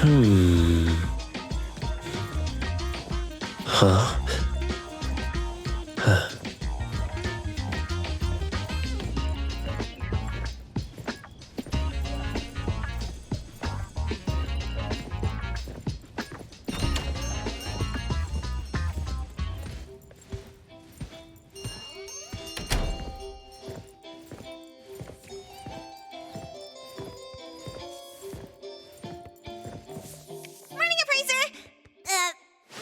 Huh? Morning, appraiser!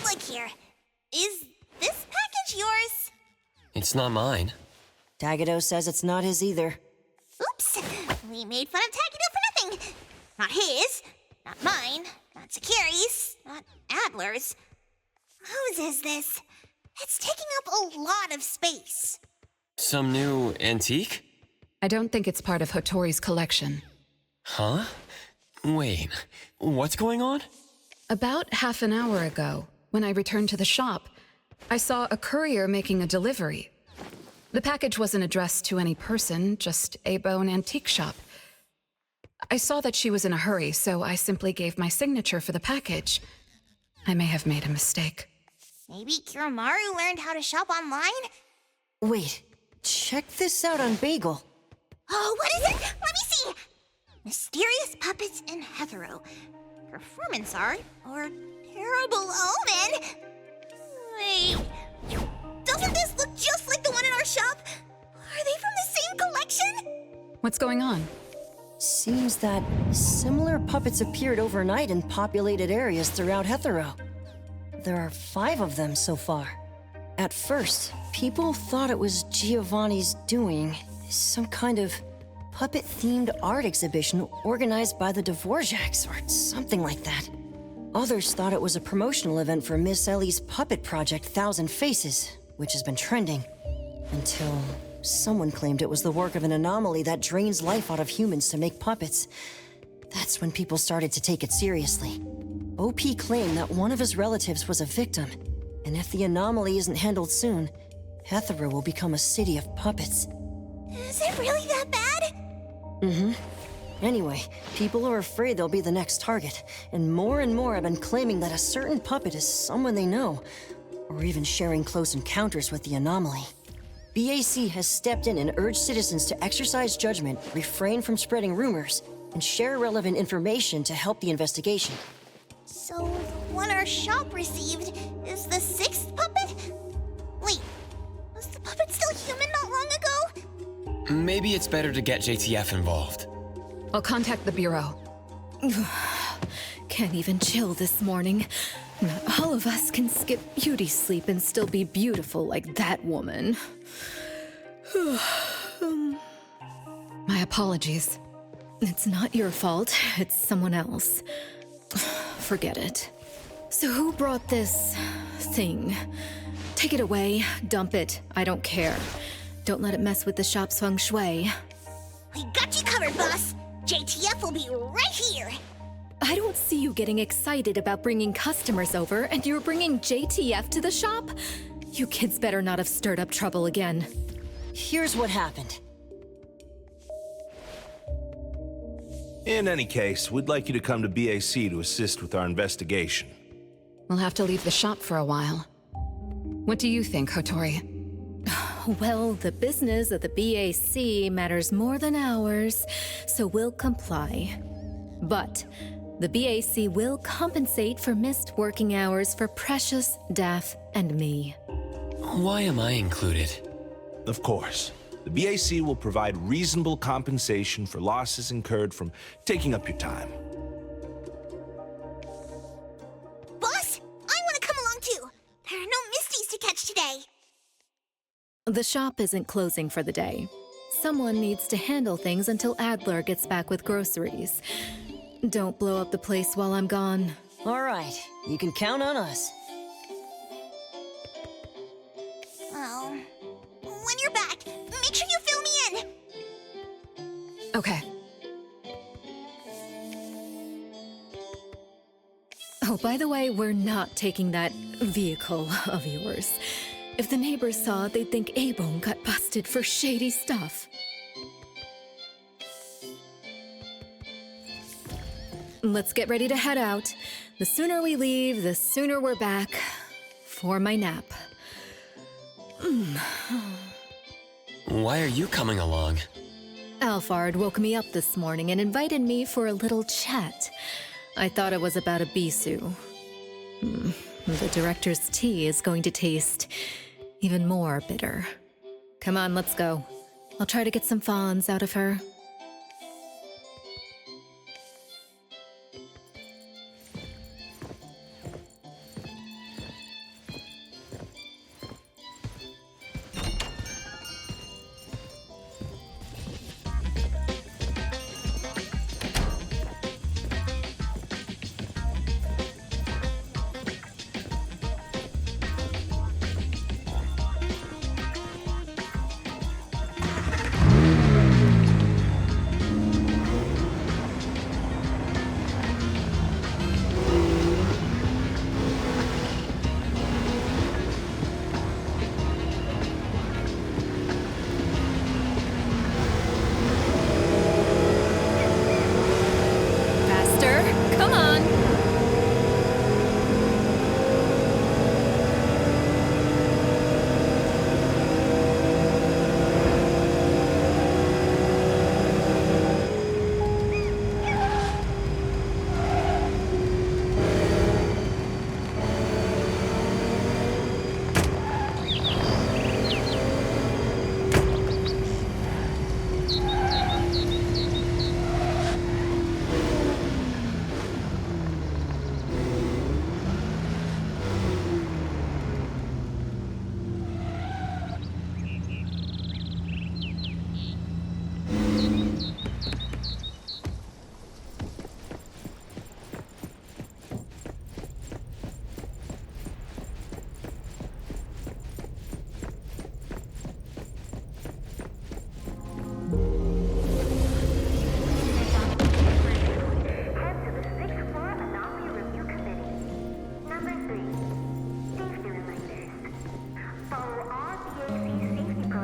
Look here. Is this package yours? It's not mine. Tagado says it's not his either. Oops! We made fun of Tagido for nothing. Not his, not mine, not Sakiri's, not Adler's. Whose is this? It's taking up a lot of space. Some new antique? I don't think it's part of Hotori's collection. Huh? Wait, what's going on? About half an hour ago, when I returned to the shop, I saw a courier making a delivery. The package wasn't addressed to any person, just a bone antique shop. I saw that she was in a hurry, so I simply gave my signature for the package. I may have made a mistake. Maybe Kiromaru learned how to shop online? Wait, check this out on Bagel. Oh, what is it? Let me see! Mysterious puppets and hetero. Performance art or terrible omen? Wait, doesn't this look just like the one in our shop? Are they from the same collection? What's going on? Seems that similar puppets appeared overnight in populated areas throughout Hetero. There are 5 of them so far. At first, people thought it was Giovanni's doing, some kind of puppet-themed art exhibition organized by the Dvorak's or something like that. Others thought it was a promotional event for Miss Ellie's puppet project 1,000 Faces, which has been trending. Until someone claimed it was the work of an anomaly that drains life out of humans to make puppets. That's when people started to take it seriously. OP claimed that one of his relatives was a victim, and if the anomaly isn't handled soon, Hetero will become a city of puppets. Is it really that bad? Mm-hmm. Anyway, people are afraid they'll be the next target, and more have been claiming that a certain puppet is someone they know, or even sharing close encounters with the anomaly. BAC has stepped in and urged citizens to exercise judgment, refrain from spreading rumors, and share relevant information to help the investigation. So, the one our shop received is the 6th puppet? Wait, was the puppet still human not long ago? Maybe it's better to get JTF involved. I'll contact the Bureau. Can't even chill this morning. Not all of us can skip beauty sleep and still be beautiful like that woman. My apologies. It's not your fault, it's someone else. Forget it. So who brought this thing? Take it away, dump it, I don't care. Don't let it mess with the shop's feng shui. We got you covered, boss. JTF will be right here. I don't see you getting excited about bringing customers over, and you're bringing JTF to the shop? You kids better not have stirred up trouble again. Here's what happened. In any case, we'd like you to come to BAC to assist with our investigation. We'll have to leave the shop for a while. What do you think, Hotori? Well, the business of the BAC matters more than ours, so we'll comply. But the BAC will compensate for missed working hours for Precious, Daff, and me. Why am I included? Of course. The BAC will provide reasonable compensation for losses incurred from taking up your time. Boss, I want to come along too. There are no Misties to catch today. The shop isn't closing for the day. Someone needs to handle things until Adler gets back with groceries. Don't blow up the place while I'm gone. All right, you can count on us. Oh, when you're back, make sure you fill me in. Okay. Oh, by the way, we're not taking that vehicle of yours. If the neighbors saw it, they'd think A-Bone got busted for shady stuff. Let's get ready to head out. The sooner we leave, the sooner we're back for my nap. Why are you coming along? Alphard woke me up this morning and invited me for a little chat. I thought it was about a bisu. The director's tea is going to taste even more bitter. Come on, let's go. I'll try to get some fawns out of her.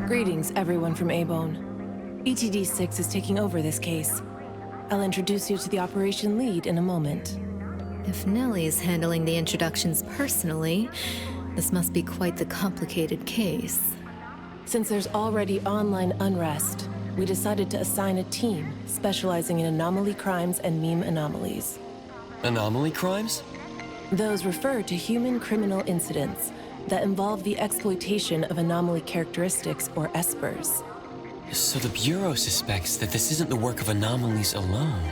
Greetings, everyone from A-Bone. ETD-6 is taking over this case. I'll introduce you to the operation lead in a moment. If Nellie's handling the introductions personally, this must be quite the complicated case. Since there's already online unrest, we decided to assign a team specializing in anomaly crimes and meme anomalies. Anomaly crimes? Those refer to human criminal incidents that involve the exploitation of anomaly characteristics, or espers. So the Bureau suspects that this isn't the work of anomalies alone.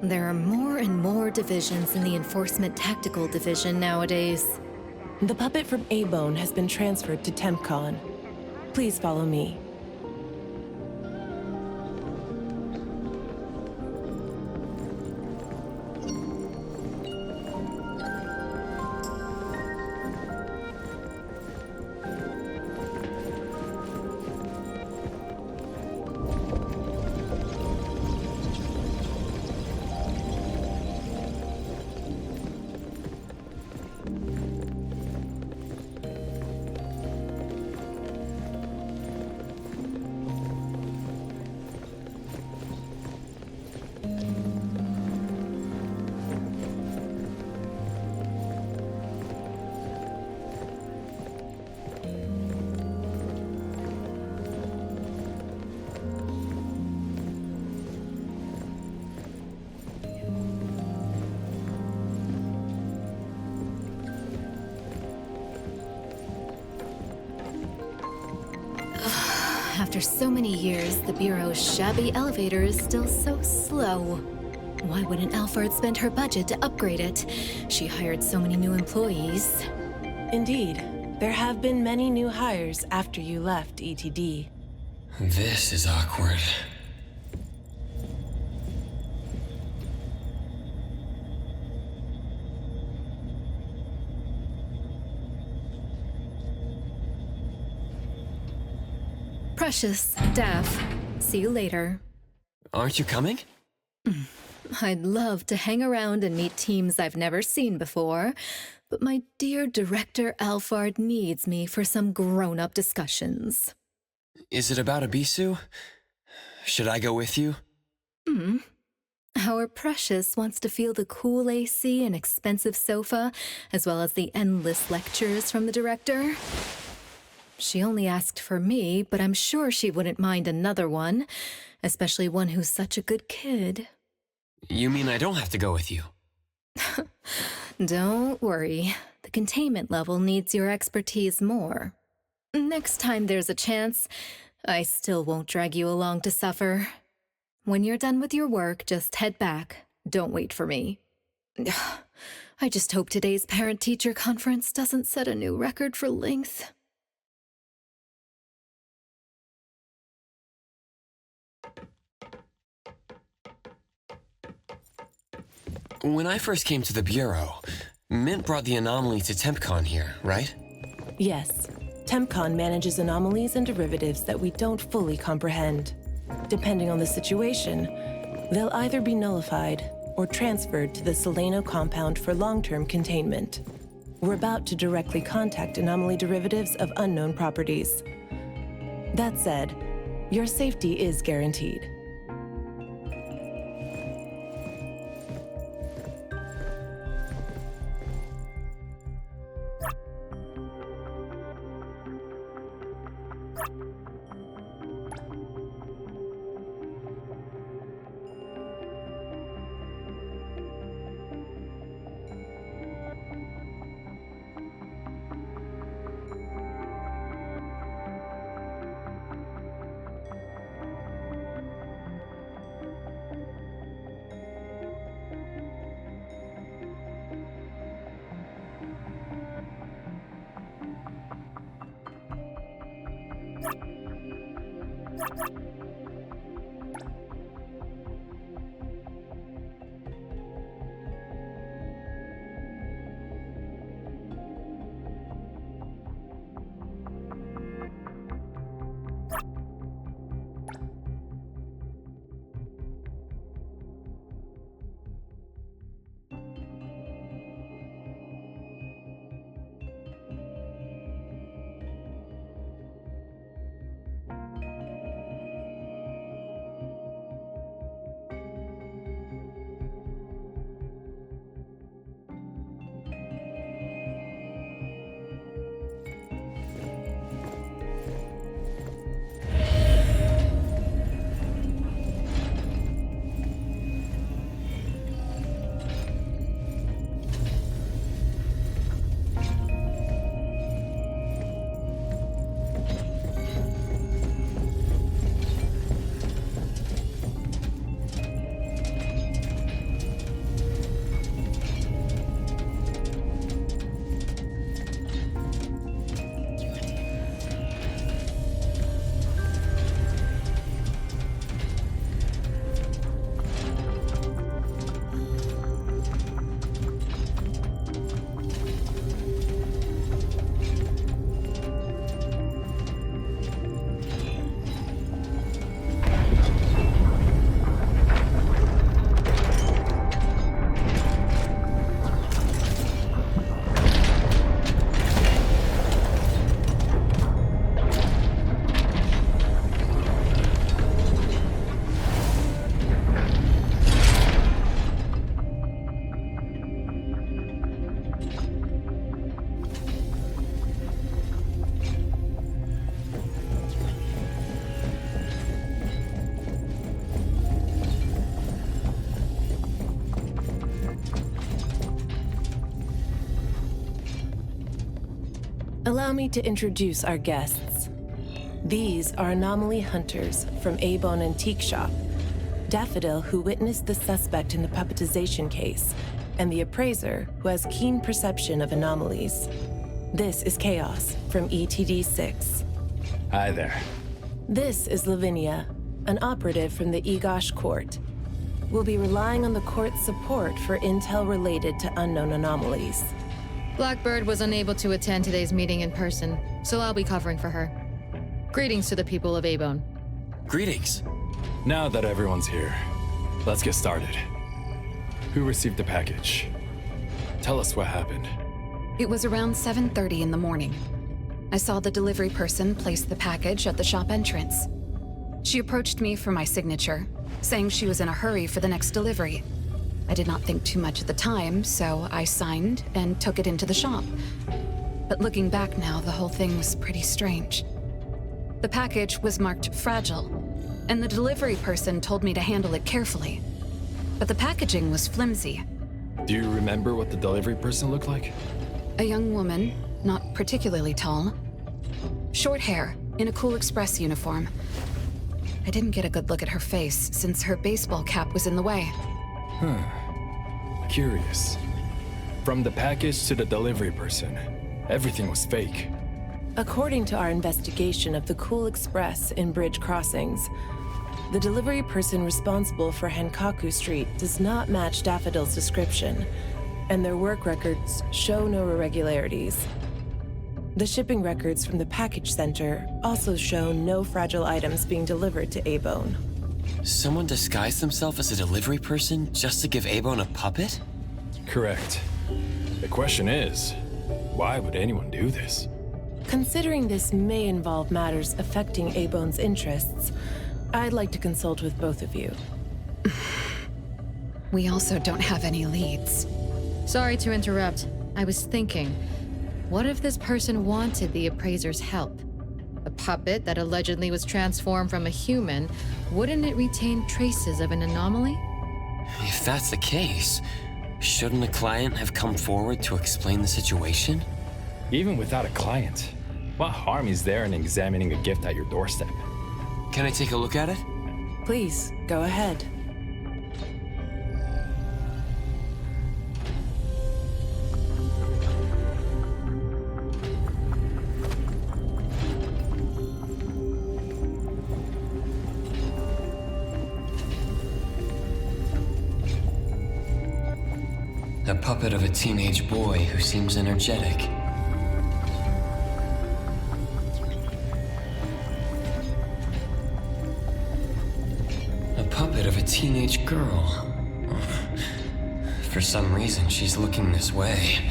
There are more and more divisions in the Enforcement Tactical Division nowadays. The puppet from A-Bone has been transferred to TempCon. Please follow me. After so many years, the Bureau's shabby elevator is still so slow. Why wouldn't Alphard spend her budget to upgrade it? She hired so many new employees. Indeed. There have been many new hires after you left ETD. This is awkward. Precious, Daff. See you later. Aren't you coming? I'd love to hang around and meet teams I've never seen before, but my dear Director Alphard needs me for some grown-up discussions. Is it about Abisu? Should I go with you? Our Precious wants to feel the cool AC and expensive sofa, as well as the endless lectures from the director. She only asked for me, but I'm sure she wouldn't mind another one, especially one who's such a good kid. You mean I don't have to go with you? Don't worry. The containment level needs your expertise more. Next time there's a chance, I still won't drag you along to suffer. When you're done with your work, just head back. Don't wait for me. I just hope today's parent-teacher conference doesn't set a new record for length. When I first came to the Bureau, Mint brought the anomaly to TempCon here, right? Yes. TempCon manages anomalies and derivatives that we don't fully comprehend. Depending on the situation, they'll either be nullified or transferred to the Seleno compound for long-term containment. We're about to directly contact anomaly derivatives of unknown properties. That said, your safety is guaranteed. Allow me to introduce our guests. These are anomaly hunters from A-Bone Antique Shop, Daffodil, who witnessed the suspect in the puppetization case, and the appraiser, who has keen perception of anomalies. This is Chaos from ETD-6. Hi there. This is Lavinia, an operative from the Egosh Court. We'll be relying on the court's support for intel related to unknown anomalies. Blackbird was unable to attend today's meeting in person, so I'll be covering for her. Greetings to the people of A-Bone. Greetings. Now that everyone's here, let's get started. Who received the package? Tell us what happened. It was around 7:30 in the morning. I saw the delivery person place the package at the shop entrance. She approached me for my signature, saying she was in a hurry for the next delivery. I did not think too much at the time, so I signed and took it into the shop. But looking back now, the whole thing was pretty strange. The package was marked fragile, and the delivery person told me to handle it carefully. But the packaging was flimsy. Do you remember what the delivery person looked like? A young woman, not particularly tall. Short hair, in a Cool Express uniform. I didn't get a good look at her face, since her baseball cap was in the way. Curious. From the package to the delivery person, everything was fake. According to our investigation of the Cool Express in Bridge Crossings, the delivery person responsible for Hankaku Street does not match Daffodil's description, and their work records show no irregularities. The shipping records from the package center also show no fragile items being delivered to A-Bone. Someone disguised themselves as a delivery person just to give A-Bone a puppet? Correct. The question is, why would anyone do this? Considering this may involve matters affecting A-Bone's interests, I'd like to consult with both of you. We also don't have any leads. Sorry to interrupt. I was thinking, what if this person wanted the appraiser's help? A puppet that allegedly was transformed from a human, wouldn't it retain traces of an anomaly? If that's the case, shouldn't a client have come forward to explain the situation? Even without a client, what harm is there in examining a gift at your doorstep? Can I take a look at it? Please, go ahead. A puppet of a teenage boy who seems energetic. A puppet of a teenage girl. For some reason, she's looking this way.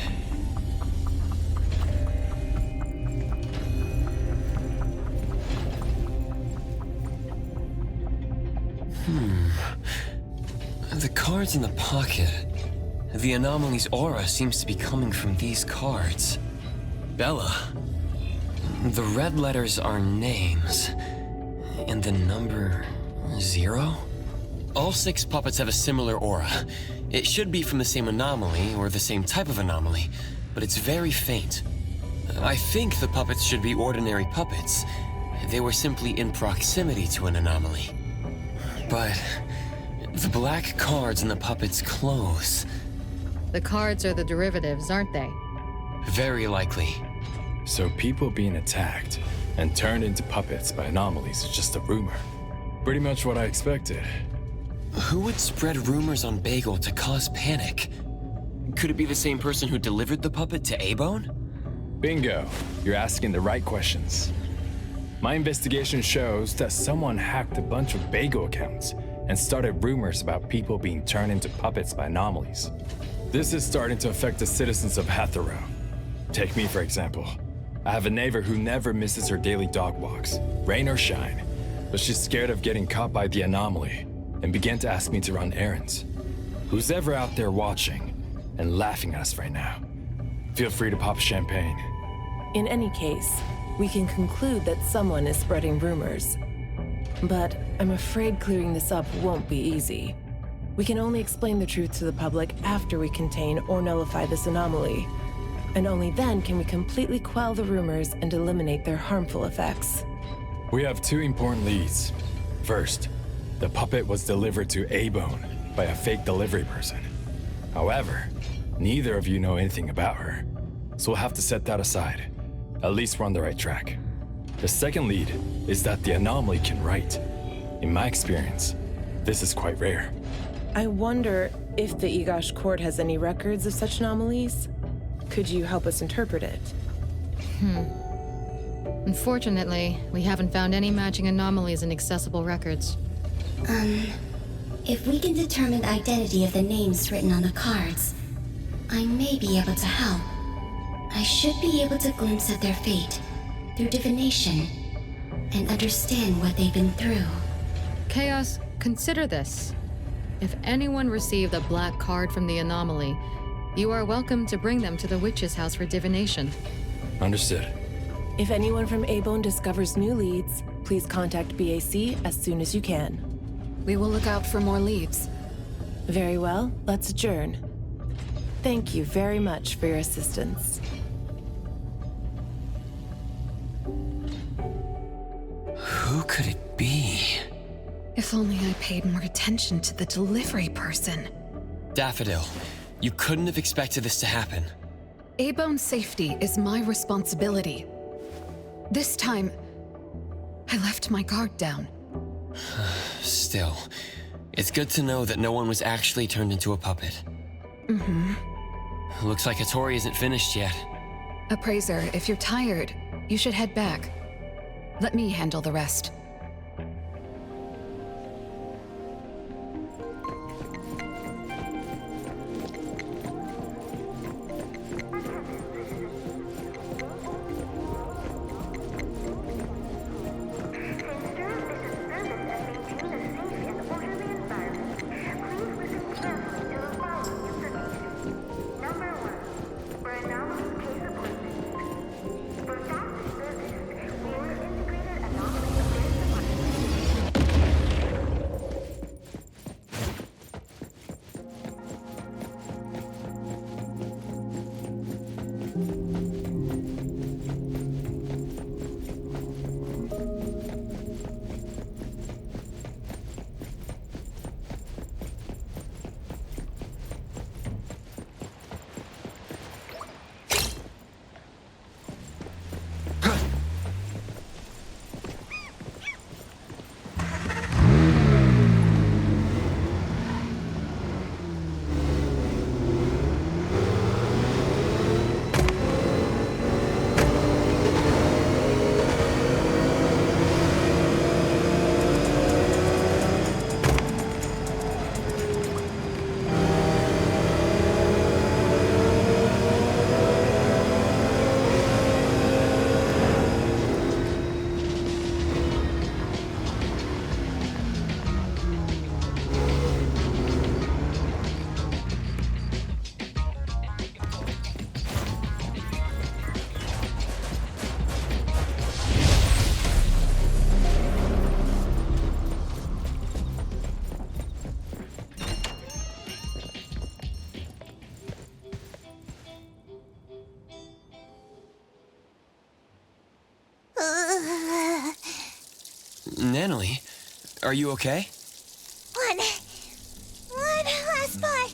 The cards in the pocket. The anomaly's aura seems to be coming from these cards. Bella. The red letters are names. And the number 0? All 6 puppets have a similar aura. It should be from the same anomaly, or the same type of anomaly, but it's very faint. I think the puppets should be ordinary puppets. They were simply in proximity to an anomaly. But the black cards in the puppet's clothes. The cards are the derivatives, aren't they? Very likely. So people being attacked and turned into puppets by anomalies is just a rumor. Pretty much what I expected. Who would spread rumors on Bagel to cause panic? Could it be the same person who delivered the puppet to A-Bone? Bingo. You're asking the right questions. My investigation shows that someone hacked a bunch of Bagel accounts and started rumors about people being turned into puppets by anomalies. This is starting to affect the citizens of Hatharo. Take me, for example. I have a neighbor who never misses her daily dog walks, rain or shine, but she's scared of getting caught by the anomaly and began to ask me to run errands. Who's ever out there watching and laughing at us right now, feel free to pop champagne. In any case, we can conclude that someone is spreading rumors. But I'm afraid clearing this up won't be easy. We can only explain the truth to the public after we contain or nullify this anomaly. And only then can we completely quell the rumors and eliminate their harmful effects. We have 2 important leads. First, the puppet was delivered to A-Bone by a fake delivery person. However, neither of you know anything about her, so we'll have to set that aside. At least we're on the right track. The second lead is that the anomaly can write. In my experience, this is quite rare. I wonder if the Igash court has any records of such anomalies? Could you help us interpret it? Unfortunately, we haven't found any matching anomalies in accessible records. If we can determine the identity of the names written on the cards, I may be able to help. I should be able to glimpse at their fate through divination and understand what they've been through. Chaos, Consider this. If anyone received a black card from the anomaly, you are welcome to bring them to the witch's house for divination. Understood. If anyone from A-Bone discovers new leads, please contact BAC as soon as you can. We will look out for more leads. Very well, let's adjourn. Thank you very much for your assistance. Who could it be? If only I paid more attention to the delivery person. Daffodil, you couldn't have expected this to happen. A-Bone's safety is my responsibility. This time, I left my guard down. Still, it's good to know that no one was actually turned into a puppet. Looks like Hattori isn't finished yet. Appraiser, if you're tired, you should head back. Let me handle the rest. Natalie, are you okay? One last part.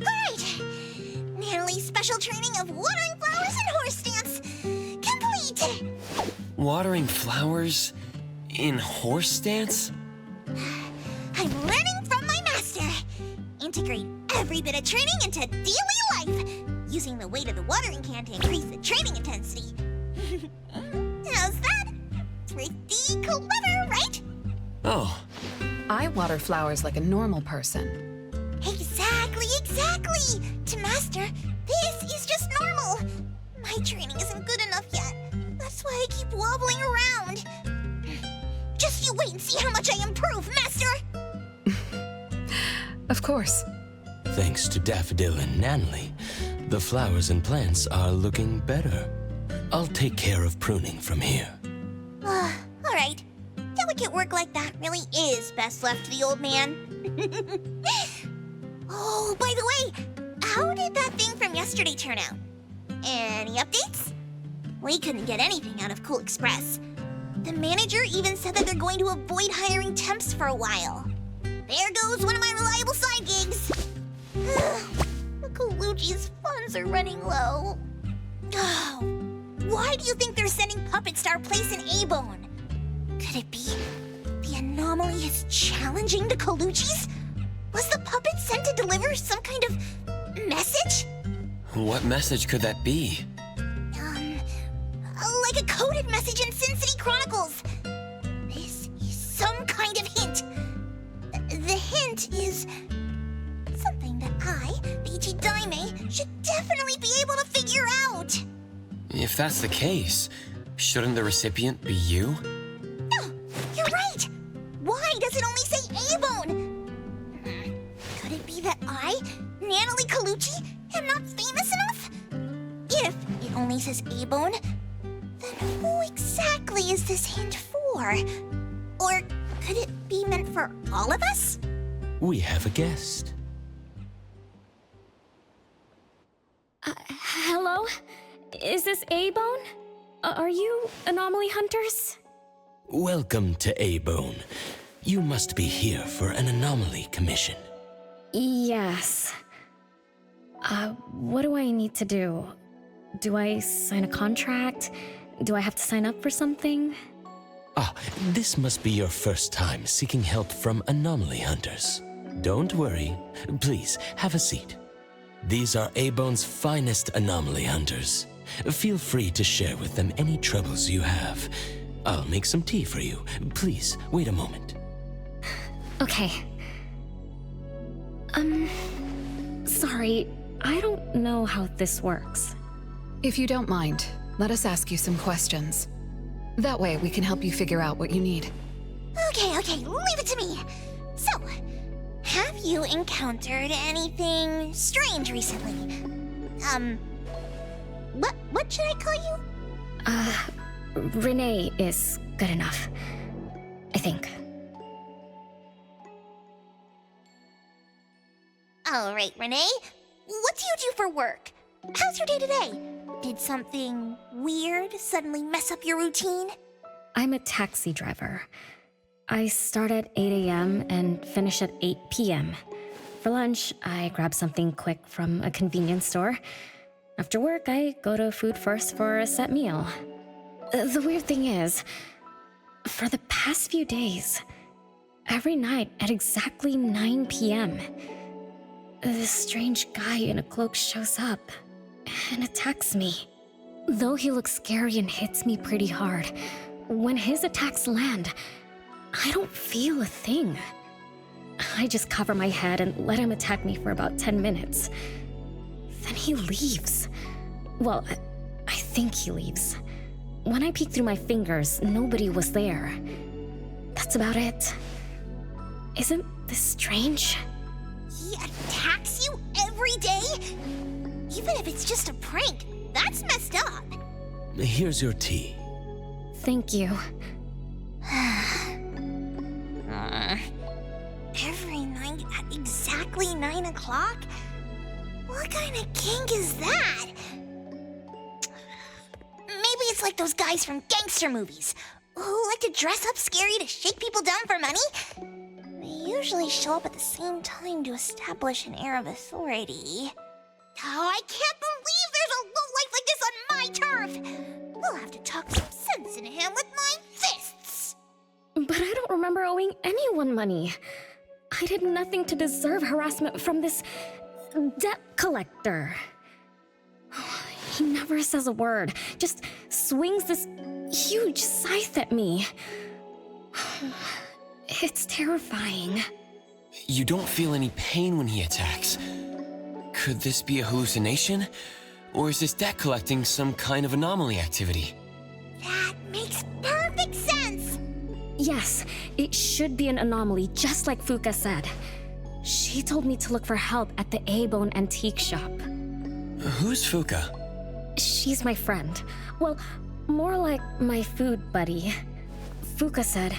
Alright. Natalie's special training of watering flowers and horse stance complete. Watering flowers in horse stance? I'm learning from my master. Integrate every bit of training into daily life, using the weight of the watering can to increase the training intensity. How's that? Pretty clever, right? Oh. I water flowers like a normal person. Exactly. To master, this is just normal. My training isn't good enough yet. That's why I keep wobbling around. Just you wait and see how much I improve, master! Of course. Thanks to Daffodil and Nanley, the flowers and plants are looking better. I'll take care of pruning from here. Alright. Delicate work like that really is best left to the old man. Oh, by the way, how did that thing from yesterday turn out? Any updates? We couldn't get anything out of Cool Express. The manager even said that they're going to avoid hiring temps for a while. There goes one of my reliable side gigs. The Colucci's funds are running low. Oh, why do you think they're sending puppets to our place in A-Bone? Could it be the anomaly is challenging the Colucci's? Was the puppet sent to deliver some kind of message? What message could that be? Like a coded message in Sin City Chronicles. This is some kind of hint. The hint is something that I, Beachy Daime, should definitely be able to figure out. If that's the case, shouldn't the recipient be you? Oh, you're You're right! Why does it only say A-Bone? Could it be that I, Natalie Colucci, am not famous enough? If it only says A-Bone, then who exactly is this hint for? Or could it be meant for all of us? We have a guest. Hello? Is this A-Bone? Are you anomaly hunters? Welcome to A-Bone. You must be here for an anomaly commission. Yes. What do I need to do? Do I sign a contract? Do I have to sign up for something? This must be your first time seeking help from anomaly hunters. Don't worry. Please, have a seat. These are A-Bone's finest anomaly hunters. Feel free to share with them any troubles you have. I'll make some tea for you. Please, wait a moment. Okay. Sorry, I don't know how this works. If you don't mind, let us ask you some questions. That way we can help you figure out what you need. Okay, leave it to me. So, have you encountered anything strange recently? What should I call you? Renee is good enough. I think. All right, Renee. What do you do for work? How's your day today? Did something weird suddenly mess up your routine? I'm a taxi driver. I start at 8 a.m. and finish at 8 p.m. For lunch, I grab something quick from a convenience store. After work, I go to Food First for a set meal. The weird thing is, for the past few days, every night at exactly 9 p.m., this strange guy in a cloak shows up and attacks me. Though he looks scary and hits me pretty hard, when his attacks land, I don't feel a thing. I just cover my head and let him attack me for about 10 minutes. Then he leaves. Well, I think he leaves. When I peek through my fingers, nobody was there. That's about it. Isn't this strange? He attacks you every day? Even if it's just a prank, that's messed up. Here's your tea. Thank you. Every night at exactly 9 o'clock? What kind of kink is that? Maybe it's like those guys from gangster movies who like to dress up scary to shake people down for money. They usually show up at the same time to establish an air of authority. Oh, I can't believe there's a lowlife like this on my turf! We'll have to talk some sense into him with my fists! But I don't remember owing anyone money. I did nothing to deserve harassment from this debt collector. He never says a word, just swings this huge scythe at me. It's terrifying. You don't feel any pain when he attacks. Could this be a hallucination? Or is this debt collecting some kind of anomaly activity? That makes perfect sense! Yes, it should be an anomaly, just like Fuka said. She told me to look for help at the A-Bone antique shop. Who's Fuka? She's my friend. Well, more like my food buddy. Fuka said,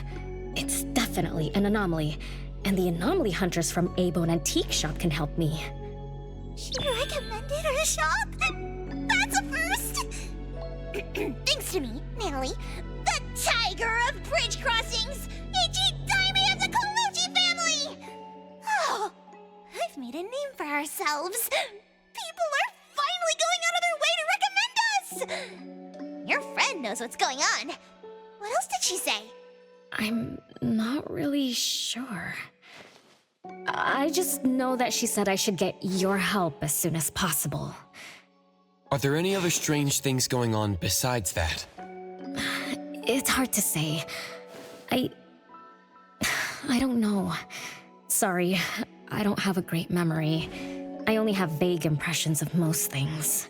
it's definitely an anomaly, and the anomaly hunters from A-Bone antique shop can help me. She recommended her shop? That's a first! Thanks to me, Natalie, the tiger of bridge crossings, Ichi Daime of the Colucci family! Oh, I've made a name for ourselves. People are finally going out of their way to recommend us! Your friend knows what's going on. What else did she say? I'm not really sure. I just know that she said I should get your help as soon as possible. Are there any other strange things going on besides that? It's hard to say. I don't know. Sorry, I don't have a great memory. I only have vague impressions of most things.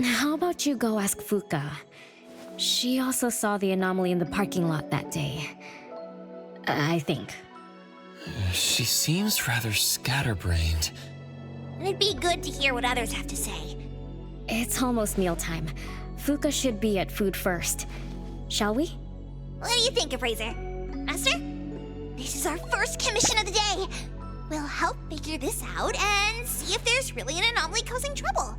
How about you go ask Fuka? She also saw the anomaly in the parking lot that day. I think. She seems rather scatterbrained. It'd be good to hear what others have to say. It's almost mealtime. Fuka should be at food first. Shall we? What do you think, Appraiser? Master? This is our first commission of the day. We'll help figure this out and see if there's really an anomaly causing trouble.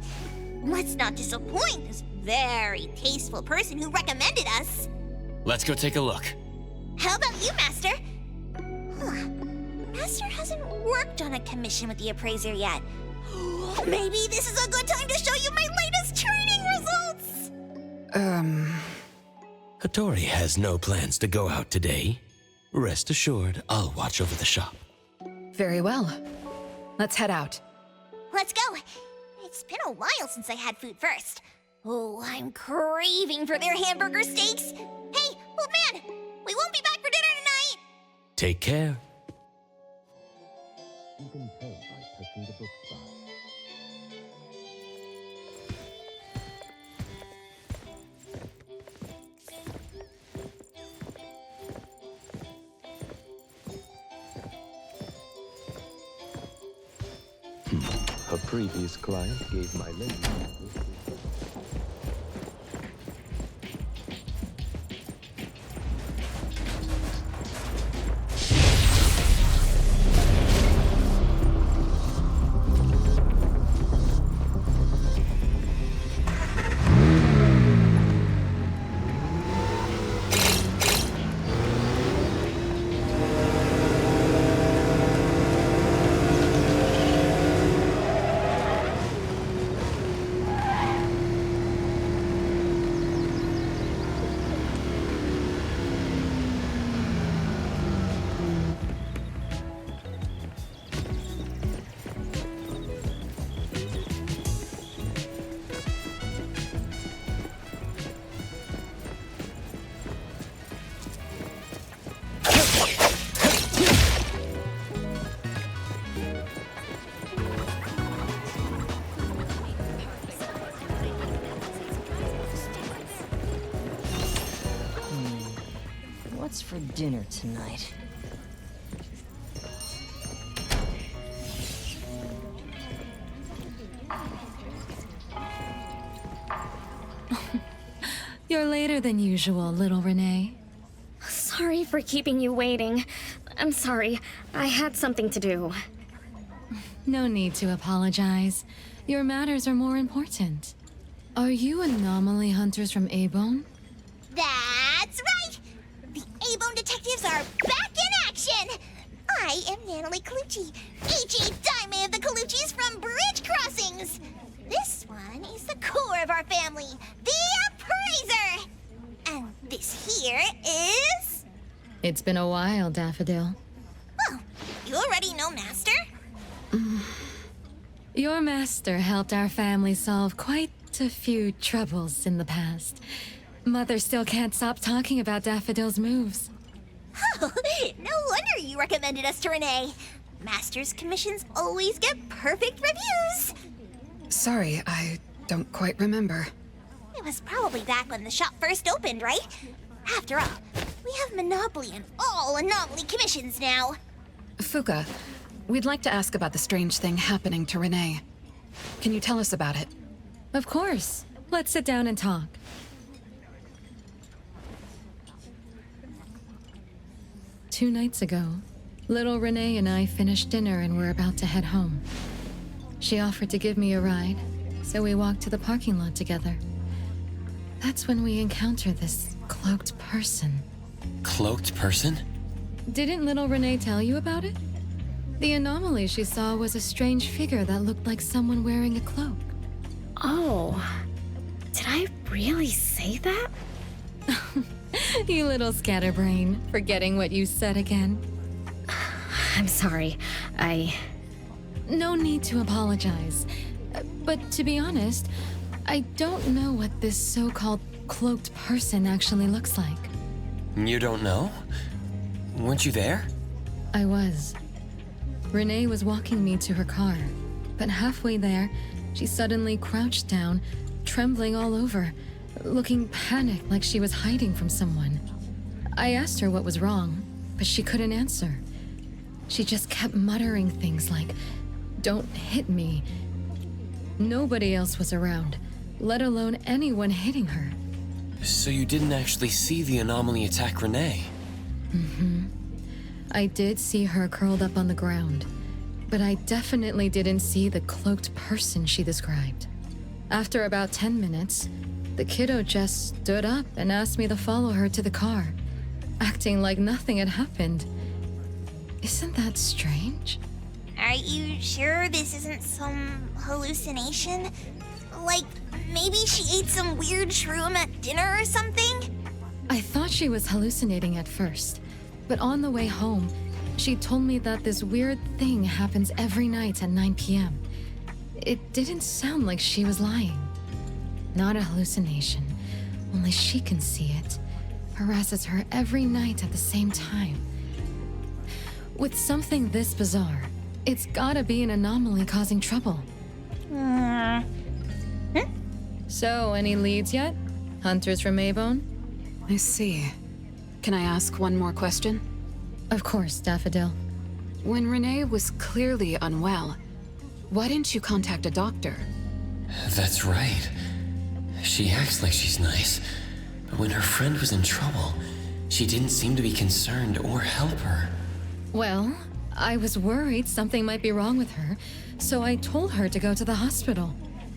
Let's not disappoint this very tasteful person who recommended us. Let's go take a look. How about you, Master? Huh. Master hasn't worked on a commission with the Appraiser yet. Maybe this is a good time to show you my latest training results! Hattori has no plans to go out today. Rest assured, I'll watch over the shop. Very well. Let's head out. Let's go. It's been a while since I had food first. Oh, I'm craving for their hamburger steaks. Hey, old man, we won't be back for dinner tonight. Take care. A previous client gave my lady. What's for dinner tonight? You're later than usual, little Renee. Sorry for keeping you waiting. I'm sorry. I had something to do. No need to apologize. Your matters are more important. Are you anomaly hunters from A-Bone? That's right! The A-Bone detectives are back in action! I am Natalie Colucci, H.E. Daime of the Coluccis from Bridge Crossings! This one is the core of our family, the Appraiser! And this here is... It's been a while, Daffodil. Oh, you already know Master? Your master helped our family solve quite a few troubles in the past. Mother still can't stop talking about Daffodil's moves. Oh, no wonder you recommended us to Renee. Master's commissions always get perfect reviews. Sorry, I don't quite remember. It was probably back when the shop first opened, right? After all, we have monopoly on all anomaly commissions now. Fuka, we'd like to ask about the strange thing happening to Renee. Can you tell us about it? Of course. Let's sit down and talk. Two nights ago, little Renee and I finished dinner and were about to head home. She offered to give me a ride, so we walked to the parking lot together. That's when we encountered this cloaked person. Cloaked person? Didn't little Renee tell you about it? The anomaly she saw was a strange figure that looked like someone wearing a cloak. Oh, did I really say that? You little scatterbrain, forgetting what you said again. I'm sorry. No need to apologize. But to be honest, I don't know what this so-called cloaked person actually looks like. You don't know? Weren't you there? I was. Renee was walking me to her car, but halfway there, she suddenly crouched down, trembling all over, looking panicked like she was hiding from someone. I asked her what was wrong, but she couldn't answer. She just kept muttering things like, "Don't hit me." Nobody else was around, let alone anyone hitting her. So you didn't actually see the anomaly attack Renee? I did see her curled up on the ground, but I definitely didn't see the cloaked person she described. After about 10 minutes, the kiddo just stood up and asked me to follow her to the car, acting like nothing had happened. Isn't that strange? Are you sure this isn't some hallucination? Like, maybe she ate some weird shroom at dinner or something? I thought she was hallucinating at first, but on the way home, she told me that this weird thing happens every night at 9 p.m. It didn't sound like she was lying. Not a hallucination, only she can see it. Harasses her every night at the same time. With something this bizarre, it's gotta be an anomaly causing trouble. So, any leads yet? Hunters from Avon? I see. Can I ask one more question? Of course, Daffodil. When Renee was clearly unwell, why didn't you contact a doctor? That's right. She acts like she's nice, but when her friend was in trouble, she didn't seem to be concerned or help her. Well, I was worried something might be wrong with her, so I told her to go to the hospital.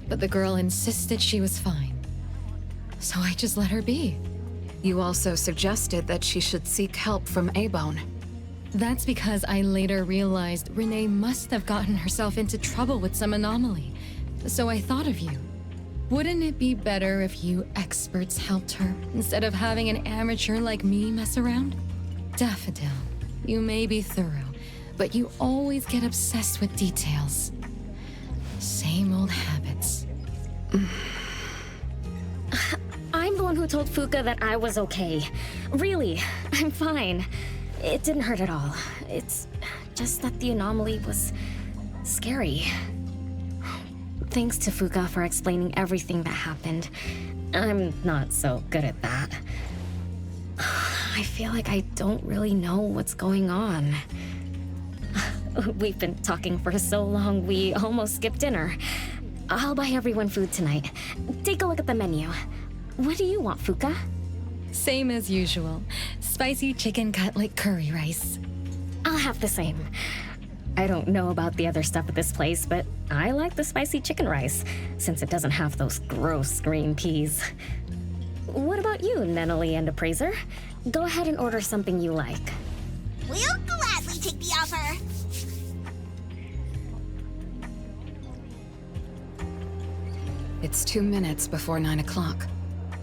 But the girl insisted she was fine. So I just let her be. You also suggested that she should seek help from A-Bone. That's because I later realized Renee must have gotten herself into trouble with some anomaly. So I thought of you. Wouldn't it be better if you experts helped her, instead of having an amateur like me mess around? Daffodil, you may be thorough, but you always get obsessed with details. Same old habits. I'm the one who told Fuka that I was okay. Really, I'm fine. It didn't hurt at all. It's just that the anomaly was scary. Thanks to Fuka for explaining everything that happened. I'm not so good at that. I feel like I don't really know what's going on. We've been talking for so long, we almost skipped dinner. I'll buy everyone food tonight. Take a look at the menu. What do you want, Fuka? Same as usual. Spicy chicken cutlet curry rice. I'll have the same. I don't know about the other stuff at this place, but I like the spicy chicken rice, since it doesn't have those gross green peas. What about you, Nenali and Appraiser? Go ahead and order something you like. We'll gladly take the offer. It's 2 minutes before 9 o'clock.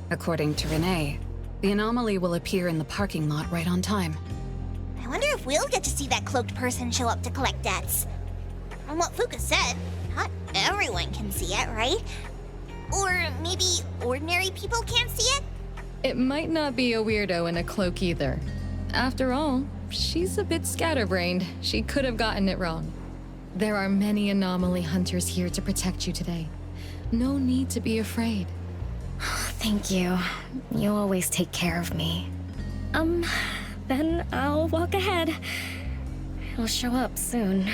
According to Renee, the anomaly will appear in the parking lot right on time. I wonder if we'll get to see that cloaked person show up to collect debts. From what Fuka said, not everyone can see it, right? Or maybe ordinary people can't see it? It might not be a weirdo in a cloak either. After all, she's a bit scatterbrained. She could have gotten it wrong. There are many anomaly hunters here to protect you today. No need to be afraid. Thank you. You always take care of me. Then I'll walk ahead. He'll show up soon.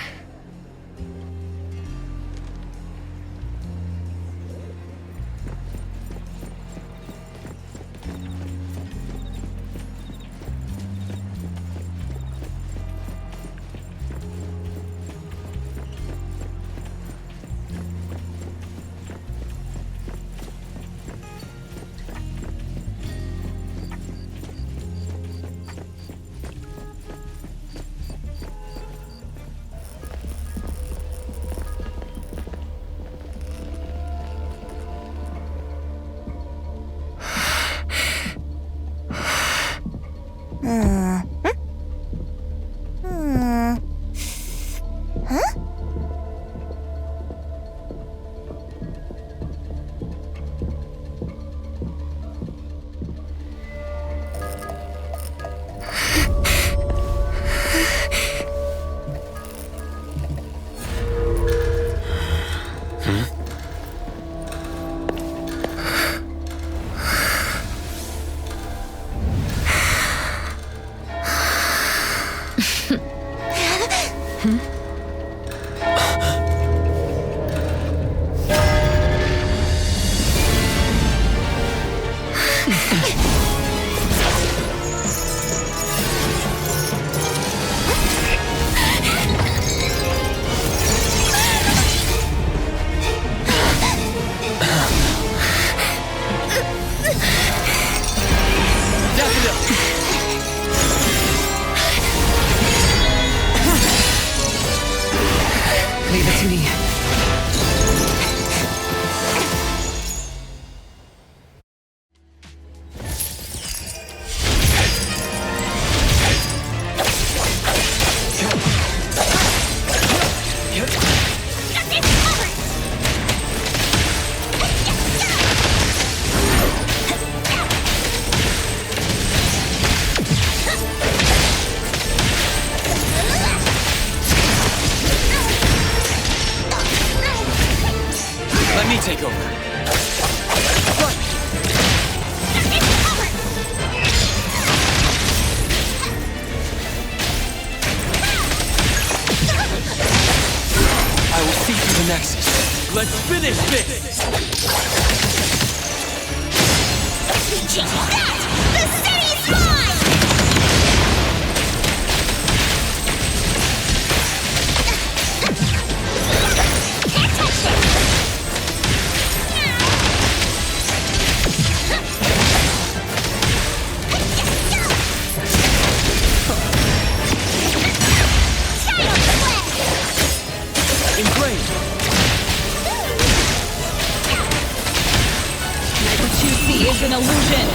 Leave it to me. Let me take over. I will see through the nexus. Let's finish this! That! The city's mine! Can't touch it! Is an illusion.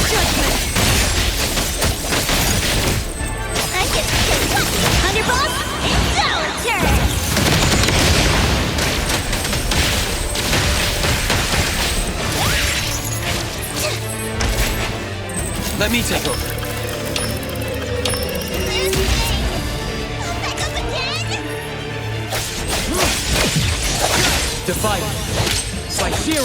Judgment. I get Thunderbolt. It's our turn. Let me take over. Back up again. Divided by 0.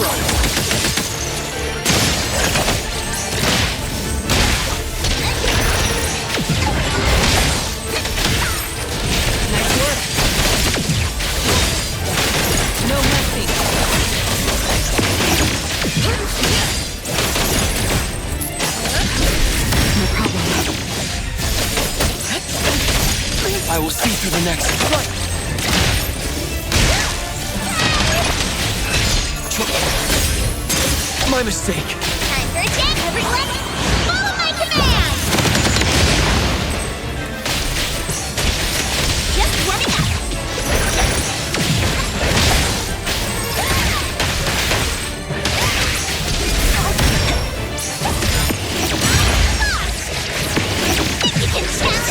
Nice work. No mercy. No problem. I will see through the nexus. My mistake. Time for a check, everyone. Follow my command. Just warming up. You can challenge me.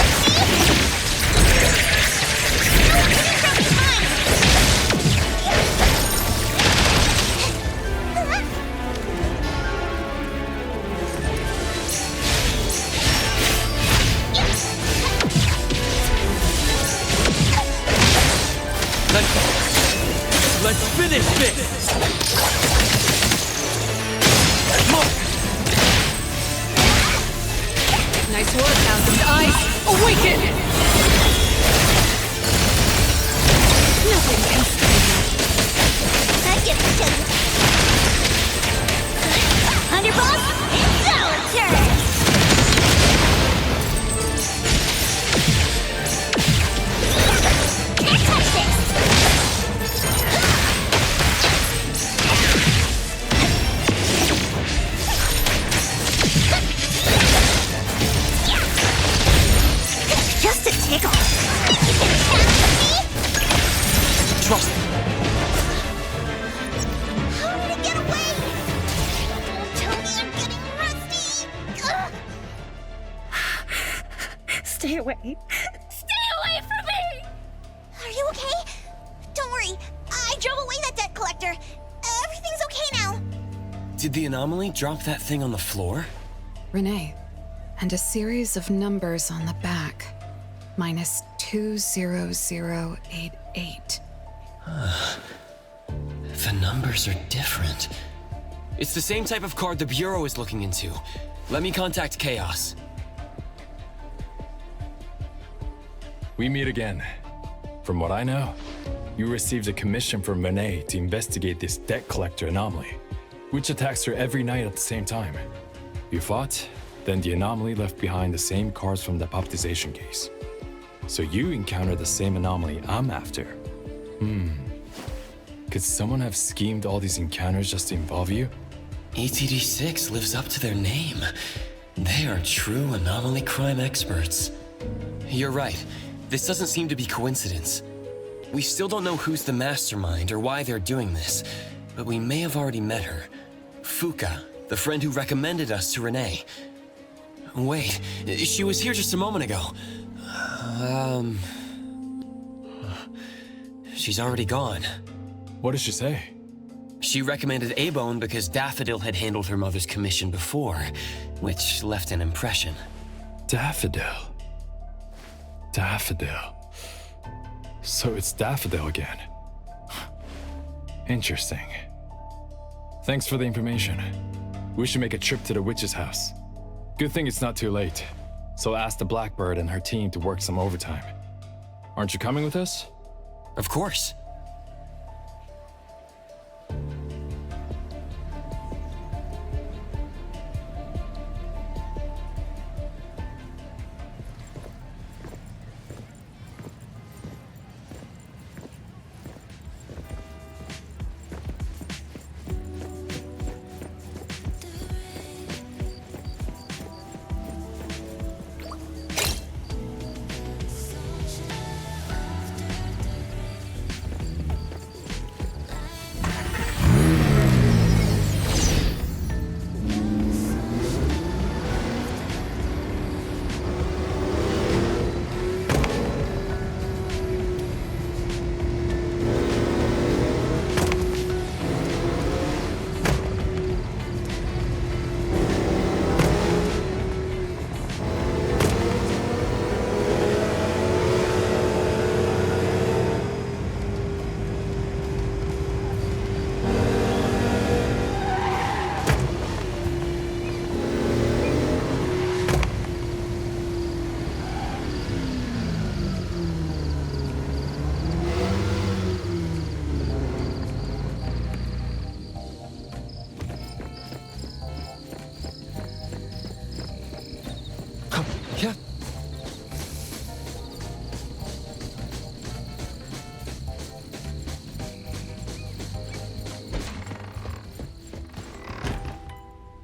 Let's finish this! Nice work, Thousand Eyes. Awaken! Nothing can stop me. I get the chance. Thunderbolt, it's our turn. Can't touch this. Just a tickle. You can challenge me? Trust me. How did it get away? Tell me I'm getting rusty. Ugh. Stay away. Stay away from me! Are you okay? Don't worry. I drove away that debt collector. Everything's okay now. Did the anomaly drop that thing on the floor? Renee, and a series of numbers on the back. Minus 20088. The numbers are different. It's the same type of card the Bureau is looking into. Let me contact Chaos. We meet again. From what I know, you received a commission from Renee to investigate this debt collector anomaly, which attacks her every night at the same time. You fought, then the anomaly left behind the same cards from the baptization case. So you encountered the same anomaly I'm after. Could someone have schemed all these encounters just to involve you? ETD6 lives up to their name. They are true anomaly crime experts. You're right. This doesn't seem to be coincidence. We still don't know who's the mastermind or why they're doing this, but we may have already met her. Fuka, the friend who recommended us to Renee. Wait, she was here just a moment ago. She's already gone. What did she say? She recommended A-Bone because Daffodil had handled her mother's commission before, which left an impression. Daffodil. So it's Daffodil again. Interesting. Thanks for the information. We should make a trip to the witch's house. Good thing it's not too late. So I'll ask the Blackbird and her team to work some overtime. Aren't you coming with us? Of course. Yeah.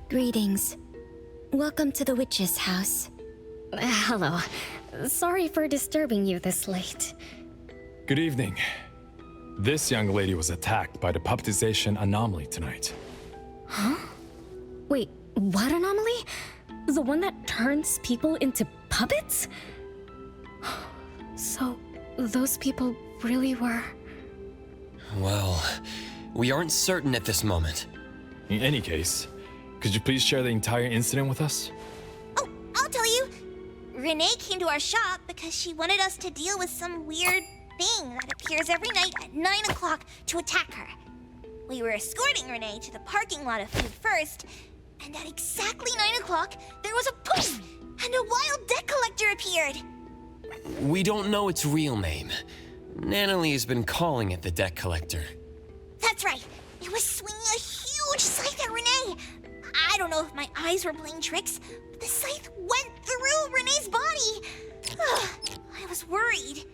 Greetings. Welcome to the witch's house. Hello. Sorry for disturbing you this late. Good evening. This young lady was attacked by the puppetization anomaly tonight. Huh? Wait, what anomaly? The one that turns people into puppets? So, those people really were... Well, we aren't certain at this moment. In any case, could you please share the entire incident with us? Oh, I'll tell you. Renee came to our shop because she wanted us to deal with some weird thing that appears every night at 9 o'clock to attack her. We were escorting Renee to the parking lot of food first, and at exactly 9 o'clock, there was a poof, and a wild debt collector appeared. We don't know its real name. Nanalie has been calling it the debt collector. That's right. It was swinging a huge scythe at Renee. I don't know if my eyes were playing tricks, but the scythe went through Renee's body. I was worried.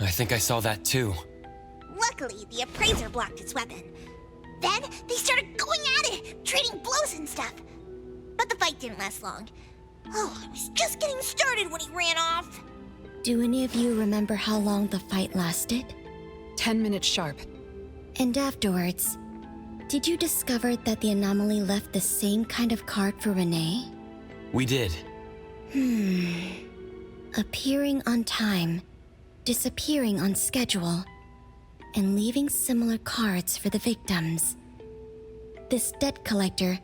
I think I saw that too. Luckily, the appraiser blocked its weapon. Then, they started going at it, trading blows and stuff. But the fight didn't last long. Oh, I was just getting started when he ran off. Do any of you remember how long the fight lasted? 10 minutes sharp. And afterwards, did you discover that the anomaly left the same kind of card for Renee? We did. Appearing on time, disappearing on schedule, and leaving similar cards for the victims. This debt collector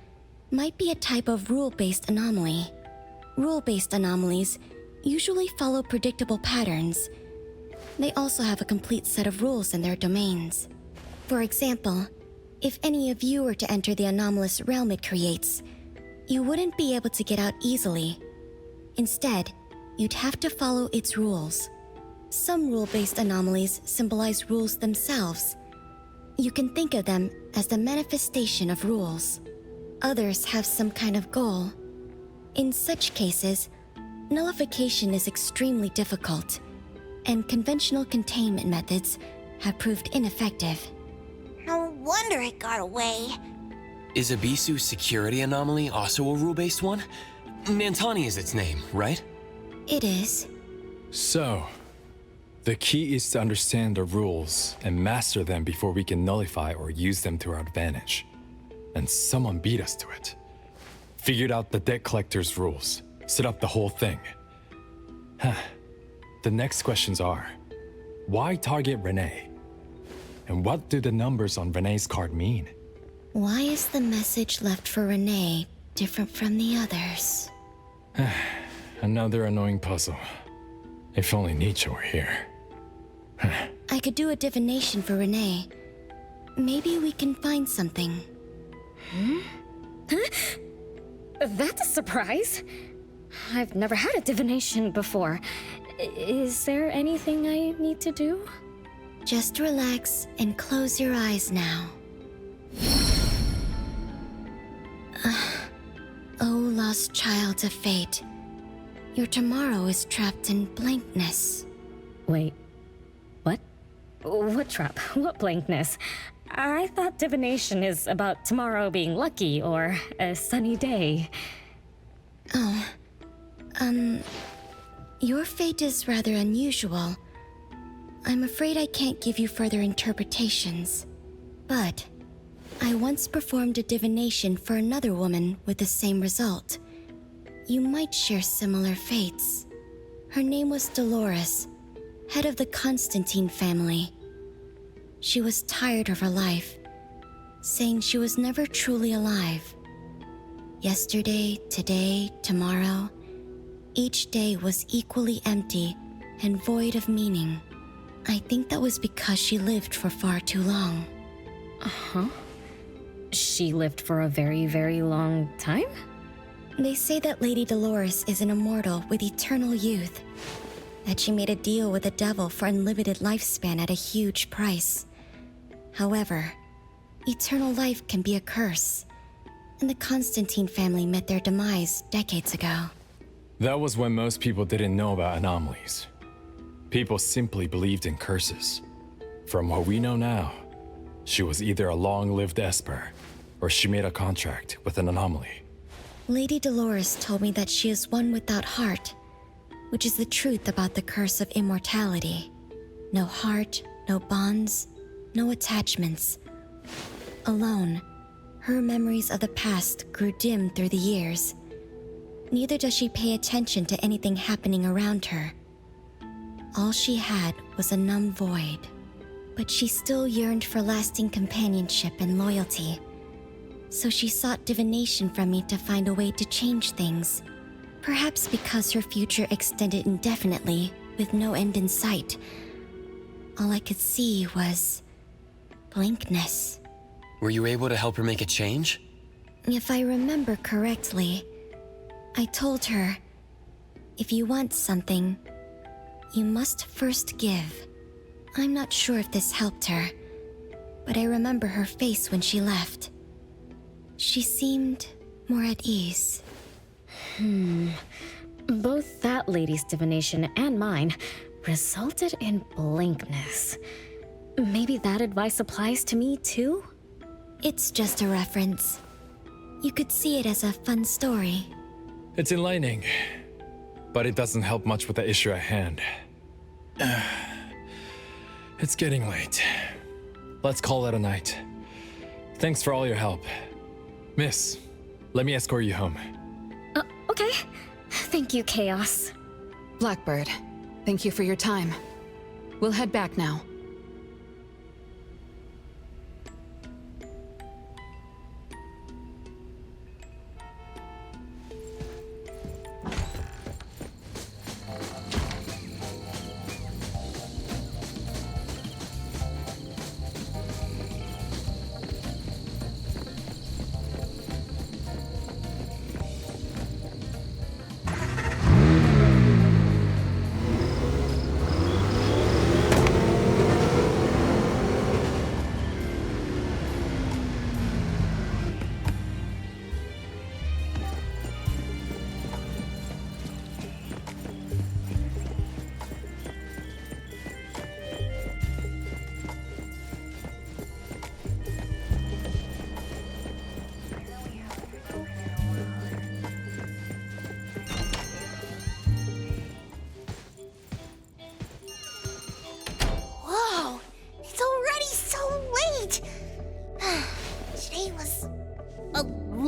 might be a type of rule-based anomaly. Rule-based anomalies usually follow predictable patterns. They also have a complete set of rules in their domains. For example, if any of you were to enter the anomalous realm it creates, You wouldn't be able to get out easily. Instead, you'd have to follow its rules. Some rule-based anomalies symbolize rules themselves. You can think of them as the manifestation of rules. Others have some kind of goal. In such cases, nullification is extremely difficult, and conventional containment methods have proved ineffective. No wonder it got away. Is Abisu's security anomaly also a rule-based one? Nantani is its name, right? It is. So, the key is to understand the rules and master them before we can nullify or use them to our advantage. And someone beat us to it. Figured out the debt collector's rules, set up the whole thing. The next questions are, why target Renee? And what do the numbers on Renee's card mean? Why is the message left for Renee different from the others? Another annoying puzzle. If only Nietzsche were here. I could do a divination for Renee. Maybe we can find something. That's a surprise. I've never had a divination before. Is there anything I need to do? Just relax and close your eyes now. Oh, lost child of fate. Your tomorrow is trapped in blankness. Wait, what? What trap? What blankness? I thought divination is about tomorrow being lucky or a sunny day. Oh, your fate is rather unusual. I'm afraid I can't give you further interpretations. But I once performed a divination for another woman with the same result. You might share similar fates. Her name was Dolores, head of the Constantine family. She was tired of her life, saying she was never truly alive. Yesterday, today, tomorrow, each day was equally empty and void of meaning. I think that was because she lived for far too long. Uh-huh. She lived for a very, very long time? They say that Lady Dolores is an immortal with eternal youth. That she made a deal with the devil for unlimited lifespan at a huge price. However, eternal life can be a curse, and the Constantine family met their demise decades ago. That was when most people didn't know about anomalies. People simply believed in curses. From what we know now, she was either a long-lived Esper, or she made a contract with an anomaly. Lady Dolores told me that she is one without heart, which is the truth about the curse of immortality. No heart, no bonds, no attachments. Alone, her memories of the past grew dim through the years. Neither does she pay attention to anything happening around her. All she had was a numb void. But she still yearned for lasting companionship and loyalty. So she sought divination from me to find a way to change things. Perhaps because her future extended indefinitely, with no end in sight. All I could see was blankness. Were you able to help her make a change? If I remember correctly, I told her, if you want something, you must first give. I'm not sure if this helped her, but I remember her face when she left. She seemed more at ease. Both that lady's divination and mine resulted in blankness. Maybe that advice applies to me too? It's just a reference. You could see it as a fun story. It's enlightening, but it doesn't help much with the issue at hand. It's getting late. Let's call it a night. Thanks for all your help. Miss, let me escort you home. Okay. Thank you, Chaos. Blackbird, thank you for your time. We'll head back now.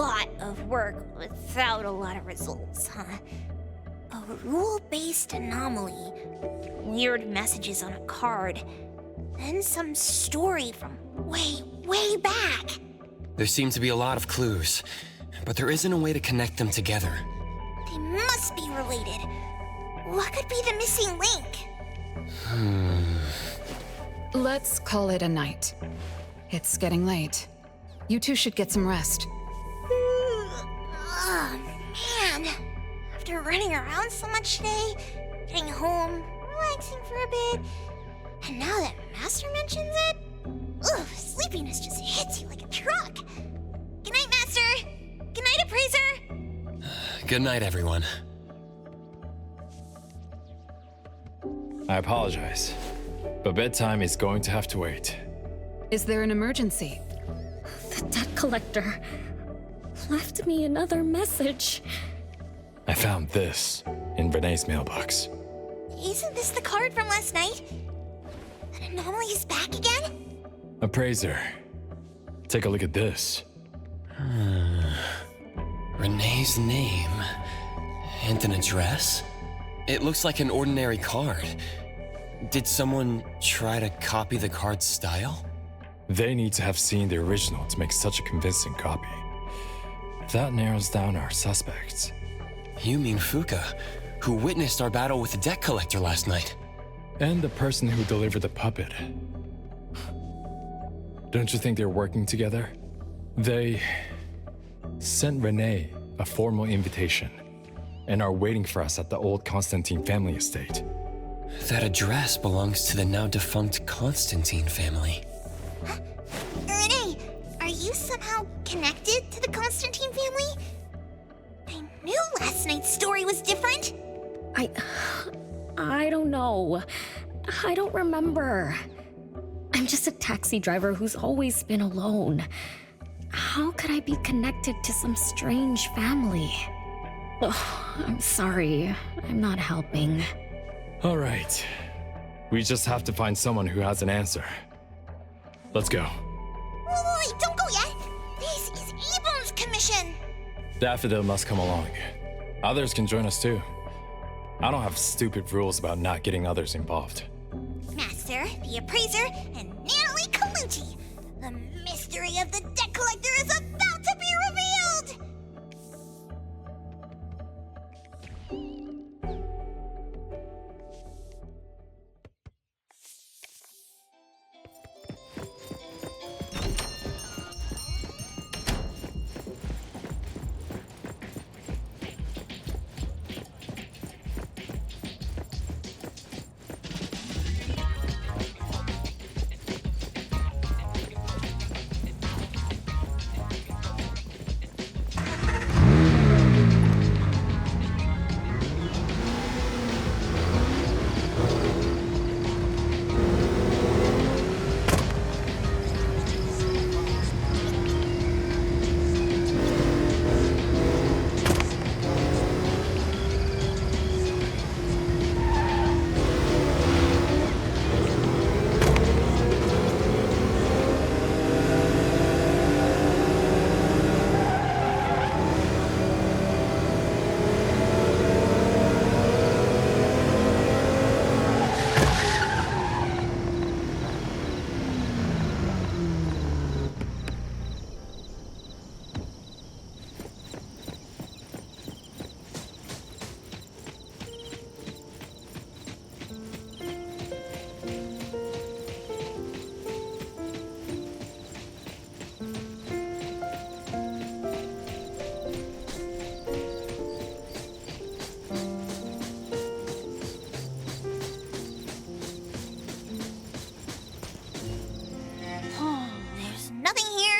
lot of work without a lot of results, huh? A rule-based anomaly, weird messages on a card, then some story from way back. There seem to be a lot of clues, but there isn't a way to connect them together. They must be related. What could be the missing link? Let's call it a night. It's getting late. You two should get some rest. Oh, man. After running around so much today, getting home, relaxing for a bit, and now that Master mentions it, ugh, sleepiness just hits you like a truck. Good night, Master. Good night, Appraiser. Good night, everyone. I apologize, but bedtime is going to have to wait. Is there an emergency? The debt collector left me another message. I found this in Renee's mailbox. Isn't this the card from last night? An anomaly is back again? Appraiser, take a look at this. Renee's name and an address? It looks like an ordinary card. Did someone try to copy the card's style? They need to have seen the original to make such a convincing copy. That narrows down our suspects. You mean Fuka, who witnessed our battle with the debt collector last night? And the person who delivered the puppet. Don't you think they're working together? They sent Renee a formal invitation and are waiting for us at the old Constantine family estate. That address belongs to the now defunct Constantine family. Renee, are you somehow connected to the Constantine family? I knew last night's story was different. I don't know. I don't remember. I'm just a taxi driver who's always been alone. How could I be connected to some strange family? Oh, I'm sorry. I'm not helping. All right. We just have to find someone who has an answer. Let's go. Wait, don't go yet. This is Abram's commission. Daffodil must come along. Others can join us too. I don't have stupid rules about not getting others involved. Master, the Appraiser, and Natalie Colucci. The mystery of the debt collector is about to be revealed!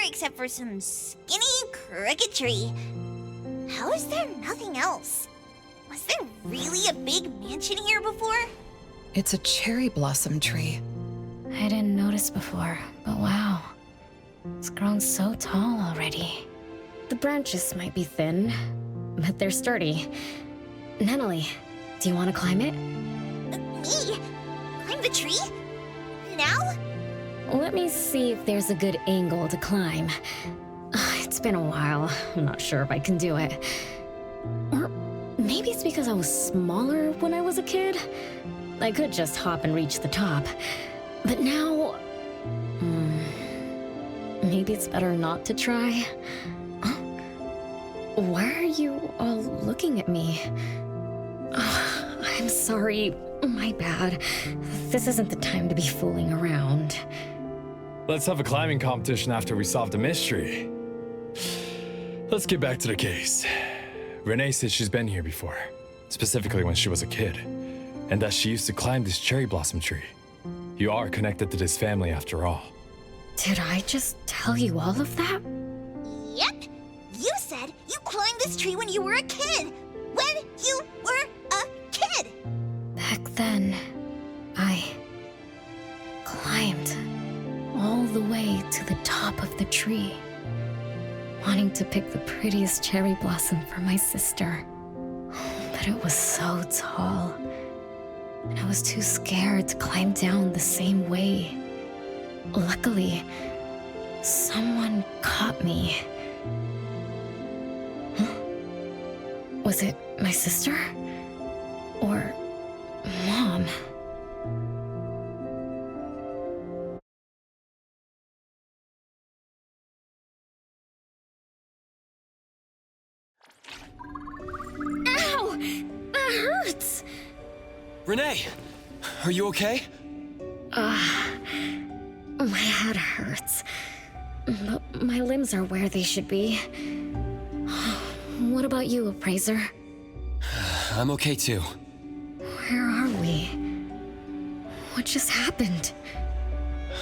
Except for some skinny cricketry. How is there nothing else? Was there really a big mansion here before? It's a cherry blossom tree. I didn't notice before, but wow. It's grown so tall already. The branches might be thin, but they're sturdy. Natalie, do you want to climb it? Me? Climb the tree? Now? Let me see if there's a good angle to climb. It's been a while. I'm not sure if I can do it. Or maybe it's because I was smaller when I was a kid. I could just hop and reach the top. But now... maybe it's better not to try. Huh? Why are you all looking at me? I'm sorry. My bad. This isn't the time to be fooling around. Let's have a climbing competition after we solve the mystery. Let's get back to the case. Renee said she's been here before, specifically when she was a kid, and that she used to climb this cherry blossom tree. You are connected to this family after all. Did I just tell you all of that? Yep. You said you climbed this tree when you were a kid. When you were a kid. Back then, I climbed all the way to the top of the tree, wanting to pick the prettiest cherry blossom for my sister. But it was so tall, and I was too scared to climb down the same way. Luckily, someone caught me. Huh? Was it my sister? Or Mom? Ow! That hurts! Renee, are you okay? My head hurts, but my limbs are where they should be. What about you, Appraiser? I'm okay too. Where are we? What just happened?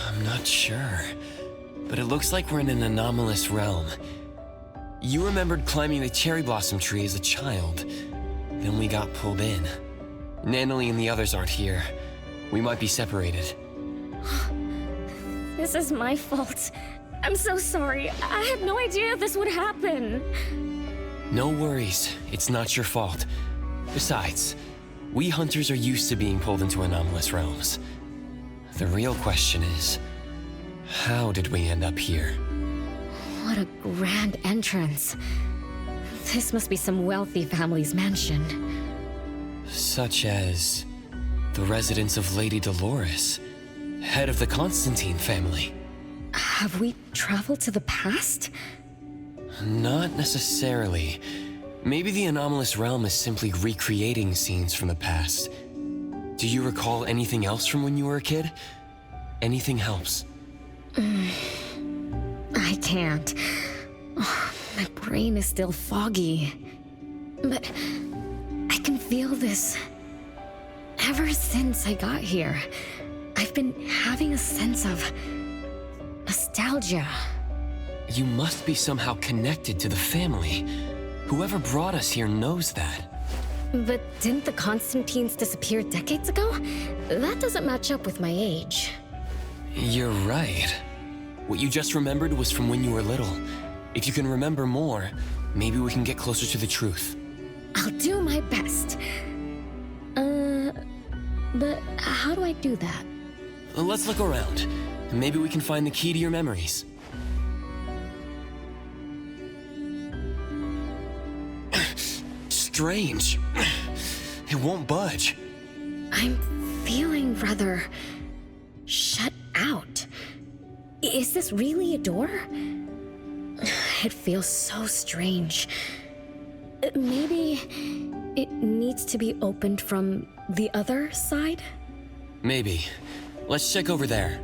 I'm not sure, but it looks like we're in an anomalous realm. You remembered climbing the cherry blossom tree as a child. Then we got pulled in. Nanalie and the others aren't here. We might be separated. This is my fault. I'm so sorry. I had no idea this would happen. No worries. It's not your fault. Besides, we hunters are used to being pulled into anomalous realms. The real question is, how did we end up here? What a grand entrance. This must be some wealthy family's mansion. Such as the residence of Lady Dolores, head of the Constantine family. Have we traveled to the past? Not necessarily. Maybe the anomalous realm is simply recreating scenes from the past. Do you recall anything else from when you were a kid? Anything helps. I can't. Oh, my brain is still foggy. But I can feel this. Ever since I got here, I've been having a sense of nostalgia. You must be somehow connected to the family. Whoever brought us here knows that. But didn't the Constantines disappear decades ago? That doesn't match up with my age. You're right. What you just remembered was from when you were little. If you can remember more, maybe we can get closer to the truth. I'll do my best. But how do I do that? Let's look around. Maybe we can find the key to your memories. Strange. It won't budge. I'm feeling rather shut out. Is this really a door? It feels so strange. Maybe it needs to be opened from the other side? Maybe. Let's check over there.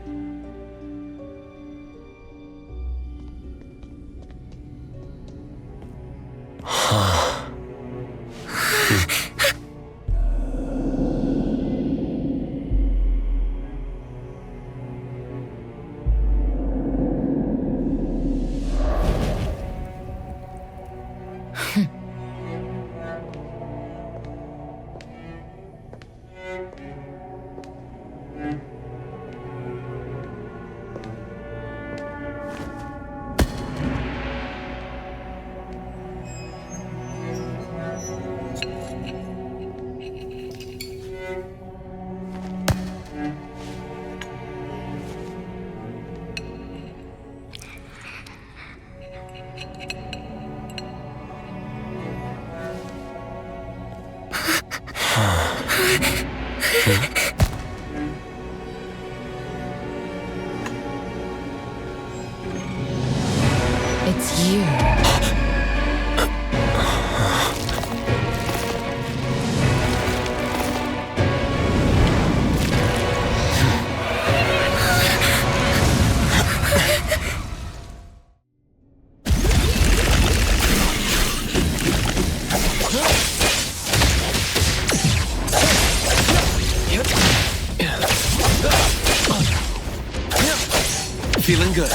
Feeling good.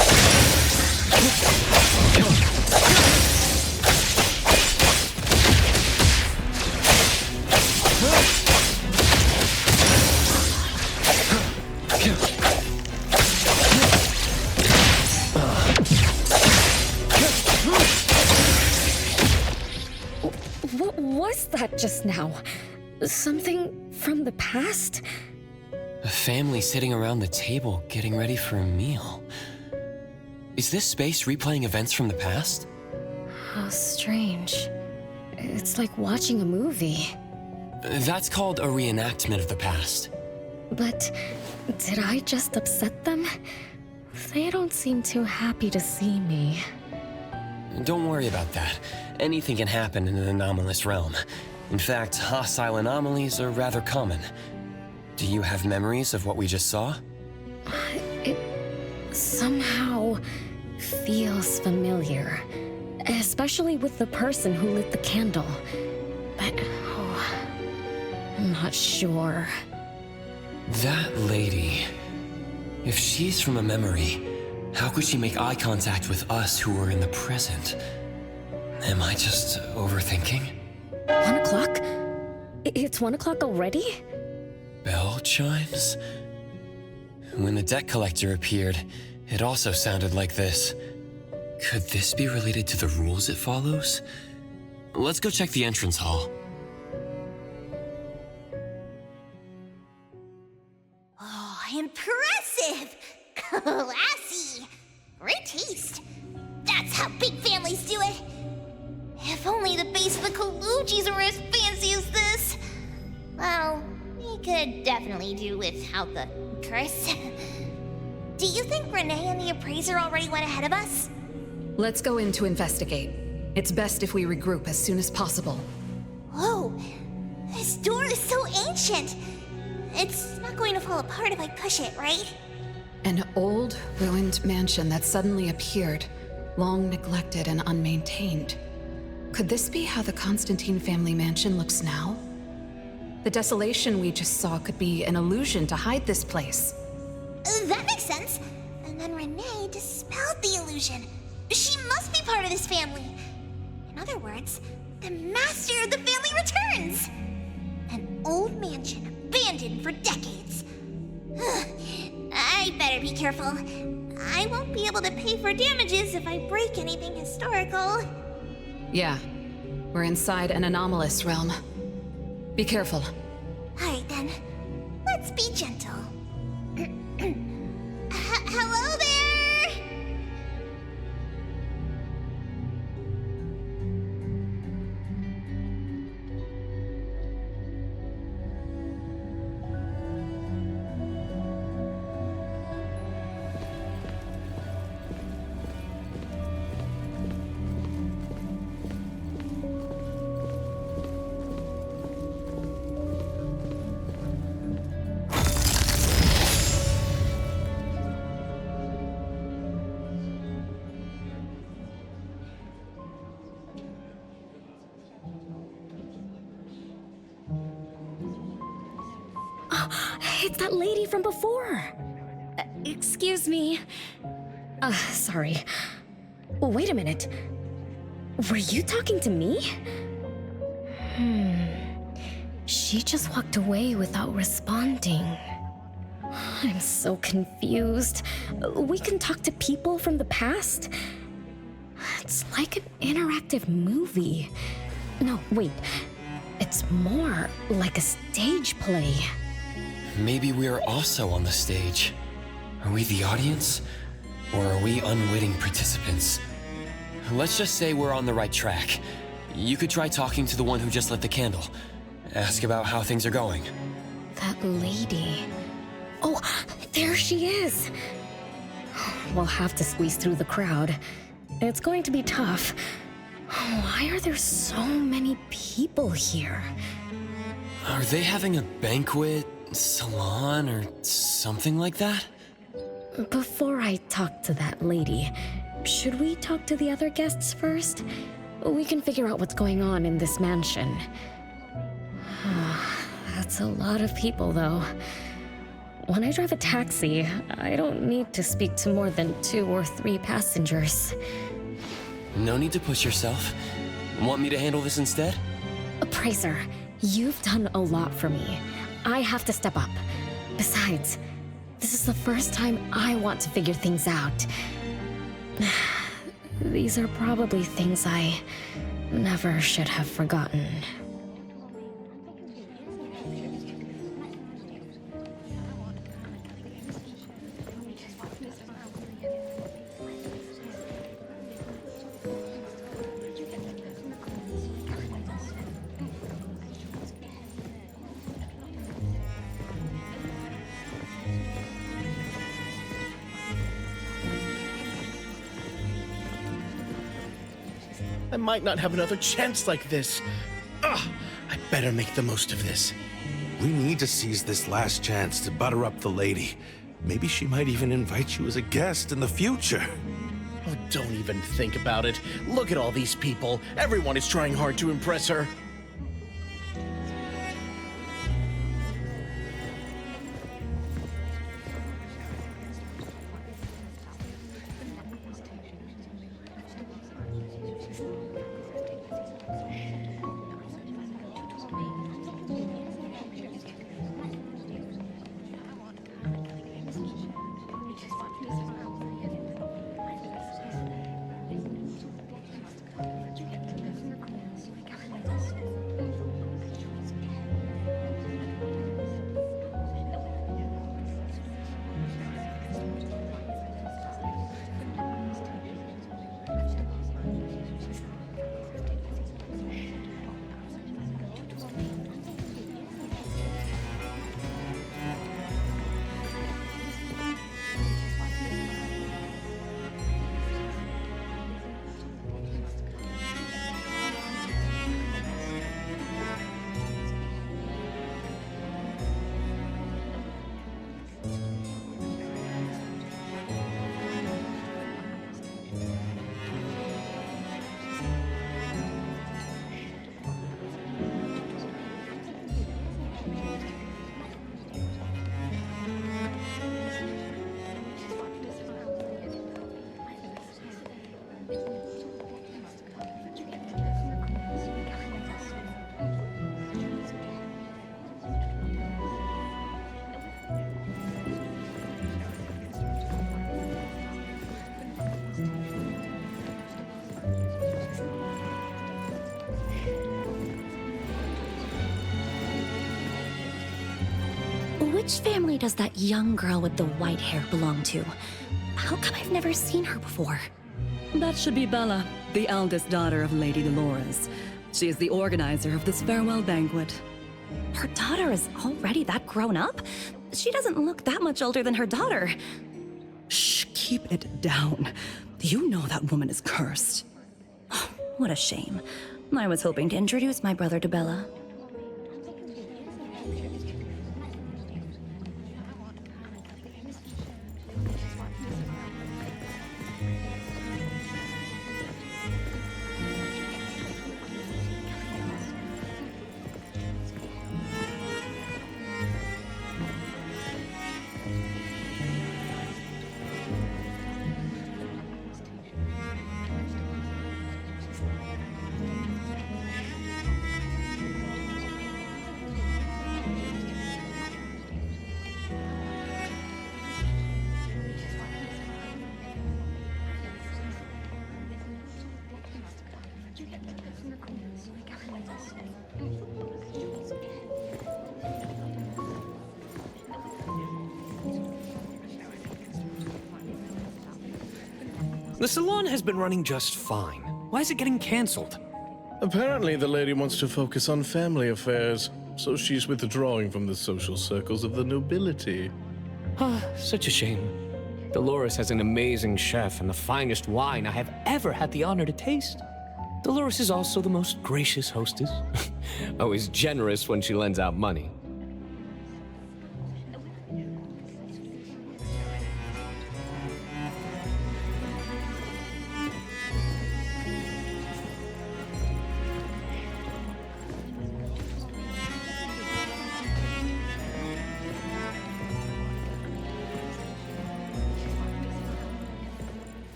What was that just now? Something from the past? A family sitting around the table getting ready for a meal. Is this space replaying events from the past? How strange. It's like watching a movie. That's called a reenactment of the past. But did I just upset them? They don't seem too happy to see me. Don't worry about that. Anything can happen in an anomalous realm. In fact, hostile anomalies are rather common. Do you have memories of what we just saw? It somehow feels familiar. Especially with the person who lit the candle. But, I'm not sure. That lady... If she's from a memory, how could she make eye contact with us who were in the present? Am I just overthinking? 1 o'clock? It's 1 o'clock already? Bell chimes? When the debt collector appeared, it also sounded like this. Could this be related to the rules it follows? Let's go check the entrance hall. Oh, impressive! Classy! Great taste. That's how big families do it. If only the base of the Kalujis were as fancy as this. Well, we could definitely do without the curse. Do you think Renee and the appraiser already went ahead of us? Let's go in to investigate. It's best if we regroup as soon as possible. Whoa! This door is so ancient! It's not going to fall apart if I push it, right? An old, ruined mansion that suddenly appeared, long neglected and unmaintained. Could this be how the Constantine family mansion looks now? The desolation we just saw could be an illusion to hide this place. That makes sense. And then Renee dispelled the illusion. She must be part of this family. In other words, the master of the family returns. An old mansion abandoned for decades. I better be careful. I won't be able to pay for damages if I break anything historical. Yeah, we're inside an anomalous realm. Be careful. Alright then, let's be gentle. Hello there! It's that lady from before. Excuse me. Sorry. Wait a minute. Were you talking to me? She just walked away without responding. I'm so confused. We can talk to people from the past? It's like an interactive movie. No, wait. It's more like a stage play. Maybe we're also on the stage. Are we the audience? Or are we unwitting participants? Let's just say we're on the right track. You could try talking to the one who just lit the candle. Ask about how things are going. That lady. Oh, there she is. We'll have to squeeze through the crowd. It's going to be tough. Why are there so many people here? Are they having a banquet, salon, or something like that? Before I talk to that lady, should we talk to the other guests first? We can figure out what's going on in this mansion. That's a lot of people, though. When I drive a taxi, I don't need to speak to more than 2 or 3 passengers. No need to push yourself. Want me to handle this instead? Appraiser, you've done a lot for me. I have to step up. Besides, this is the first time I want to figure things out. These are probably things I never should have forgotten. I might not have another chance like this. Ugh, I better make the most of this. We need to seize this last chance to butter up the lady. Maybe she might even invite you as a guest in the future. Oh, don't even think about it. Look at all these people. Everyone is trying hard to impress her. Which family does that young girl with the white hair belong to? How come I've never seen her before? That should be Bella, the eldest daughter of Lady Dolores. She is the organizer of this farewell banquet. Her daughter is already that grown up? She doesn't look that much older than her daughter. Shh, keep it down. You know that woman is cursed. Oh, what a shame. I was hoping to introduce my brother to Bella. The salon has been running just fine. Why is it getting cancelled? Apparently, the lady wants to focus on family affairs, so she's withdrawing from the social circles of the nobility. Ah, such a shame. Dolores has an amazing chef and the finest wine I have ever had the honor to taste. Dolores is also the most gracious hostess. Always generous when she lends out money.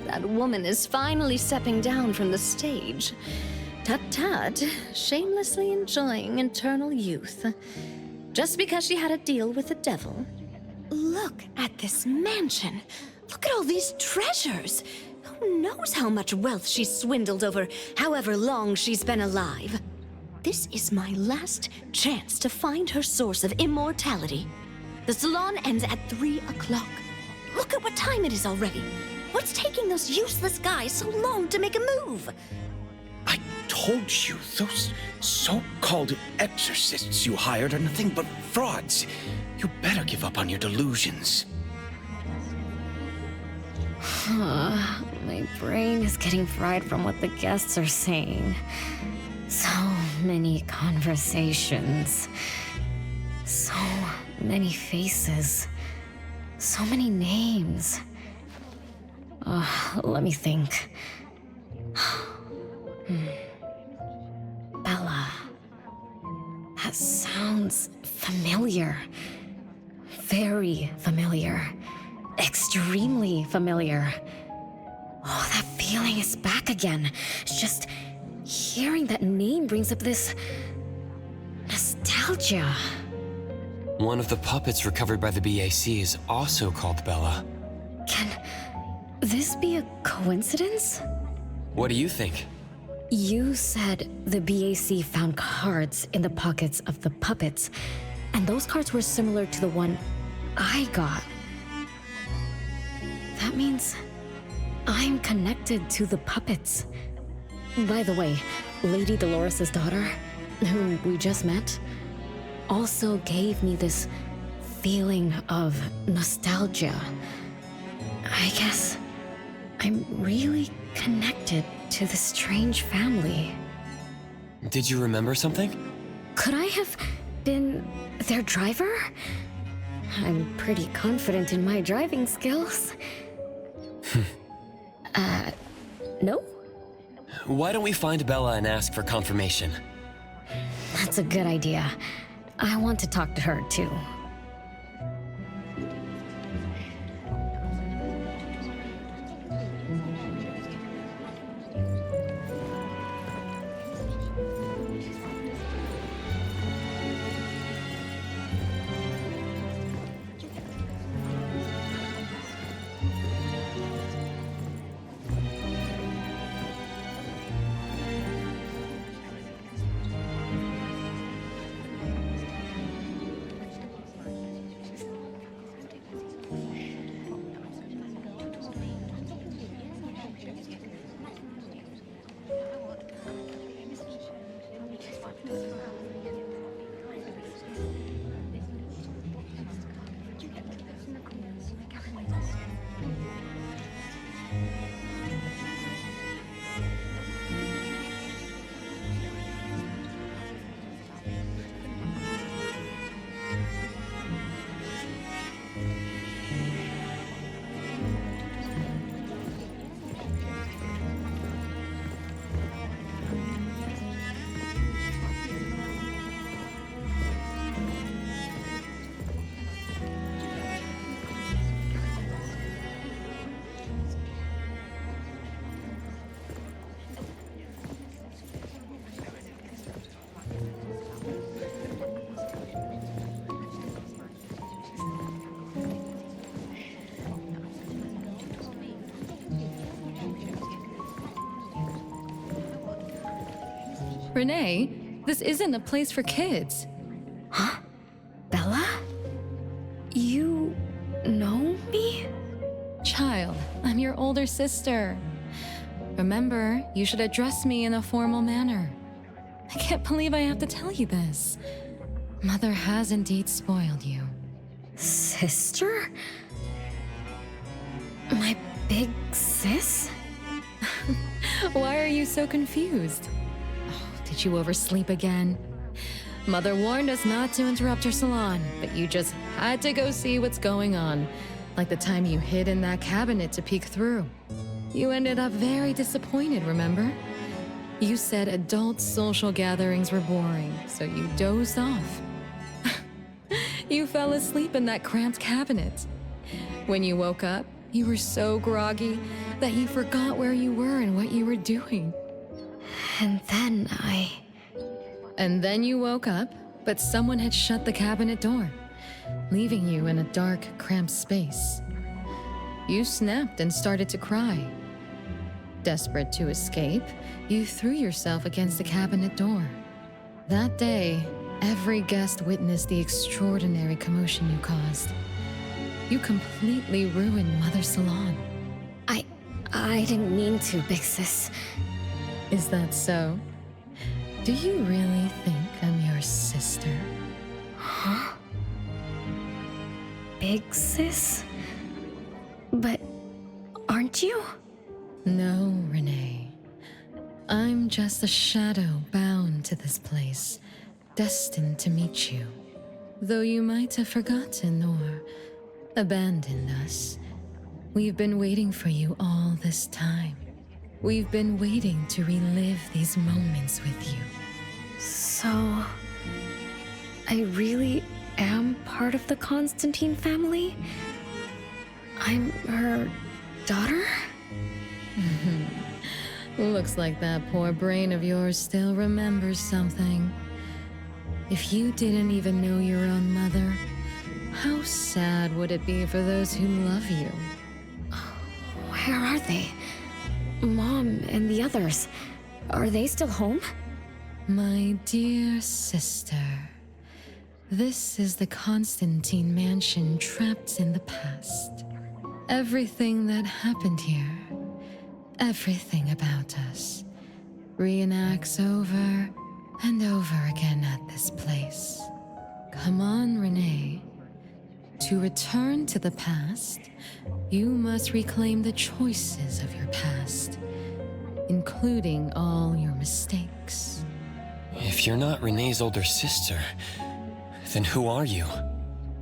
That woman is finally stepping down from the stage. Tut-tut, shamelessly enjoying eternal youth. Just because she had a deal with the devil. Look at this mansion. Look at all these treasures. Who knows how much wealth she's swindled over however long she's been alive. This is my last chance to find her source of immortality. The salon ends at 3 o'clock. Look at what time it is already. What's taking those useless guys so long to make a move? I told you, those so-called exorcists you hired are nothing but frauds. You better give up on your delusions. My brain is getting fried from what the guests are saying. So many conversations. So many faces. So many names. Let me think. Bella. That sounds familiar. Very familiar. Extremely familiar. Oh, that feeling is back again. It's just hearing that name brings up this nostalgia. One of the puppets recovered by the BAC is also called Bella. Can this be a coincidence? What do you think? You said the BAC found cards in the pockets of the puppets, and those cards were similar to the one I got. That means I'm connected to the puppets. By the way, Lady Dolores' daughter, whom we just met, also gave me this feeling of nostalgia. I guess I'm really connected to this strange family. Did you remember something? Could I have been their driver? I'm pretty confident in my driving skills. No? Why don't we find Bella and ask for confirmation? That's a good idea. I want to talk to her, too. Renee, this isn't a place for kids. Huh? Bella? You know me? Child, I'm your older sister. Remember, you should address me in a formal manner. I can't believe I have to tell you this. Mother has indeed spoiled you. Sister? My big sis? Why are you so confused? Oh, did you oversleep again? Mother warned us not to interrupt her salon, but you just had to go see what's going on. Like the time you hid in that cabinet to peek through. You ended up very disappointed, remember? You said adult social gatherings were boring, so you dozed off. You fell asleep in that cramped cabinet. When you woke up, you were so groggy that you forgot where you were and what you were doing. And then you woke up, but someone had shut the cabinet door, leaving you in a dark, cramped space. You snapped and started to cry. Desperate to escape, you threw yourself against the cabinet door. That day, every guest witnessed the extraordinary commotion you caused. You completely ruined Mother's salon. I didn't mean to, big sis. Is that so? Do you really think I'm your sister? Huh? Big sis? But aren't you? No, Renee. I'm just a shadow bound to this place, destined to meet you. Though you might have forgotten or abandoned us, we've been waiting for you all this time. We've been waiting to relive these moments with you. So, I really am part of the Constantine family? I'm her daughter? Looks like that poor brain of yours still remembers something. If you didn't even know your own mother, how sad would it be for those who love you? Where are they? Mom and the others. Are they still home? My dear sister, this is the Constantine mansion trapped in the past. Everything that happened here, everything about us, reenacts over and over again at this place. Come on, Renee. To return to the past, you must reclaim the choices of your past, including all your mistakes. If you're not Renee's older sister, then who are you?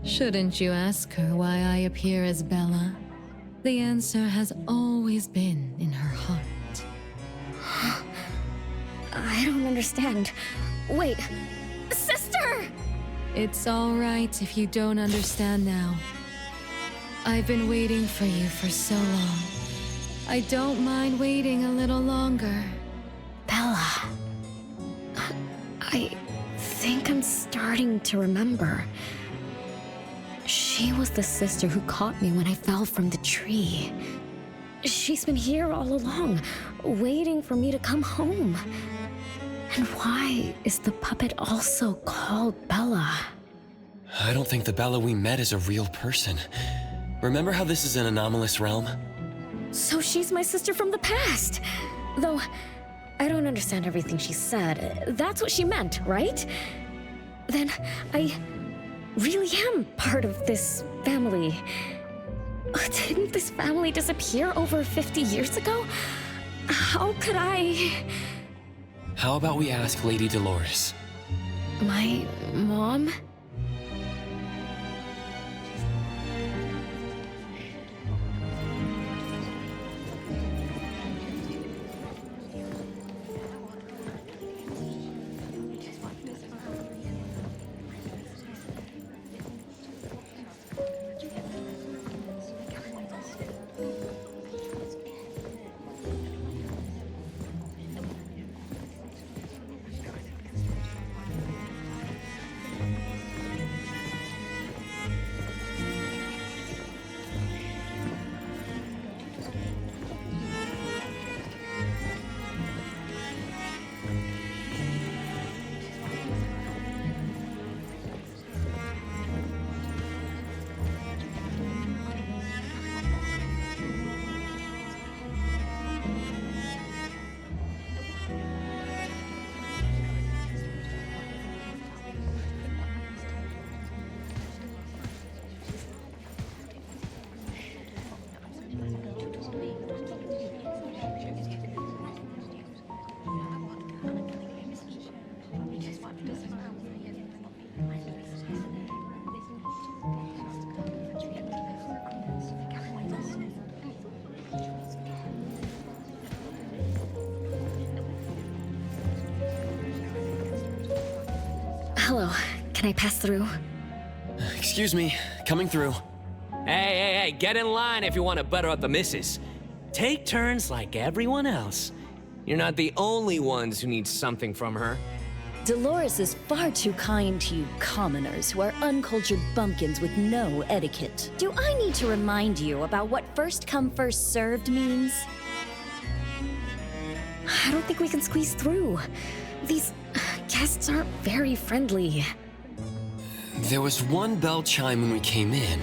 Shouldn't you ask her why I appear as Bella? The answer has always been in her heart. I don't understand. Wait, sister! It's all right if you don't understand now. I've been waiting for you for so long. I don't mind waiting a little longer. Bella. I think I'm starting to remember. She was the sister who caught me when I fell from the tree. She's been here all along, waiting for me to come home. And why is the puppet also called Bella? I don't think the Bella we met is a real person. Remember how this is an anomalous realm? So she's my sister from the past. Though, I don't understand everything she said. That's what she meant, right? Then I really am part of this family. Didn't this family disappear over 50 years ago? How could I... How about we ask Lady Dolores? My mom? Hello, can I pass through? Excuse me, coming through. Hey, get in line if you want to butter up the missus. Take turns like everyone else. You're not the only ones who need something from her. Dolores is far too kind to you commoners who are uncultured bumpkins with no etiquette. Do I need to remind you about what first come, first served means? I don't think we can squeeze through. These guests aren't very friendly. There was one bell chime when we came in.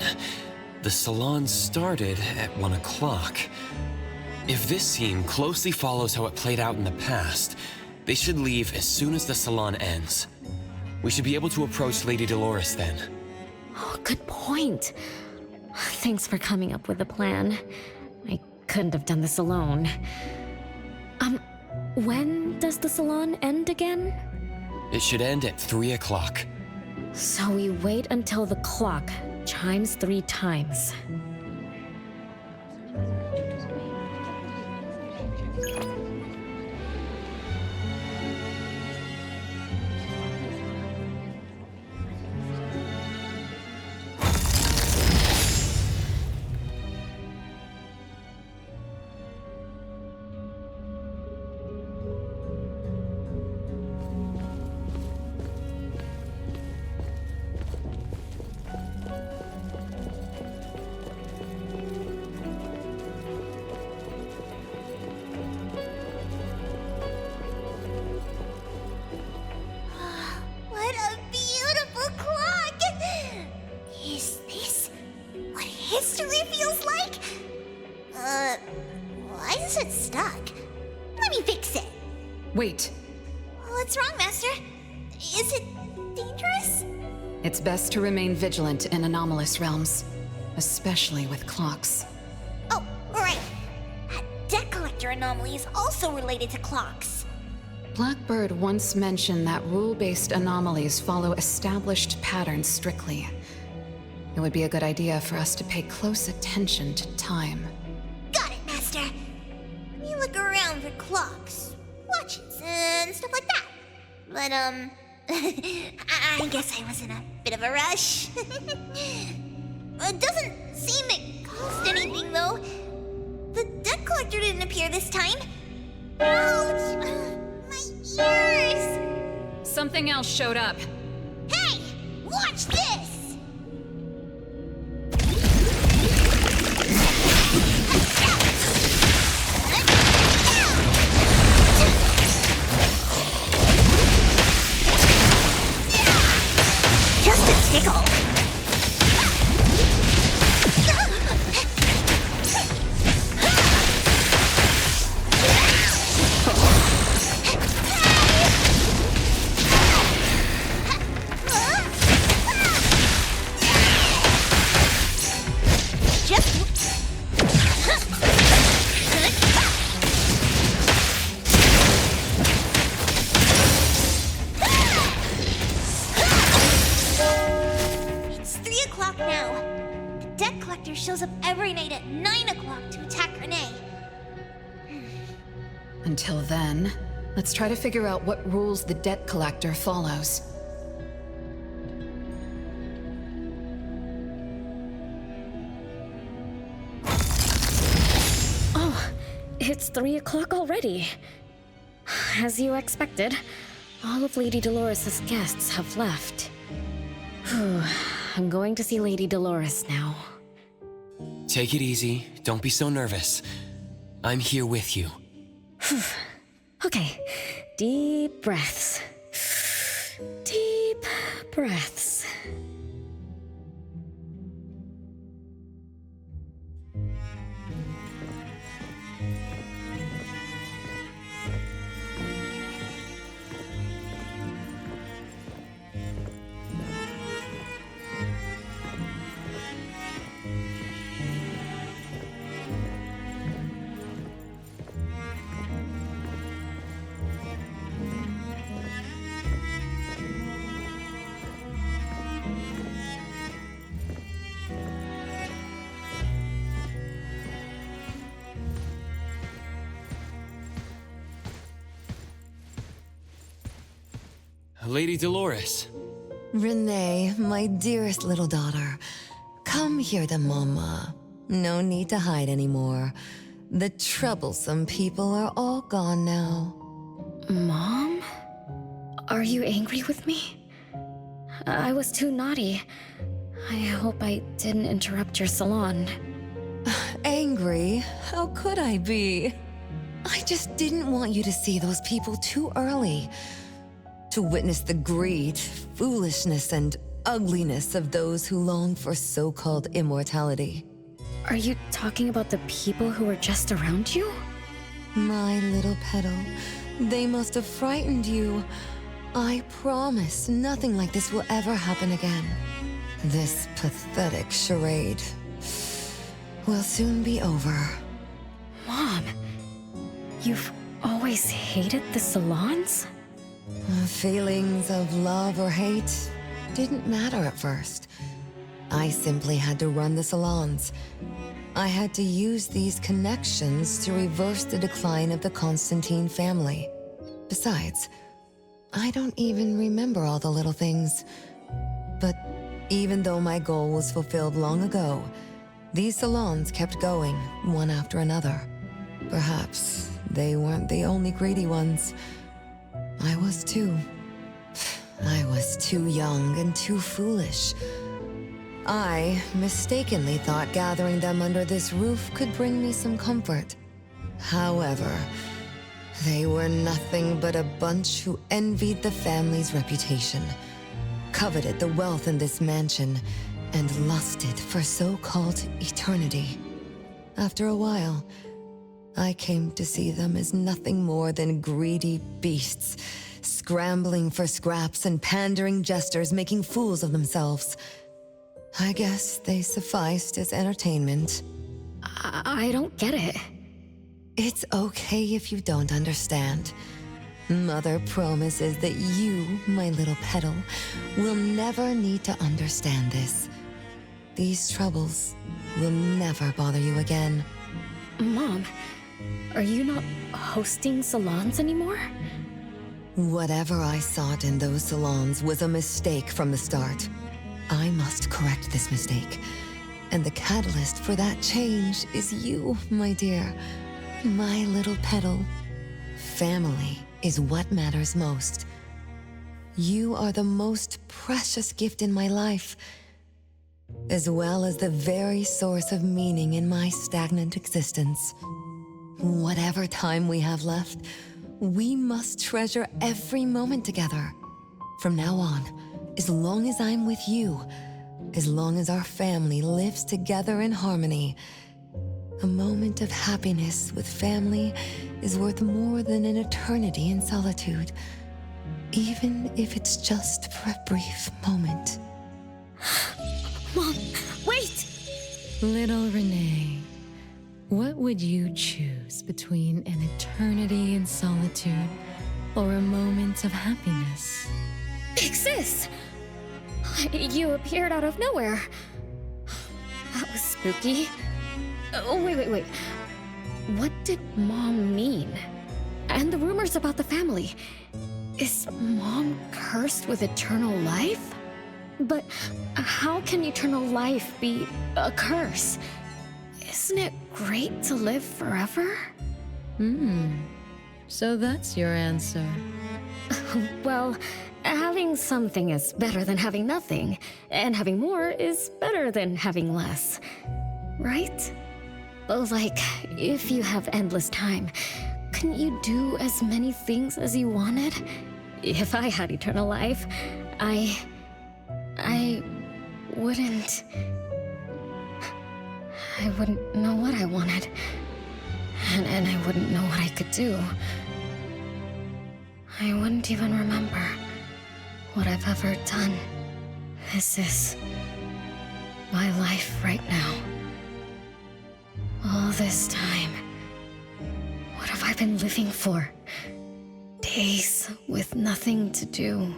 The salon started at 1 o'clock. If this scene closely follows how it played out in the past, they should leave as soon as the salon ends. We should be able to approach Lady Dolores then. Oh, good point. Thanks for coming up with a plan. I couldn't have done this alone. When does the salon end again? It should end at 3 o'clock. So we wait until the clock chimes 3 times. What a beautiful clock! Is this what history feels like? Why is it stuck? Let me fix it. Wait. What's wrong, Master? Is it dangerous? It's best to remain vigilant in anomalous realms, especially with clocks. Oh, right. A debt collector anomaly is also related to clocks. Blackbird once mentioned that rule-based anomalies follow established patterns strictly. It would be a good idea for us to pay close attention to time. Got it, Master. We look around for clocks, watches, and stuff like that. But, I guess I was in a bit of a rush. It doesn't seem it cost anything, though. The debt collector didn't appear this time. Ouch! My ears! Something else showed up. Hey! Watch this! Just a tickle. It's 3 o'clock now. The debt collector shows up every night at 9 o'clock to attack Renee. Until then, let's try to figure out what rules the debt collector follows. Oh, it's 3 o'clock already. As you expected, all of Lady Dolores' guests have left. I'm going to see Lady Dolores now. Take it easy. Don't be so nervous. I'm here with you. Okay, deep breaths. Deep breaths. Lady Dolores, Renee, my dearest little daughter, come here to Mama. No need to hide anymore. The troublesome people are all gone now. Mom? Are you angry with me? I was too naughty. I hope I didn't interrupt your salon. Angry? How could I be? I just didn't want you to see those people too early. To witness the greed, foolishness, and ugliness of those who long for so-called immortality. Are you talking about the people who were just around you? My little petal, they must have frightened you. I promise nothing like this will ever happen again. This pathetic charade will soon be over. Mom, you've always hated the salons? Feelings of love or hate didn't matter at first. I simply had to run the salons. I had to use these connections to reverse the decline of the Constantine family. Besides, I don't even remember all the little things. But even though my goal was fulfilled long ago, these salons kept going, one after another. Perhaps they weren't the only greedy ones. I was too. I was too young and too foolish. I mistakenly thought gathering them under this roof could bring me some comfort. However, they were nothing but a bunch who envied the family's reputation, coveted the wealth in this mansion, and lusted for so-called eternity. After a while, I came to see them as nothing more than greedy beasts, scrambling for scraps and pandering jesters making fools of themselves. I guess they sufficed as entertainment. I don't get it. It's okay if you don't understand. Mother promises that you, my little petal, will never need to understand this. These troubles will never bother you again. Mom, are you not hosting salons anymore? Whatever I sought in those salons was a mistake from the start. I must correct this mistake. And the catalyst for that change is you, my dear. My little petal. Family is what matters most. You are the most precious gift in my life, as well as the very source of meaning in my stagnant existence. Whatever time we have left, we must treasure every moment together. From now on, as long as I'm with you, as long as our family lives together in harmony, a moment of happiness with family is worth more than an eternity in solitude, even if it's just for a brief moment. Mom, wait! Little Renee, what would you choose between an eternity in solitude or a moment of happiness? Big Sis! You appeared out of nowhere. That was spooky. Oh, wait. What did Mom mean? And the rumors about the family. Is Mom cursed with eternal life? But how can eternal life be a curse? Isn't it great to live forever? So that's your answer. Well, having something is better than having nothing, and having more is better than having less. Right? Like, if you have endless time, couldn't you do as many things as you wanted? If I had eternal life, I wouldn't know what I wanted. And I wouldn't know what I could do. I wouldn't even remember what I've ever done. This is my life right now. All this time, what have I been living for? Days with nothing to do,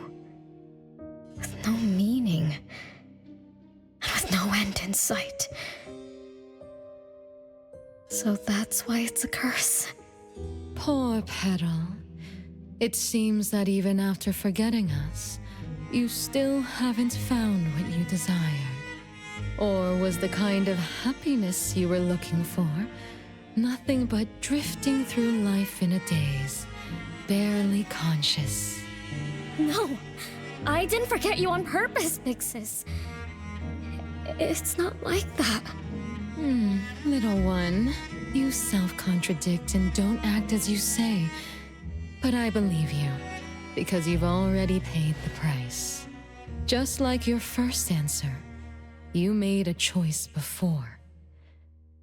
with no meaning, and with no end in sight. So that's why it's a curse. Poor Petal. It seems that even after forgetting us, you still haven't found what you desired? Or was the kind of happiness you were looking for nothing but drifting through life in a daze, barely conscious? No, I didn't forget you on purpose, Big Sis. It's not like that. Little one, you self-contradict and don't act as you say. But I believe you, because you've already paid the price. Just like your first answer, you made a choice before.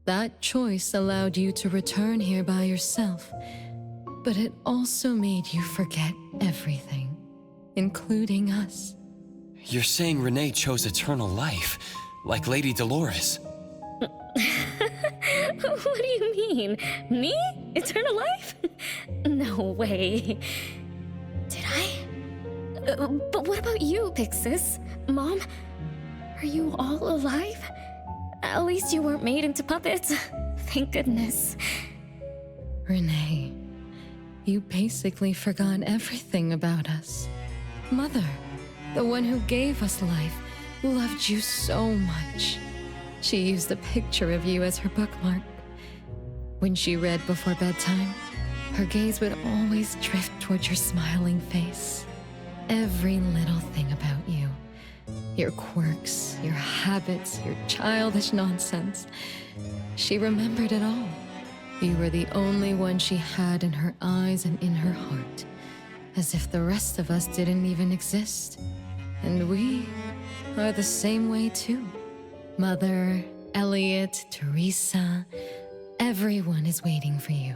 That choice allowed you to return here by yourself, but it also made you forget everything, including us. You're saying Renee chose eternal life, like Lady Dolores. What do you mean? Me? Eternal life? No way. Did I? But what about you, Big Sis? Mom? Are you all alive? At least you weren't made into puppets. Thank goodness. Renee, you basically forgot everything about us. Mother, the one who gave us life, loved you so much. She used a picture of you as her bookmark. When she read before bedtime, her gaze would always drift towards your smiling face. Every little thing about you, your quirks, your habits, your childish nonsense, she remembered it all. You were the only one she had in her eyes and in her heart, as if the rest of us didn't even exist. And we are the same way too. Mother, Elliot, Teresa, everyone is waiting for you.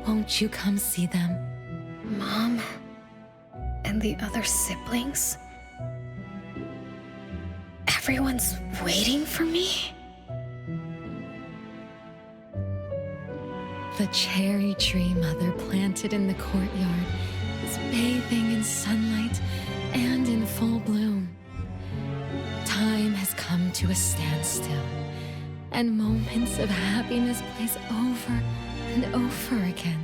Won't you come see them? Mom and the other siblings? Everyone's waiting for me? The cherry tree Mother planted in the courtyard is bathing in sunlight and in full bloom. Time has come to a standstill, and moments of happiness place over and over again.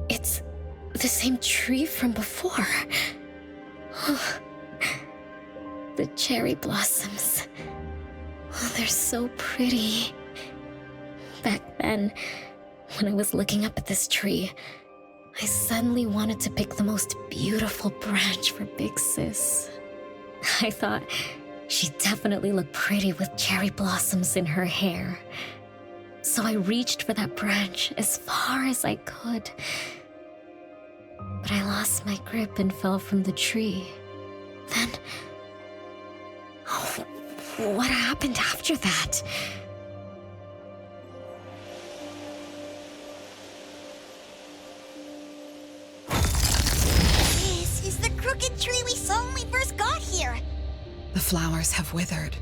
It's the same tree from before. The cherry blossoms. Oh, they're so pretty. Back then, when I was looking up at this tree, I suddenly wanted to pick the most beautiful branch for Big Sis. I thought She definitely looked pretty with cherry blossoms in her hair. So I reached for that branch as far as I could. But I lost my grip and fell from the tree. Then... oh, what happened after that? This is the crooked tree we saw when we first got here. The flowers have withered.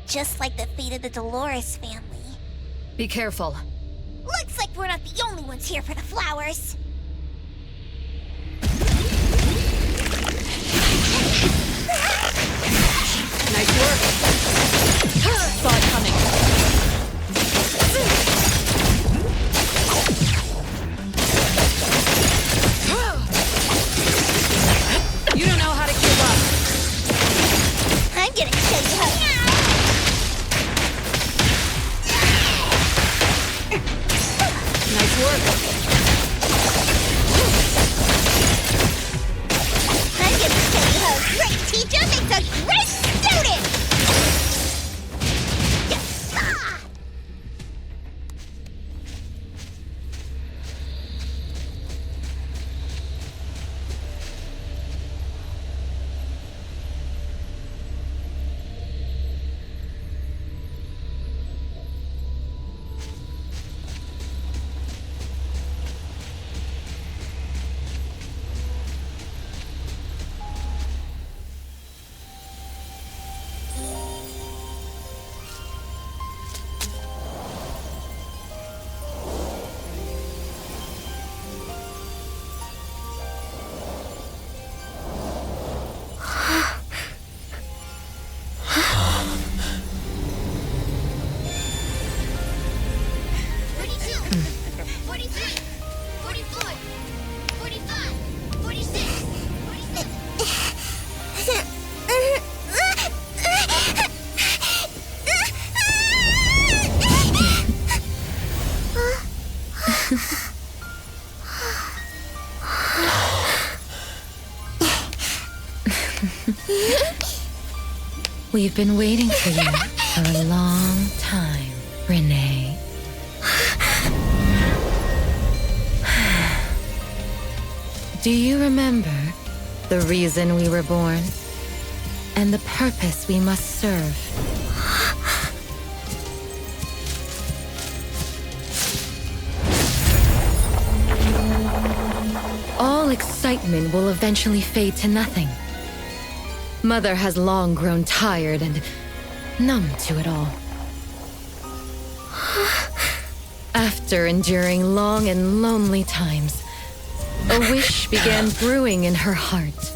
Just like the fate of the Dolores family. Be careful. Looks like we're not the only ones here for the flowers. Nice work. Saw it coming. You don't know how to keep up. I'm gonna show you how. Nice work. I'm gonna show you how a great teacher makes a great student! Yes! We've been waiting for you for a long time, Renee. Do you remember the reason we were born? And the purpose we must serve? All excitement will eventually fade to nothing. Mother has long grown tired and numb to it all. After enduring long and lonely times, a wish began brewing in her heart.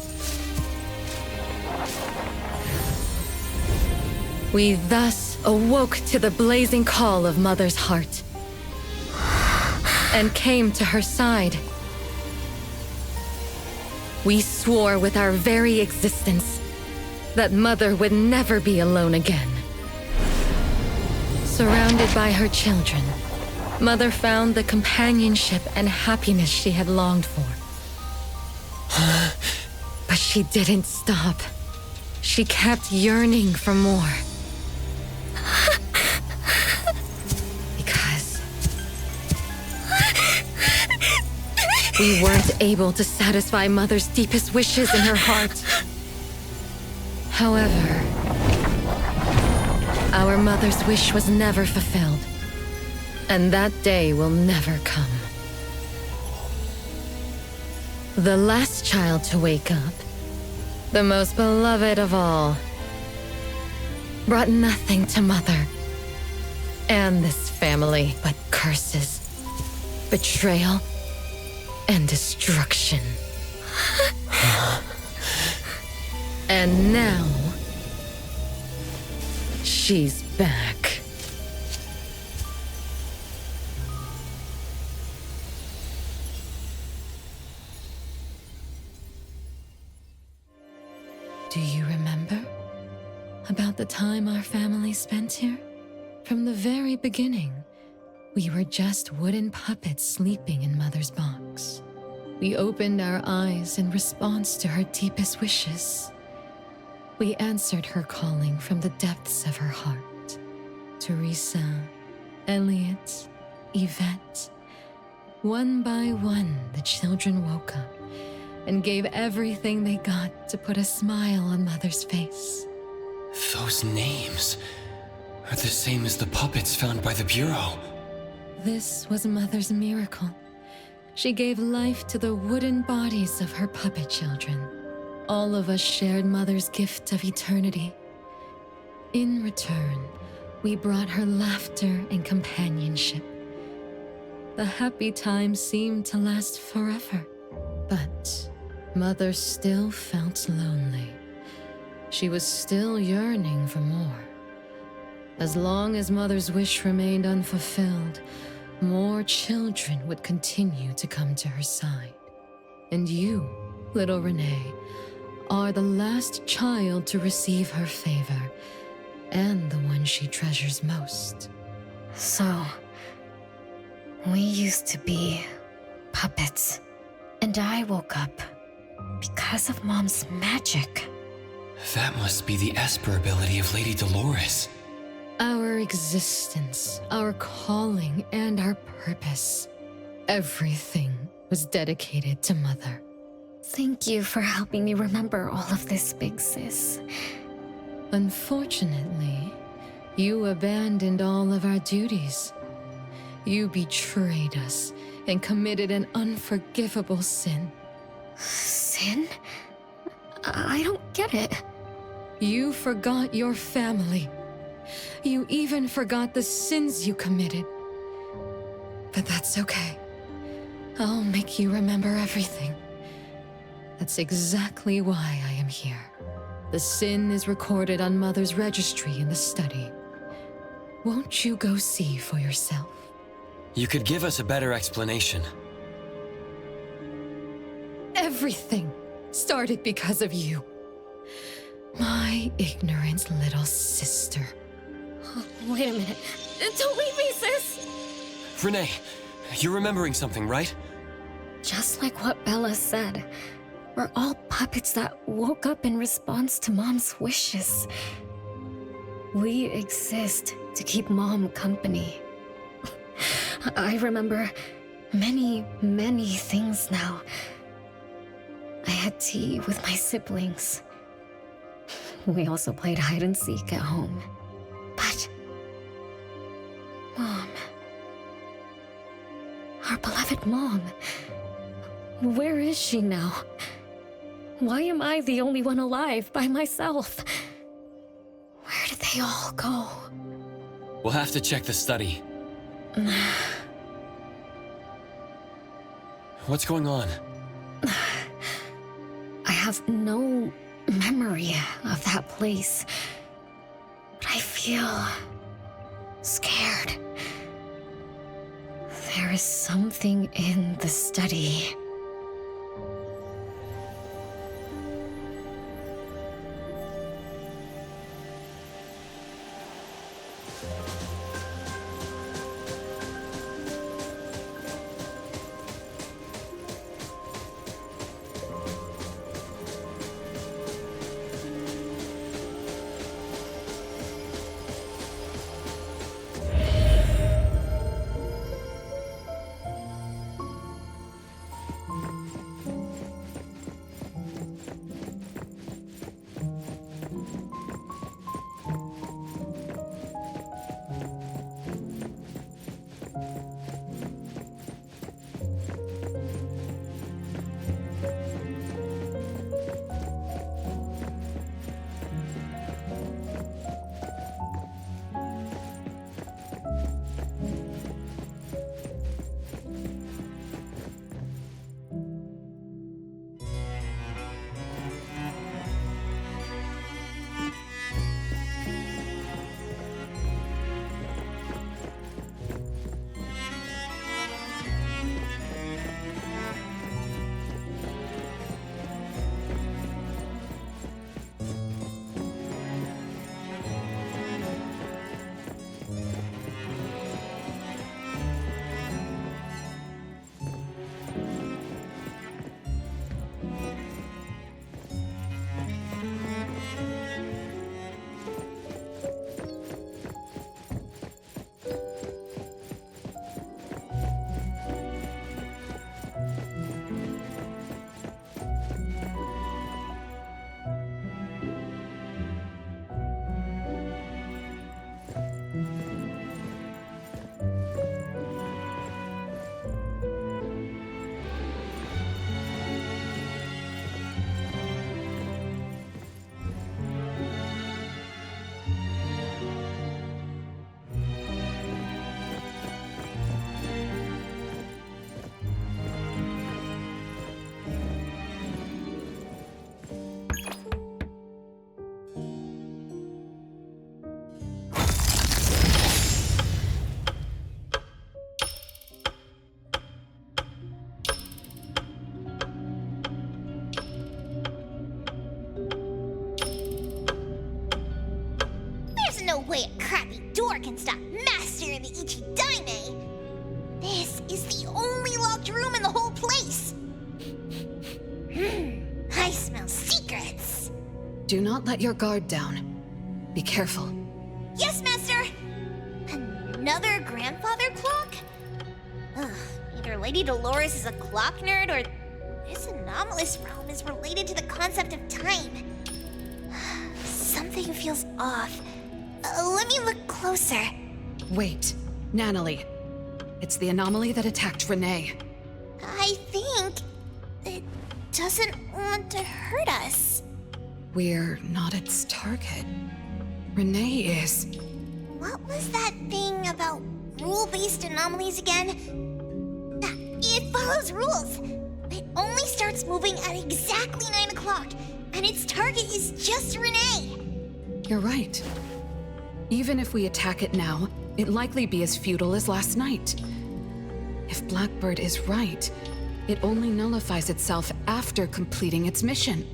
We thus awoke to the blazing call of Mother's heart and came to her side. We swore with our very existence that Mother would never be alone again. Surrounded by her children, Mother found the companionship and happiness she had longed for. But she didn't stop. She kept yearning for more. Because we weren't able to satisfy Mother's deepest wishes in her heart. However, our Mother's wish was never fulfilled, and that day will never come. The last child to wake up, the most beloved of all, brought nothing to Mother and this family but curses, betrayal, and destruction. And now, she's back. Do you remember about the time our family spent here? From the very beginning, we were just wooden puppets sleeping in Mother's box. We opened our eyes in response to her deepest wishes. We answered her calling from the depths of her heart. Teresa, Elliot, Yvette. One by one, the children woke up and gave everything they got to put a smile on Mother's face. Those names are the same as the puppets found by the Bureau. This was Mother's miracle. She gave life to the wooden bodies of her puppet children. All of us shared Mother's gift of eternity. In return, we brought her laughter and companionship. The happy times seemed to last forever. But Mother still felt lonely. She was still yearning for more. As long as Mother's wish remained unfulfilled, more children would continue to come to her side. And you, little Renee, are the last child to receive her favor, and the one she treasures most. So, we used to be puppets, and I woke up because of Mom's magic. That must be the Esper ability of Lady Dolores. Our existence, our calling, and our purpose. Everything was dedicated to Mother. Thank you for helping me remember all of this, Big Sis. Unfortunately, you abandoned all of our duties. You betrayed us and committed an unforgivable sin. Sin? I don't get it. You forgot your family. You even forgot the sins you committed. But that's okay. I'll make you remember everything. That's exactly why I am here. The sin is recorded on Mother's registry in the study. Won't you go see for yourself? You could give us a better explanation. Everything started because of you. My ignorant little sister. Oh, wait a minute. Don't leave me, sis! Renee, you're remembering something, right? Just like what Bella said. We're all puppets that woke up in response to Mom's wishes. We exist to keep Mom company. I remember many, many things now. I had tea with my siblings. We also played hide and seek at home. But Mom, our beloved Mom, where is she now? Why am I the only one alive by myself? Where did they all go? We'll have to check the study. What's going on? I have no memory of that place, but I feel scared. There is something in the study. can stop Master of the Ichidaime. This is the only locked room in the whole place. I smell secrets. Do not let your guard down. Be careful. Yes, Master! Another grandfather clock? Ugh, either Lady Dolores is a clock nerd or this anomalous realm is related to the concept of time. Something feels off. Let me look closer. Wait, Nanalie. It's the anomaly that attacked Renee. I think it doesn't want to hurt us. We're not its target. Renee is. What was that thing about rule-based anomalies again? It follows rules. It only starts moving at exactly 9 o'clock, and its target is just Renee. You're right. Even if we attack it now, it'd likely be as futile as last night. If Blackbird is right, it only nullifies itself after completing its mission.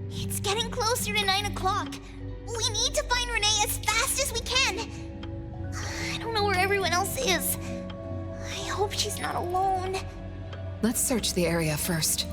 It's getting closer to 9 o'clock. We need to find Renee as fast as we can. I don't know where everyone else is. I hope she's not alone. Let's search the area first.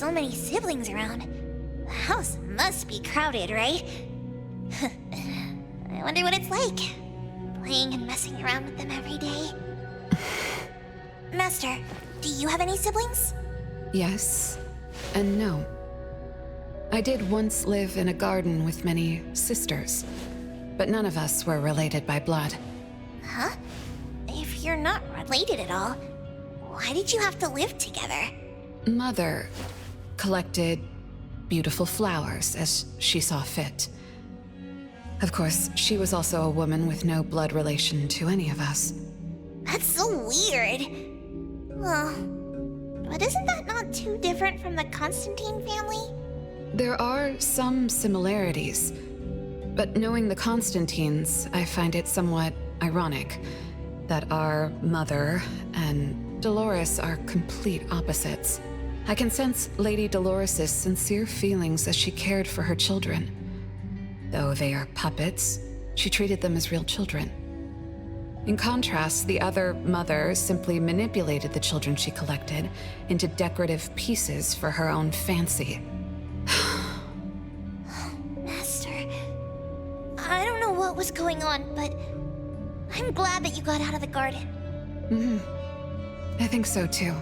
so many siblings around. The house must be crowded, right? I wonder what it's like, playing and messing around with them every day. Master, do you have any siblings? Yes and no. I did once live in a garden with many sisters, but none of us were related by blood. Huh? If you're not related at all, why did you have to live together? Mother collected beautiful flowers as she saw fit. Of course, she was also a woman with no blood relation to any of us. That's so weird. Well, but isn't that not too different from the Constantine family? There are some similarities, but knowing the Constantines, I find it somewhat ironic that our mother and Dolores are complete opposites. I can sense Lady Dolores' sincere feelings as she cared for her children. Though they are puppets, she treated them as real children. In contrast, the other mother simply manipulated the children she collected into decorative pieces for her own fancy. Master, I don't know what was going on, but I'm glad that you got out of the garden. I think so too.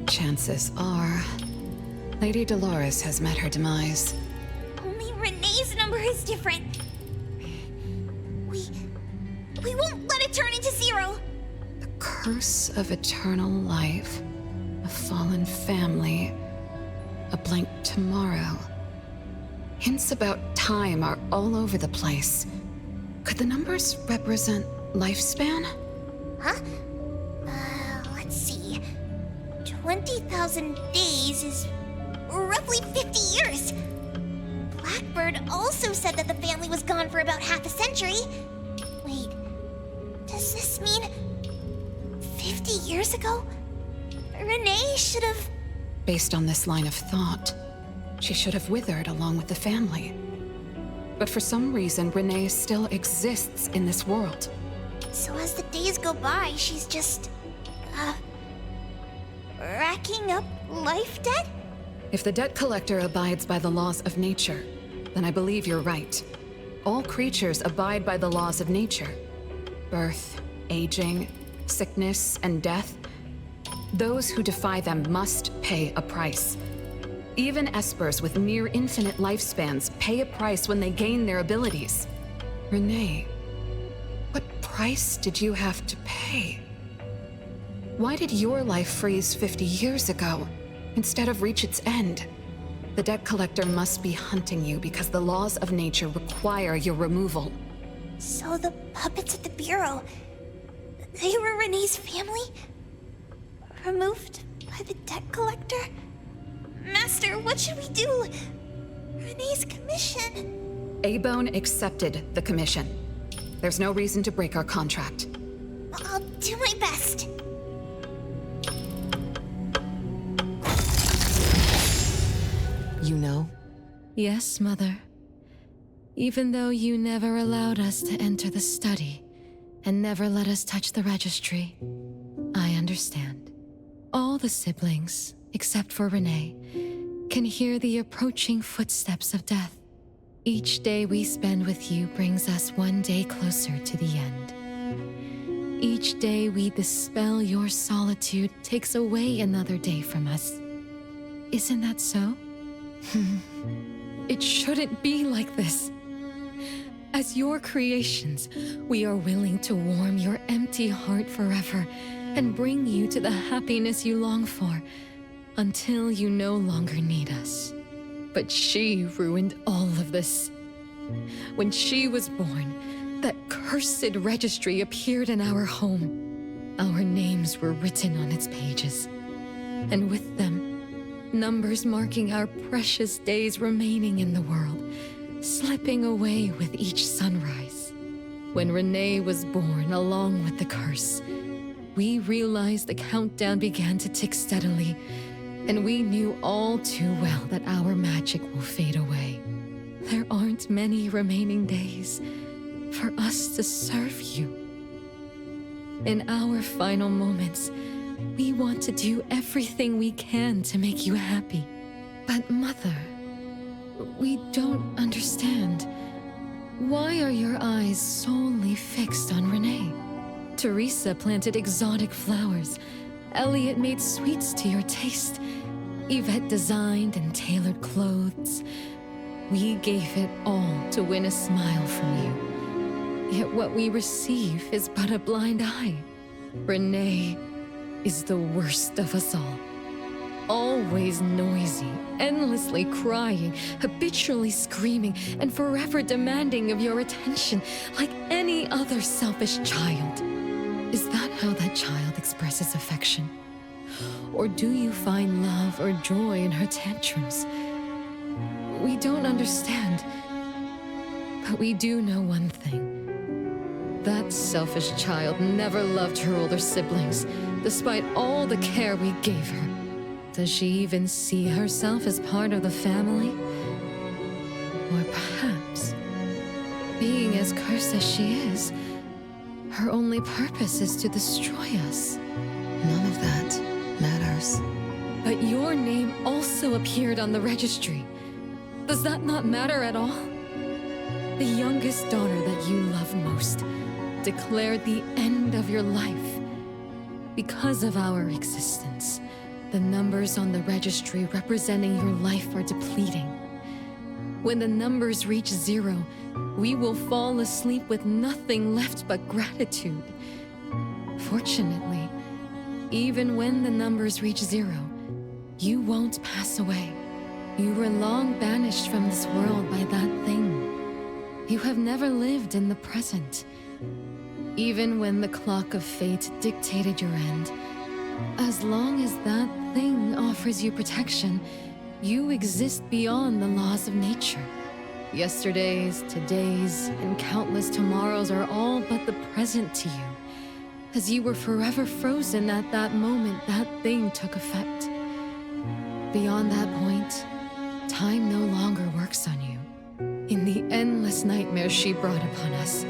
Chances are, Lady Dolores has met her demise. Only Renee's number is different. We won't let it turn into zero. The curse of eternal life, a fallen family, a blank tomorrow. Hints about time are all over the place. Could the numbers represent lifespan? Huh? Let's see. 20,000 days is roughly 50 years. Blackbird also said that the family was gone for about half a century. Wait, does this mean 50 years ago? Renee should have... Based on this line of thought, she should have withered along with the family. But for some reason, Renee still exists in this world. So as the days go by, she's just, racking up life debt? If the debt collector abides by the laws of nature, then I believe you're right. All creatures abide by the laws of nature. Birth, aging, sickness, and death. Those who defy them must pay a price. Even espers with near infinite lifespans pay a price when they gain their abilities. Renee, what price did you have to pay? Why did your life freeze 50 years ago, instead of reach its end? The debt collector must be hunting you because the laws of nature require your removal. So the puppets at the Bureau, they were Renee's family? Removed by the debt collector? Master, what should we do? Renee's commission. A-Bone accepted the commission. There's no reason to break our contract. I'll do my best. You know? Yes, Mother. Even though you never allowed us to enter the study and never let us touch the registry, I understand. All the siblings, except for Renee, can hear the approaching footsteps of death. Each day we spend with you brings us one day closer to the end. Each day we dispel your solitude takes away another day from us. Isn't that so? It shouldn't be like this. As your creations, we are willing to warm your empty heart forever and bring you to the happiness you long for until you no longer need us. But she ruined all of this. When she was born, that cursed registry appeared in our home. Our names were written on its pages, and with them, numbers marking our precious days remaining in the world, slipping away with each sunrise. When Renee was born along with the curse, we realized the countdown began to tick steadily, and we knew all too well that our magic will fade away. There aren't many remaining days for us to serve you. In our final moments, we want to do everything we can to make you happy. But Mother, we don't understand. Why are your eyes solely fixed on Renee? Teresa planted exotic flowers. Elliot made sweets to your taste. Yvette designed and tailored clothes. We gave it all to win a smile from you. Yet what we receive is but a blind eye. Renee is the worst of us all. Always noisy, endlessly crying, habitually screaming, and forever demanding of your attention like any other selfish child. Is that how that child expresses affection? Or do you find love or joy in her tantrums? We don't understand, but we do know one thing. That selfish child never loved her older siblings, despite all the care we gave her. Does she even see herself as part of the family? Or perhaps, being as cursed as she is, her only purpose is to destroy us. None of that matters. But your name also appeared on the registry. Does that not matter at all? The youngest daughter that you love most declared the end of your life. Because of our existence, the numbers on the registry representing your life are depleting. When the numbers reach 0, we will fall asleep with nothing left but gratitude. Fortunately, even when the numbers reach 0, you won't pass away. You were long banished from this world by that thing. You have never lived in the present. Even when the clock of fate dictated your end, as long as that thing offers you protection, you exist beyond the laws of nature. Yesterdays, todays, and countless tomorrows are all but the present to you, as you were forever frozen at that moment that thing took effect. Beyond that point, time no longer works on you. In the endless nightmares she brought upon us,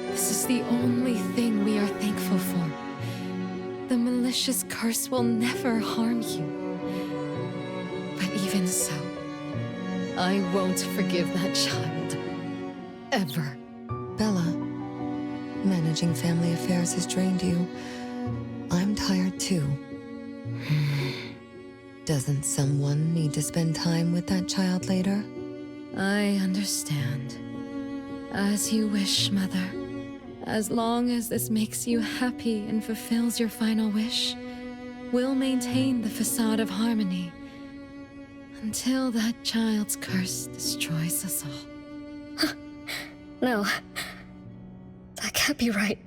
this is the only thing we are thankful for. The malicious curse will never harm you. But even so, I won't forgive that child. Ever. Bella, managing family affairs has drained you. I'm tired too. Doesn't someone need to spend time with that child later? I understand. As you wish, Mother. As long as this makes you happy and fulfills your final wish, we'll maintain the facade of harmony until that child's curse destroys us all. No. That can't be right.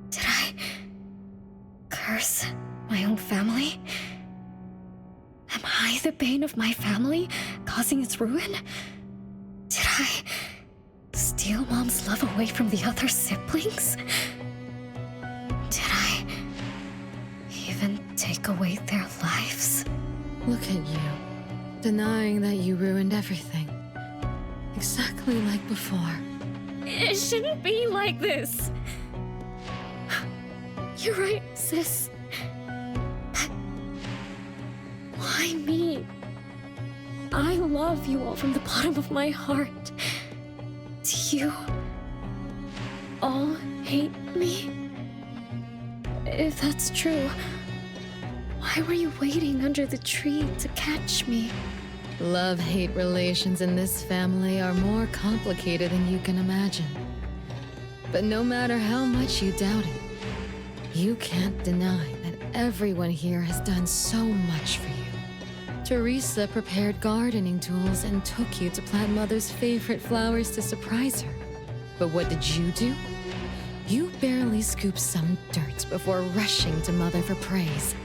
Did I curse my own family? Am I the bane of my family, causing its ruin? Did I steal Mom's love away from the other siblings? Did I even take away their lives? Look at you, denying that you ruined everything. Exactly like before. It shouldn't be like this. You're right, sis. But why me? I love you all from the bottom of my heart. Do you all hate me? If that's true, why were you waiting under the tree to catch me? Love-hate relations in this family are more complicated than you can imagine. But no matter how much you doubt it, you can't deny that everyone here has done so much for you. Teresa prepared gardening tools and took you to plant Mother's favorite flowers to surprise her. But what did you do? You barely scooped some dirt before rushing to Mother for praise.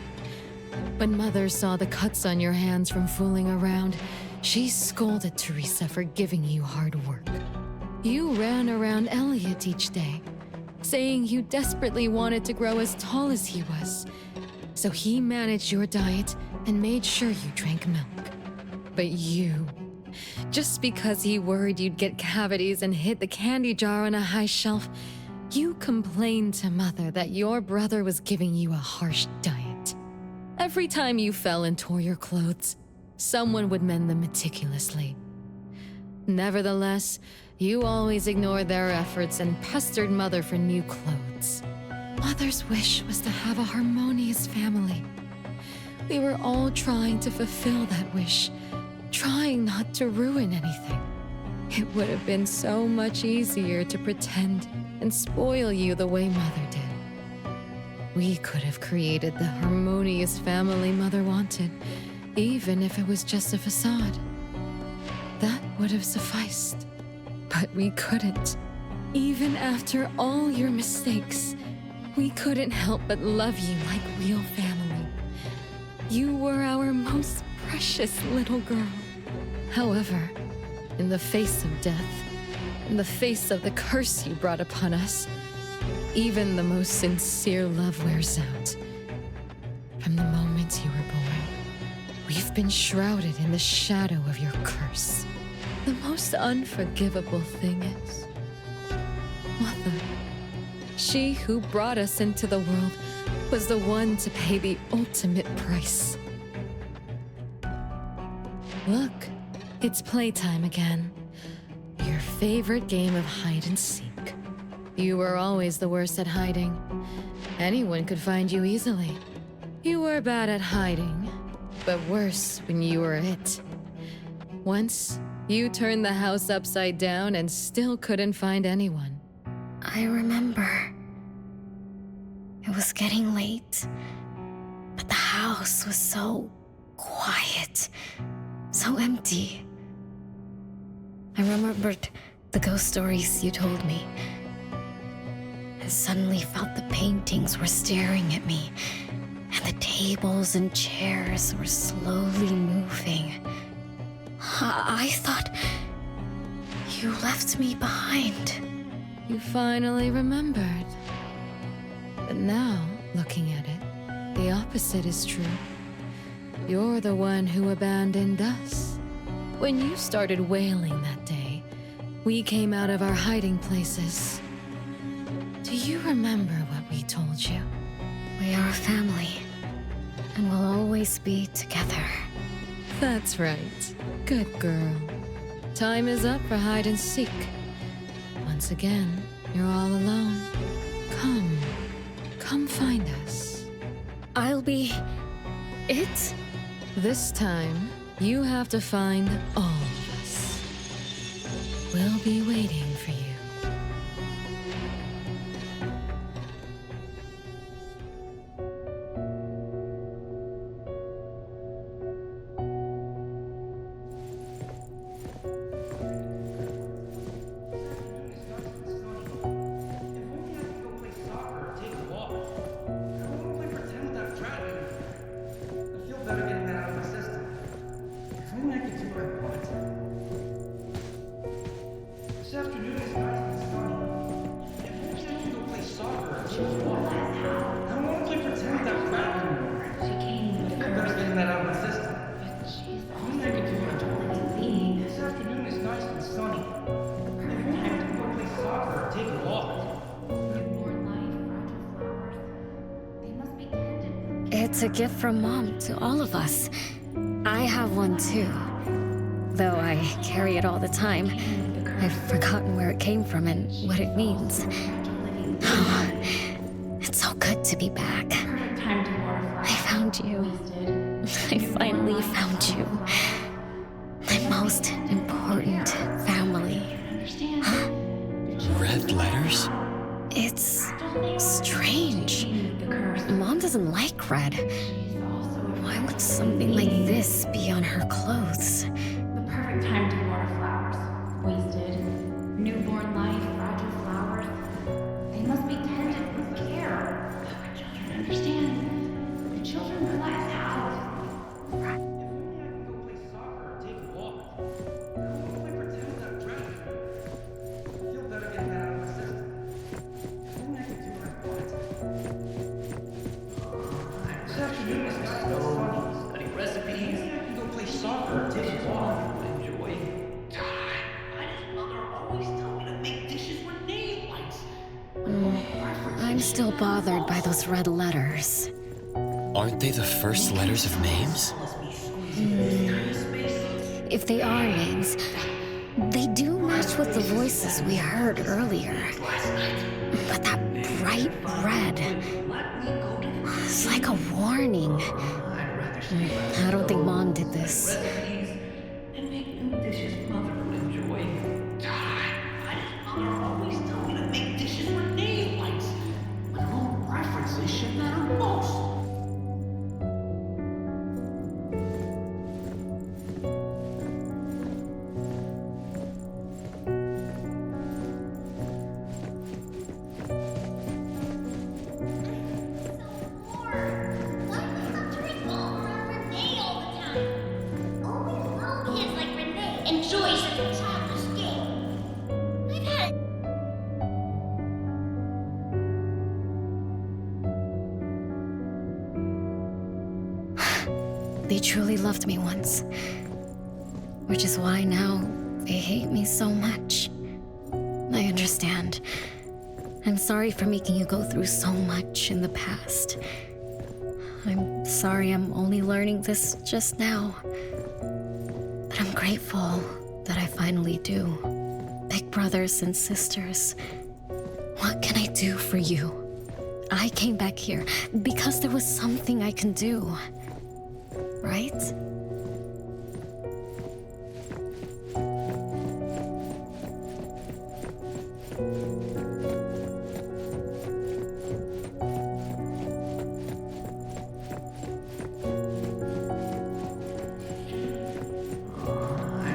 When Mother saw the cuts on your hands from fooling around, she scolded Teresa for giving you hard work. You ran around Elliot each day, saying you desperately wanted to grow as tall as he was. So he managed your diet and made sure you drank milk. But you, just because he worried you'd get cavities and hid the candy jar on a high shelf, you complained to Mother that your brother was giving you a harsh diet. Every time you fell and tore your clothes, someone would mend them meticulously. Nevertheless, you always ignored their efforts and pestered Mother for new clothes. Mother's wish was to have a harmonious family. We were all trying to fulfill that wish, trying not to ruin anything. It would have been so much easier to pretend and spoil you the way Mother did. We could have created the harmonious family Mother wanted, even if it was just a facade. That would have sufficed. But we couldn't. Even after all your mistakes, we couldn't help but love you like real family. You were our most precious little girl. However, in the face of death, in the face of the curse you brought upon us, even the most sincere love wears out. From the moment you were born, we've been shrouded in the shadow of your curse. The most unforgivable thing is, Mother, she who brought us into the world, was the one to pay the ultimate price. Look, it's playtime again. Your favorite game of hide and seek. You were always the worst at hiding. Anyone could find you easily. You were bad at hiding, but worse when you were it. Once, you turned the house upside down and still couldn't find anyone. I remember. It was getting late, but the house was so quiet, so empty. I remembered the ghost stories you told me. I suddenly felt the paintings were staring at me, and the tables and chairs were slowly moving. I thought you left me behind. You finally remembered. But now, looking at it, the opposite is true. You're the one who abandoned us. When you started wailing that day, we came out of our hiding places. Do you remember what we told you? We are a family, and we'll always be together. That's right. Good girl. Time is up for hide and seek. Once again, you're all alone. Come find us. I'll be it? This time, you have to find all of us. We'll be waiting for you. It's a gift from Mom to all of us. I have one too. Though I carry it all the time, I've forgotten where it came from and what it means. It's so good to be back. I found you. I finally found you. My most important family. Red letters? It's strange. Mom doesn't like red. Why would something like this be on her clothes? The perfect time to water flowers. Wasted. Newborn life, fragile flowers. They must be tended with care. The children understand. The children realize how. I'm still bothered by those red letters. Aren't they the first letters of names? If they are names, they do match with the voices we heard earlier. But that bright red, it's like a warning. I don't think Mom did this. They truly loved me once, which is why now they hate me so much. I understand. I'm sorry for making you go through so much in the past. I'm sorry I'm only learning this just now. But I'm grateful that I finally do. Big brothers and sisters, what can I do for you? I came back here because there was something I can do. Right? I'd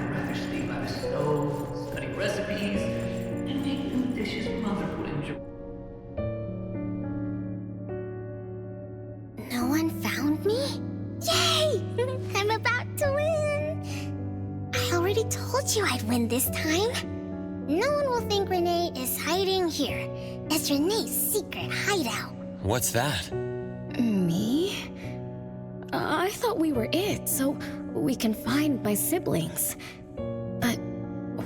rather stay by the stove, study recipes, and make new dishes Mother would enjoy. No one found me? Yay! I'm about to win! I already told you I'd win this time. No one will think Renee is hiding here. It's Renee's secret hideout. What's that? Me? I thought thought we were it, so we can find my siblings. But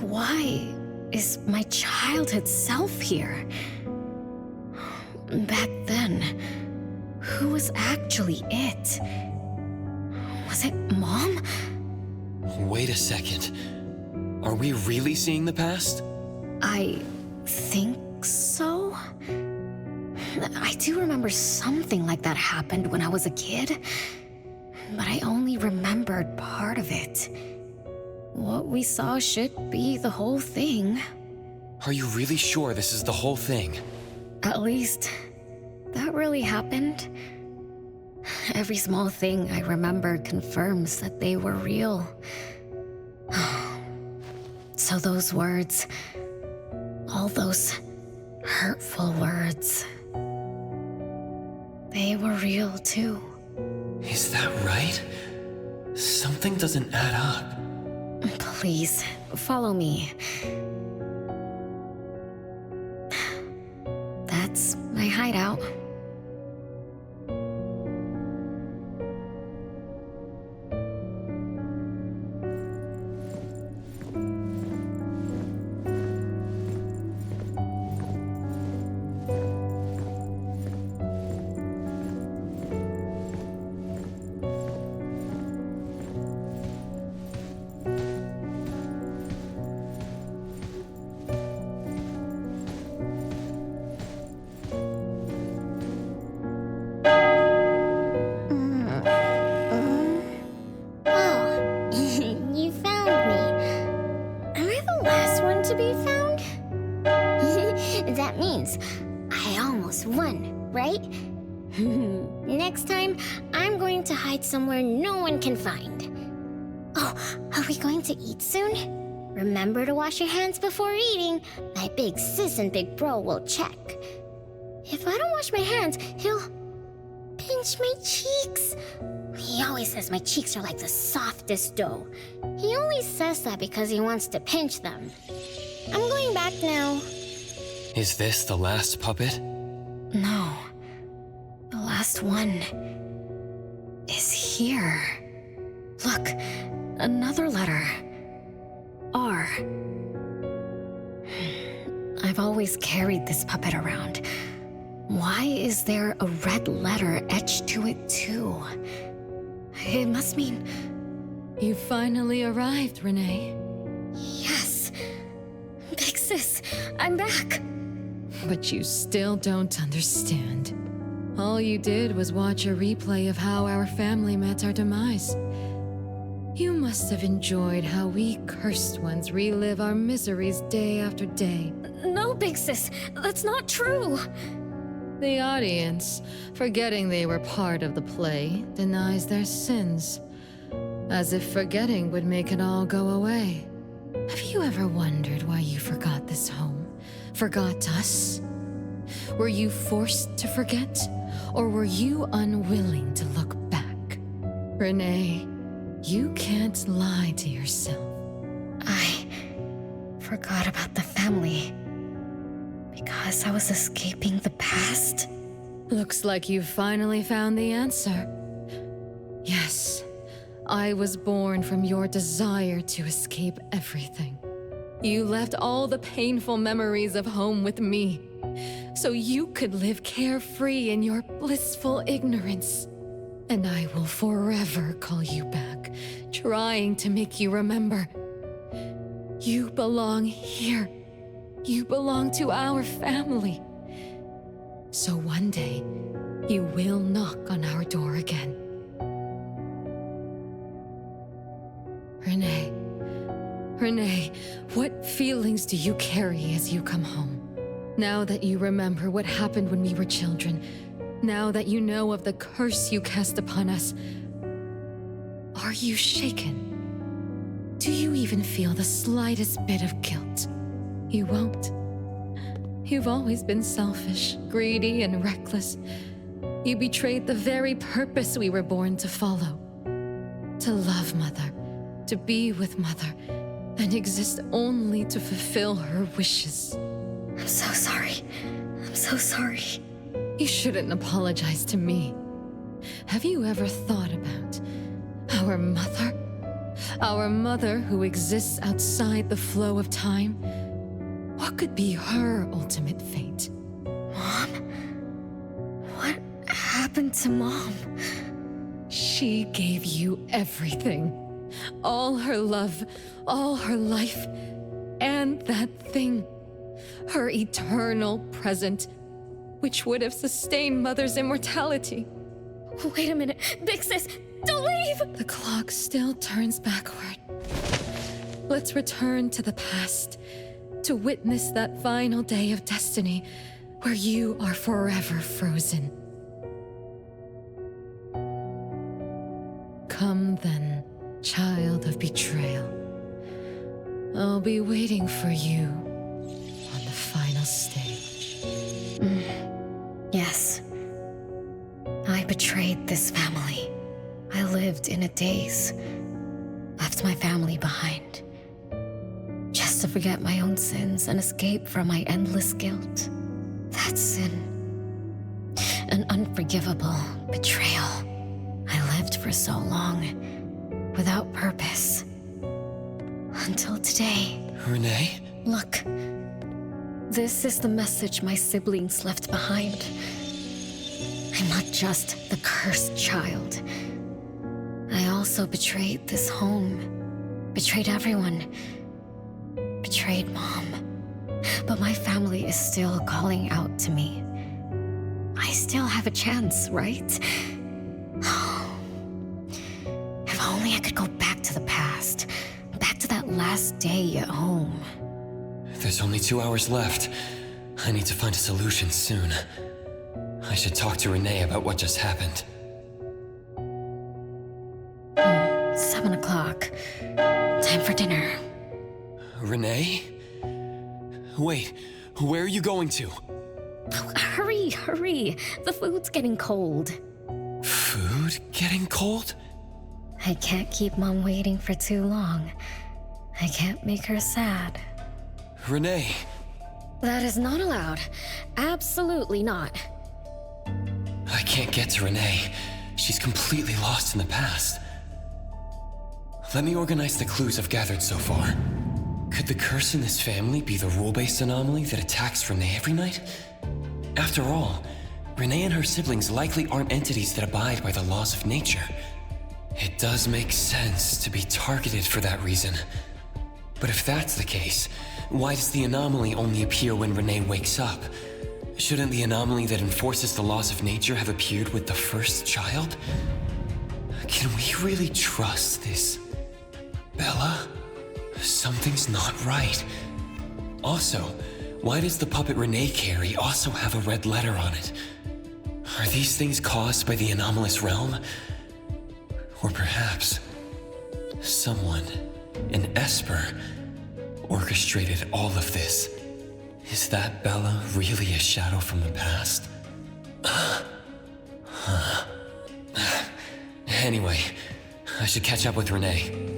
why is my childhood self here? Back then, who was actually it? Was it Mom? Wait a second. Are we really seeing the past? I think so. I do remember something like that happened when I was a kid, but I only remembered part of it. What we saw should be the whole thing. Are you really sure this is the whole thing? At least, that really happened. Every small thing I remember confirms that they were real. So those words, all those hurtful words, they were real too. Is that right? Something doesn't add up. Please, follow me. That's my hideout. Next time, I'm going to hide somewhere no one can find. Oh, are we going to eat soon? Remember to wash your hands before eating. My big sis and big bro will check. If I don't wash my hands, he'll pinch my cheeks. He always says my cheeks are like the softest dough. He only says that because he wants to pinch them. I'm going back now. Is this the last puppet? No. The last one is here. Look, another letter. R. I've always carried this puppet around. Why is there a red letter etched to it too? It must mean... You finally arrived, Renee. Yes. Big sis, I'm back. But you still don't understand. All you did was watch a replay of how our family met our demise. You must have enjoyed how we cursed ones relive our miseries day after day. No, Big Sis, that's not true. The audience, forgetting they were part of the play, denies their sins. As if forgetting would make it all go away. Have you ever wondered why you forgot this home? Forgot us? Were you forced to forget? Or were you unwilling to look back? Renee, you can't lie to yourself. I forgot about the family because I was escaping the past. Looks like you've finally found the answer. Yes, I was born from your desire to escape everything. You left all the painful memories of home with me, so you could live carefree in your blissful ignorance. And I will forever call you back, trying to make you remember. You belong here. You belong to our family. So one day, you will knock on our door again. Renee, what feelings do you carry as you come home? Now that you remember what happened when we were children, now that you know of the curse you cast upon us, are you shaken? Do you even feel the slightest bit of guilt? You won't. You've always been selfish, greedy, and reckless. You betrayed the very purpose we were born to follow. To love Mother, to be with Mother, and exist only to fulfill her wishes. I'm so sorry. I'm so sorry. You shouldn't apologize to me. Have you ever thought about Our mother? Our mother who exists outside the flow of time? What could be her ultimate fate? Mom? What happened to Mom? She gave you everything. All her love, all her life, and that thing. Her eternal present, which would have sustained Mother's immortality. Wait a minute. Big Sis, don't leave! The clock still turns backward. Let's return to the past to witness that final day of destiny where you are forever frozen. Come then, child of betrayal. I'll be waiting for you on the final stage. Yes. I betrayed this family. I lived in a daze. Left my family behind. Just to forget my own sins and escape from my endless guilt. That sin. An unforgivable betrayal. I lived for so long, without purpose. Until today. Renee? Look. This is the message my siblings left behind. I'm not just the cursed child. I also betrayed this home. Betrayed everyone. Betrayed Mom. But my family is still calling out to me. I still have a chance, right? If only I could go back to the past. Back to that last day at home. There's only 2 hours left. I need to find a solution soon. I should talk to Renee about what just happened. 7 o'clock. Time for dinner. Renee? Wait, where are you going to? Oh, hurry, hurry. The food's getting cold. Food getting cold? I can't keep Mom waiting for too long. I can't make her sad. Renee! That is not allowed. Absolutely not. I can't get to Renee. She's completely lost in the past. Let me organize the clues I've gathered so far. Could the curse in this family be the rule-based anomaly that attacks Renee every night? After all, Renee and her siblings likely aren't entities that abide by the laws of nature. It does make sense to be targeted for that reason. But if that's the case, why does the anomaly only appear when Renee wakes up? Shouldn't the anomaly that enforces the laws of nature have appeared with the first child? Can we really trust this Bella? Something's not right. Also, why does the puppet Renee carry also have a red letter on it? Are these things caused by the anomalous realm? Or perhaps someone, an Esper, orchestrated all of this. Is that Bella really a shadow from the past? Anyway, I should catch up with Renee.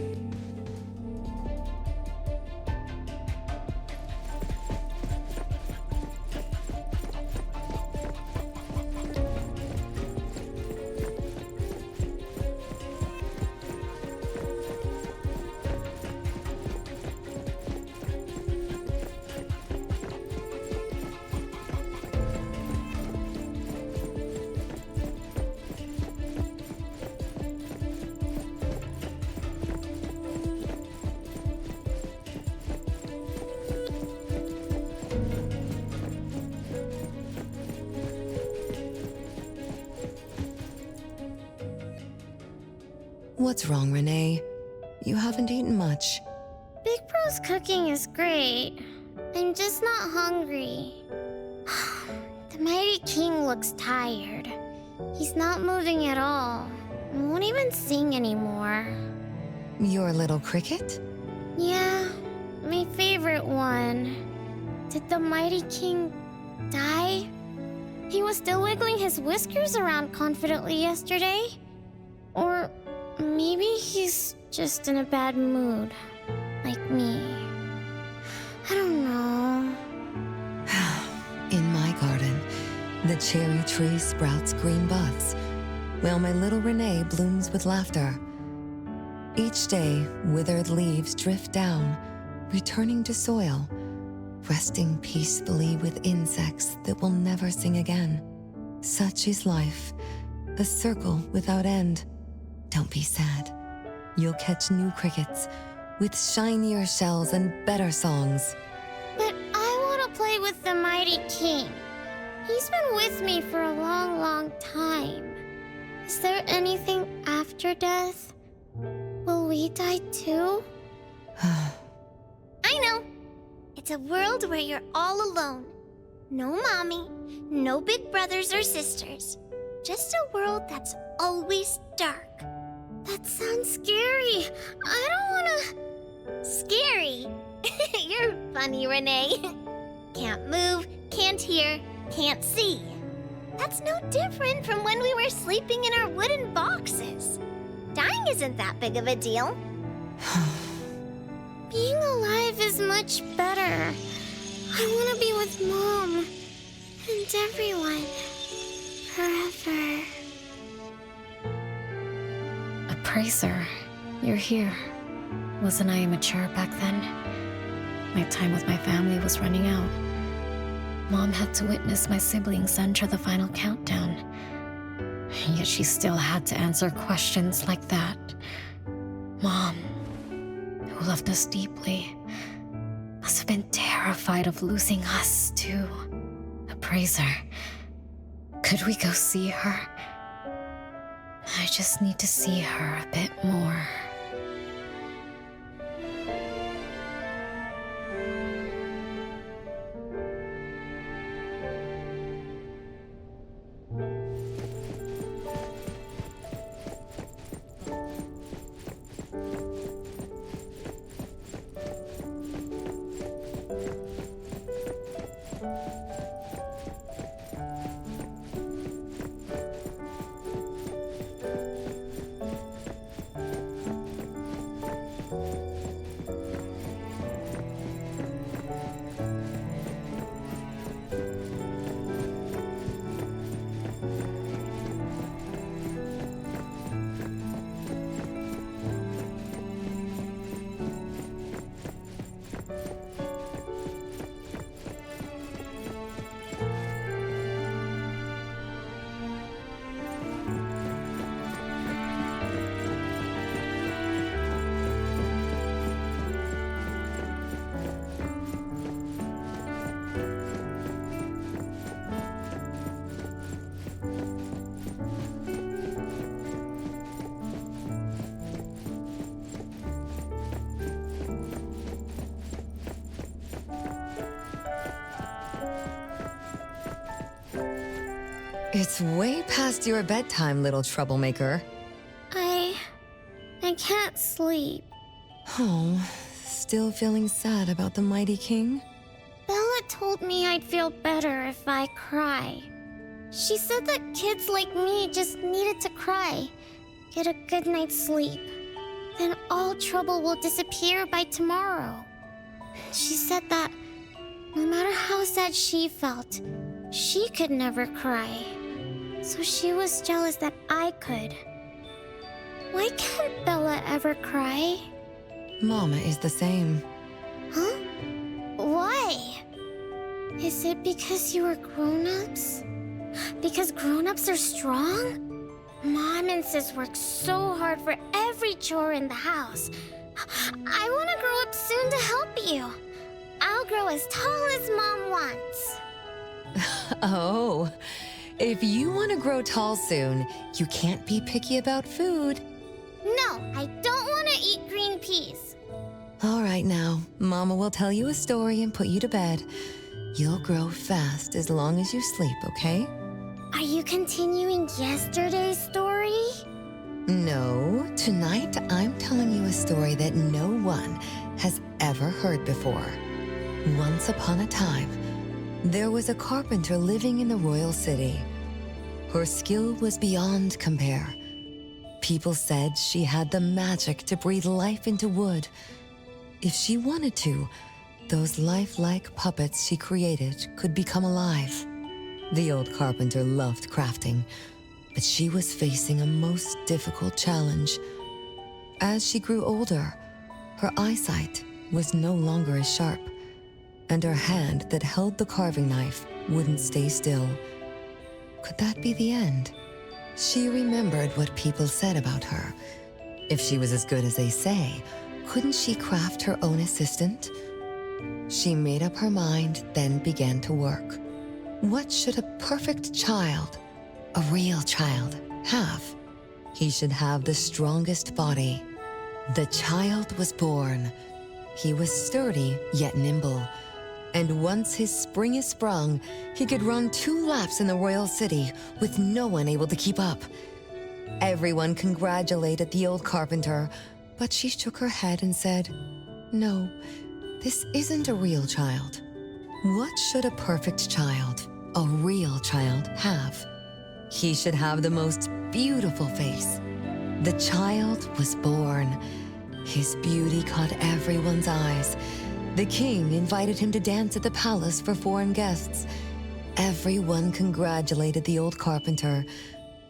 What's wrong, Renee? You haven't eaten much. Big Bro's cooking is great. I'm just not hungry. The Mighty King looks tired. He's not moving at all. Won't even sing anymore. Your little cricket? Yeah, my favorite one. Did the Mighty King die? He was still wiggling his whiskers around confidently yesterday. Or maybe he's just in a bad mood, like me. I don't know. In my garden, the cherry tree sprouts green buds, while my little Renee blooms with laughter. Each day, withered leaves drift down, returning to soil, resting peacefully with insects that will never sing again. Such is life, a circle without end. Don't be sad. You'll catch new crickets with shinier shells and better songs. But I want to play with the mighty king. He's been with me for a long, long time. Is there anything after death? Will we die too? I know. It's a world where you're all alone. No mommy, no big brothers or sisters. Just a world that's always dark. That sounds scary. I don't wanna... Scary? You're funny, Renee. Can't move, can't hear, can't see. That's no different from when we were sleeping in our wooden boxes. Dying isn't that big of a deal. Being alive is much better. I want to be with Mom and everyone forever. Appraiser, you're here. Wasn't I immature back then? My time with my family was running out. Mom had to witness my siblings enter the final countdown. Yet she still had to answer questions like that. Mom, who loved us deeply, must have been terrified of losing us too. Appraiser, could we go see her? I just need to see her a bit more. It's way past your bedtime, little troublemaker. I can't sleep. Oh, still feeling sad about the mighty king? Bella told me I'd feel better if I cry. She said that kids like me just needed to cry, get a good night's sleep. Then all trouble will disappear by tomorrow. She said that no matter how sad she felt, she could never cry. So she was jealous that I could. Why can't Bella ever cry? Mama is the same. Huh? Why? Is it because you are grown-ups? Because grown-ups are strong? Mom and Sis work so hard for every chore in the house. I want to grow up soon to help you. I'll grow as tall as Mom wants. Oh, if you want to grow tall soon, you can't be picky about food. No, I don't want to eat green peas. All right now, Mama will tell you a story and put you to bed. You'll grow fast as long as you sleep, okay? Are you continuing yesterday's story? No, tonight I'm telling you a story that no one has ever heard before. Once upon a time, there was a carpenter living in the royal city. Her skill was beyond compare. People said she had the magic to breathe life into wood. If she wanted to, those lifelike puppets she created could become alive. The old carpenter loved crafting, but she was facing a most difficult challenge. As she grew older, her eyesight was no longer as sharp, and her hand that held the carving knife wouldn't stay still. Could that be the end? She remembered what people said about her. If she was as good as they say, couldn't she craft her own assistant? She made up her mind, then began to work. What should a perfect child, a real child, have? He should have the strongest body. The child was born. He was sturdy, yet nimble. And once his spring is sprung, he could run 2 laps in the royal city with no one able to keep up. Everyone congratulated the old carpenter, but she shook her head and said, "No, this isn't a real child." What should a perfect child, a real child, have? He should have the most beautiful face. The child was born. His beauty caught everyone's eyes. The king invited him to dance at the palace for foreign guests. Everyone congratulated the old carpenter,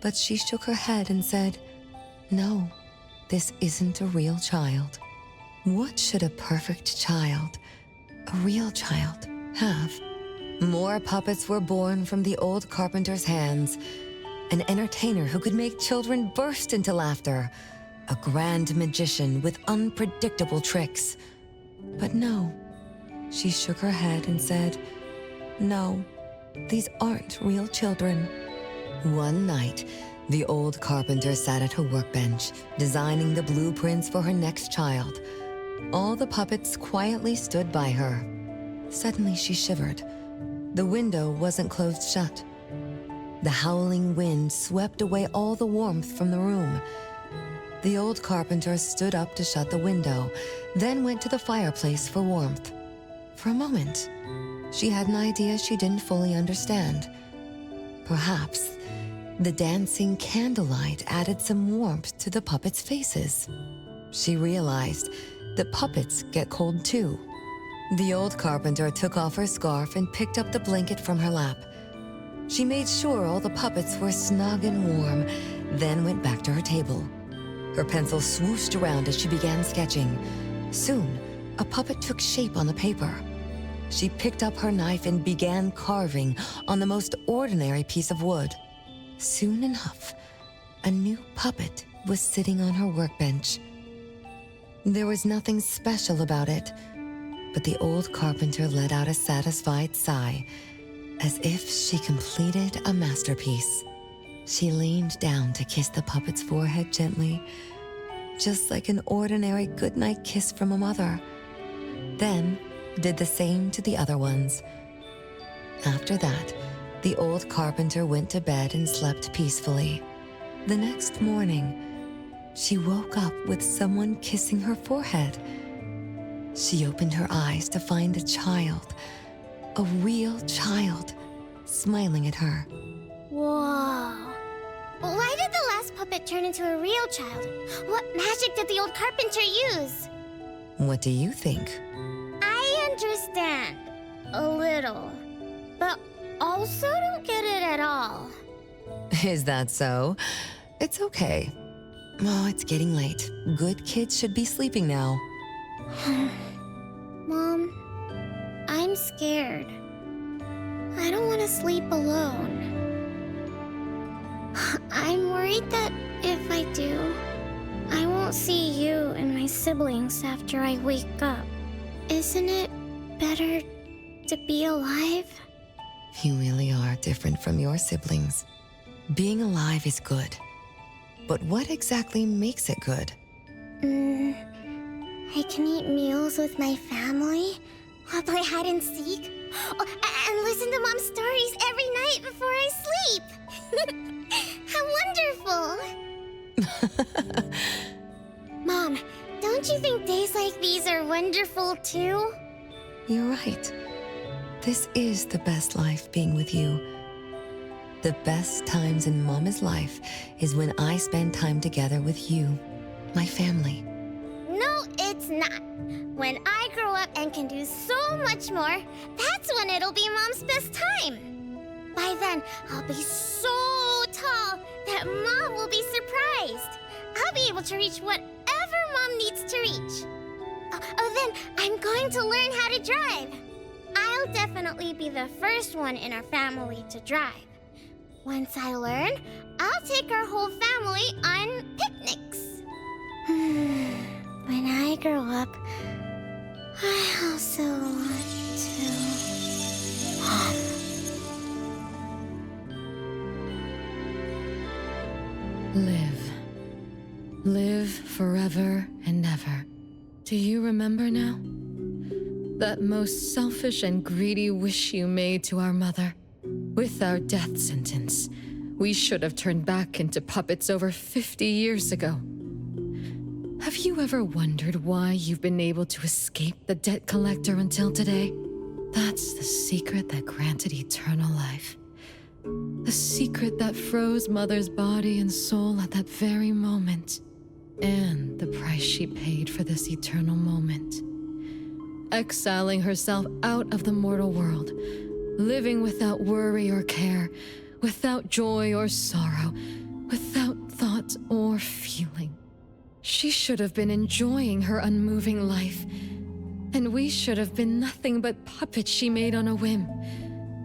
but she shook her head and said, "No, this isn't a real child." What should a perfect child, a real child, have? More puppets were born from the old carpenter's hands. An entertainer who could make children burst into laughter. A grand magician with unpredictable tricks. But no, she shook her head and said, "No, these aren't real children." One night, the old carpenter sat at her workbench, designing the blueprints for her next child. All the puppets quietly stood by her. Suddenly she shivered. The window wasn't closed shut. The howling wind swept away all the warmth from the room. The old carpenter stood up to shut the window, then went to the fireplace for warmth. For a moment, she had an idea she didn't fully understand. Perhaps the dancing candlelight added some warmth to the puppets' faces. She realized that puppets get cold too. The old carpenter took off her scarf and picked up the blanket from her lap. She made sure all the puppets were snug and warm, then went back to her table. Her pencil swooshed around as she began sketching. Soon, a puppet took shape on the paper. She picked up her knife and began carving on the most ordinary piece of wood. Soon enough, a new puppet was sitting on her workbench. There was nothing special about it, but the old carpenter let out a satisfied sigh, as if she completed a masterpiece. She leaned down to kiss the puppet's forehead gently, just like an ordinary goodnight kiss from a mother. Then did the same to the other ones. After that, the old carpenter went to bed and slept peacefully. The next morning, she woke up with someone kissing her forehead. She opened her eyes to find a child, a real child, smiling at her. Whoa. Why did the last puppet turn into a real child? What magic did the old carpenter use? What do you think? I understand. A little. But also don't get it at all. Is that so? It's okay. Oh, it's getting late. Good kids should be sleeping now. Mom, I'm scared. I don't want to sleep alone. I'm worried that if I do, I won't see you and my siblings after I wake up. Isn't it better to be alive? You really are different from your siblings. Being alive is good. But what exactly makes it good? I can eat meals with my family, or play hide and seek, and listen to Mom's stories every night before I sleep. How wonderful! Mom, don't you think days like these are wonderful too? You're right. This is the best life being with you. The best times in Mama's life is when I spend time together with you, my family. No, it's not. When I grow up and can do so much more, that's when it'll be Mom's best time. By then, I'll be so tall that Mom will be surprised. I'll be able to reach whatever to reach. Oh, then I'm going to learn how to drive. I'll definitely be the first one in our family to drive. Once I learn, I'll take our whole family on picnics. When I grow up, I also want to... Live. Live forever and ever. Do you remember now? That most selfish and greedy wish you made to our mother. With our death sentence, we should have turned back into puppets over 50 years ago. Have you ever wondered why you've been able to escape the debt collector until today? That's the secret that granted eternal life. The secret that froze Mother's body and soul at that very moment. And the price she paid for this eternal moment. Exiling herself out of the mortal world, living without worry or care, without joy or sorrow, without thought or feeling. She should have been enjoying her unmoving life, and we should have been nothing but puppets she made on a whim,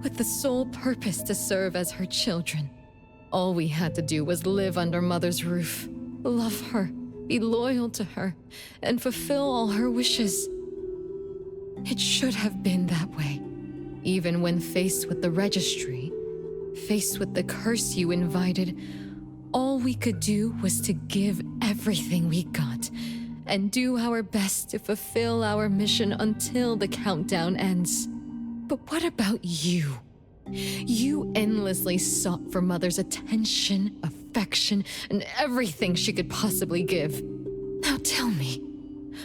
with the sole purpose to serve as her children. All we had to do was live under Mother's roof, love her, be loyal to her, and fulfill all her wishes. It should have been that way. Even when faced with the registry, faced with the curse you invited, all we could do was to give everything we got and do our best to fulfill our mission until the countdown ends. But what about you? You endlessly sought for Mother's attention, affection, and everything she could possibly give. Now tell me,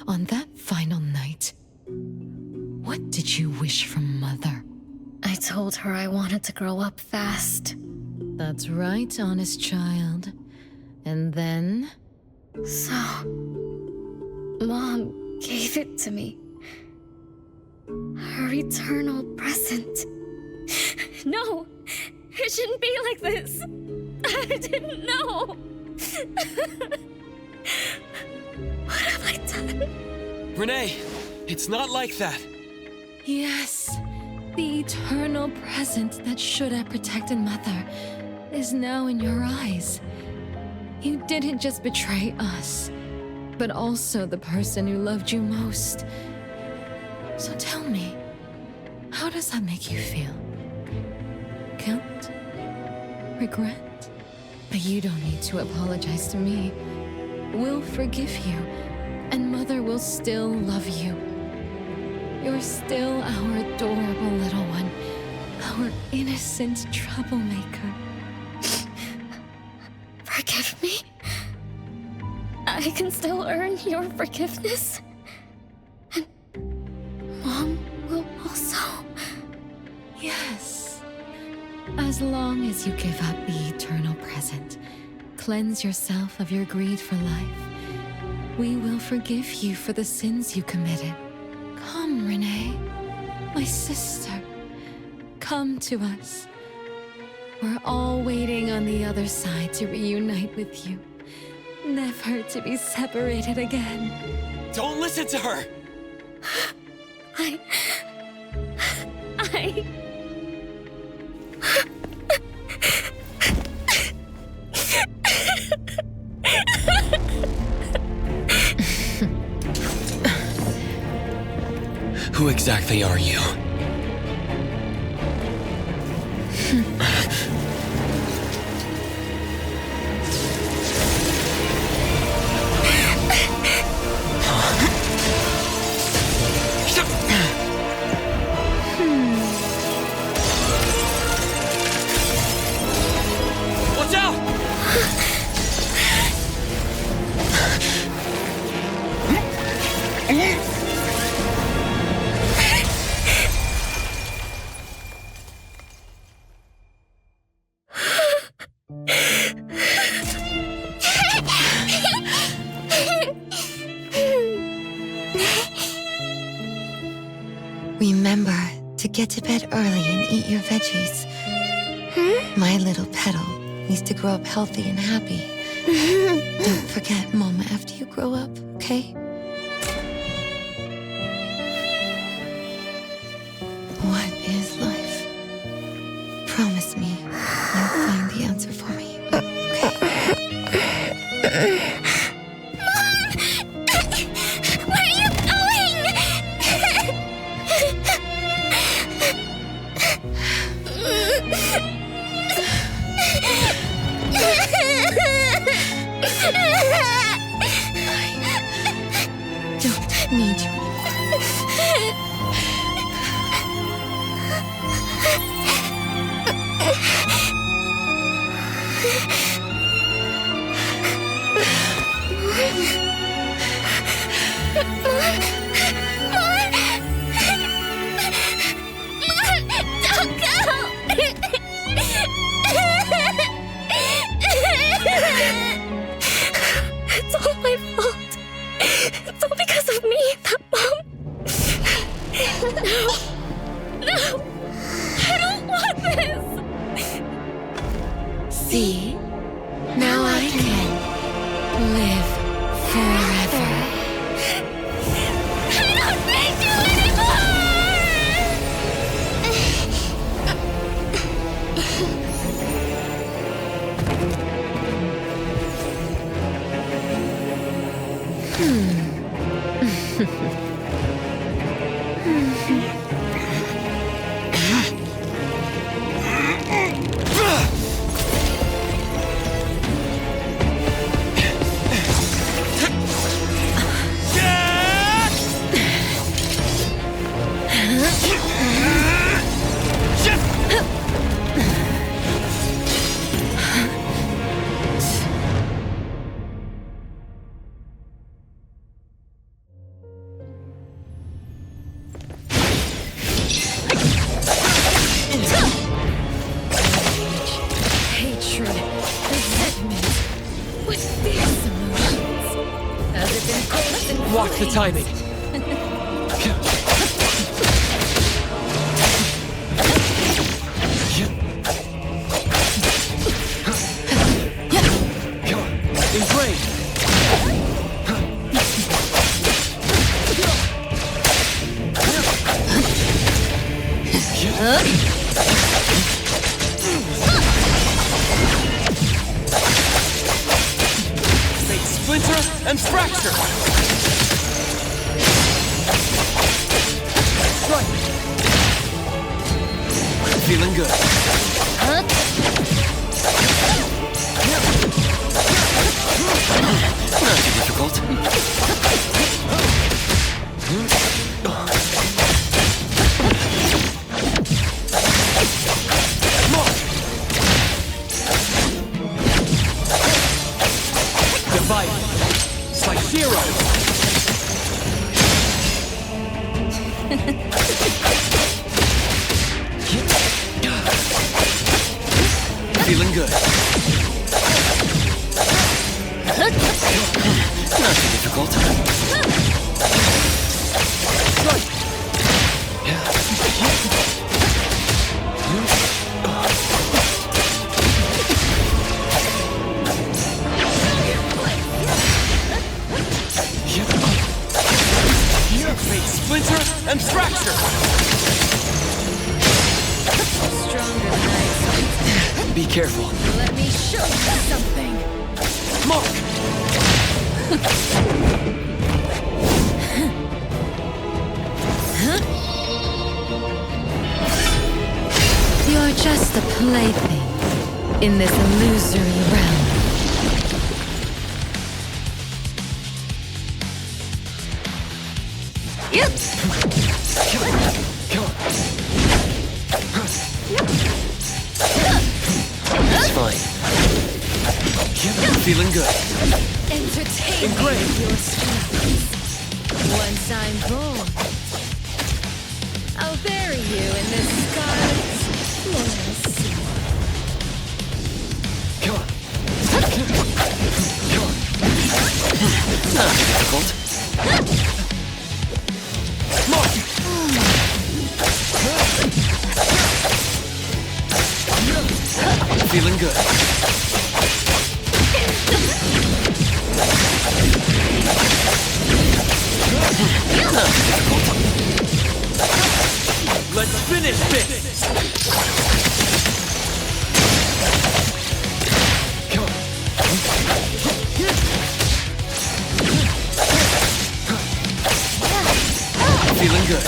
on that final night, what did you wish from Mother? I told her I wanted to grow up fast. That's right, honest child. And then? So, Mom gave it to me. Her eternal present. No, it shouldn't be like this. I didn't know. What have I done? Renee, it's not like that. Yes, the eternal present that should have protected Mother is now in your eyes. You didn't just betray us, but also the person who loved you most. So tell me, how does that make you feel? Guilt? Regret? But you don't need to apologize to me. We'll forgive you, and Mother will still love you. You're still our adorable little one, our innocent troublemaker. Forgive me? I can still earn your forgiveness? And Mom will also? Yes. As long as you give up the eternal present, cleanse yourself of your greed for life, we will forgive you for the sins you committed. Come, Renee, my sister. Come to us. We're all waiting on the other side to reunite with you, never to be separated again. Don't listen to her! Who exactly are you? Watch out! Remember to get to bed early and eat your veggies. My little petal needs to grow up healthy and happy. Don't forget Mama after you grow up, okay? Where are you going? Don't need you. Don't go! It's all my fault. It's all because of me, that Mom. No, I don't want this. See? Now I can live forever. I don't need you anymore! Hatred, resentment, what fierce emotions. Has it been cold and Watch the timing. Splinter and fracture! Right. Feeling good. Not too difficult. Divide. Zero. Feeling good. Not too difficult. Right. Splinter and fracture! Stronger than I expected. Be careful. Let me show you something. Mark! You're just a plaything in this illusory realm. Yep. That's fine. Feeling good. Entertain Ingrained. your strength. Once I'm born, I'll bury you in the scarlet flawless sea. Not difficult. Feeling good. Not difficult. Let's finish this! Come on. Feeling good.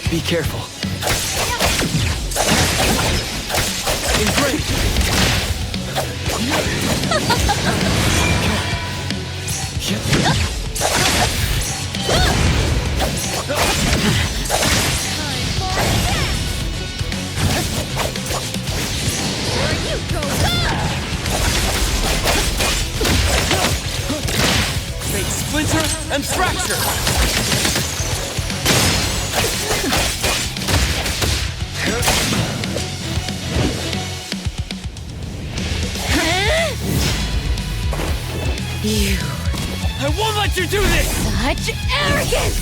Be careful. In great. Make splinter and fracture. You. I won't let you do this! Such arrogance!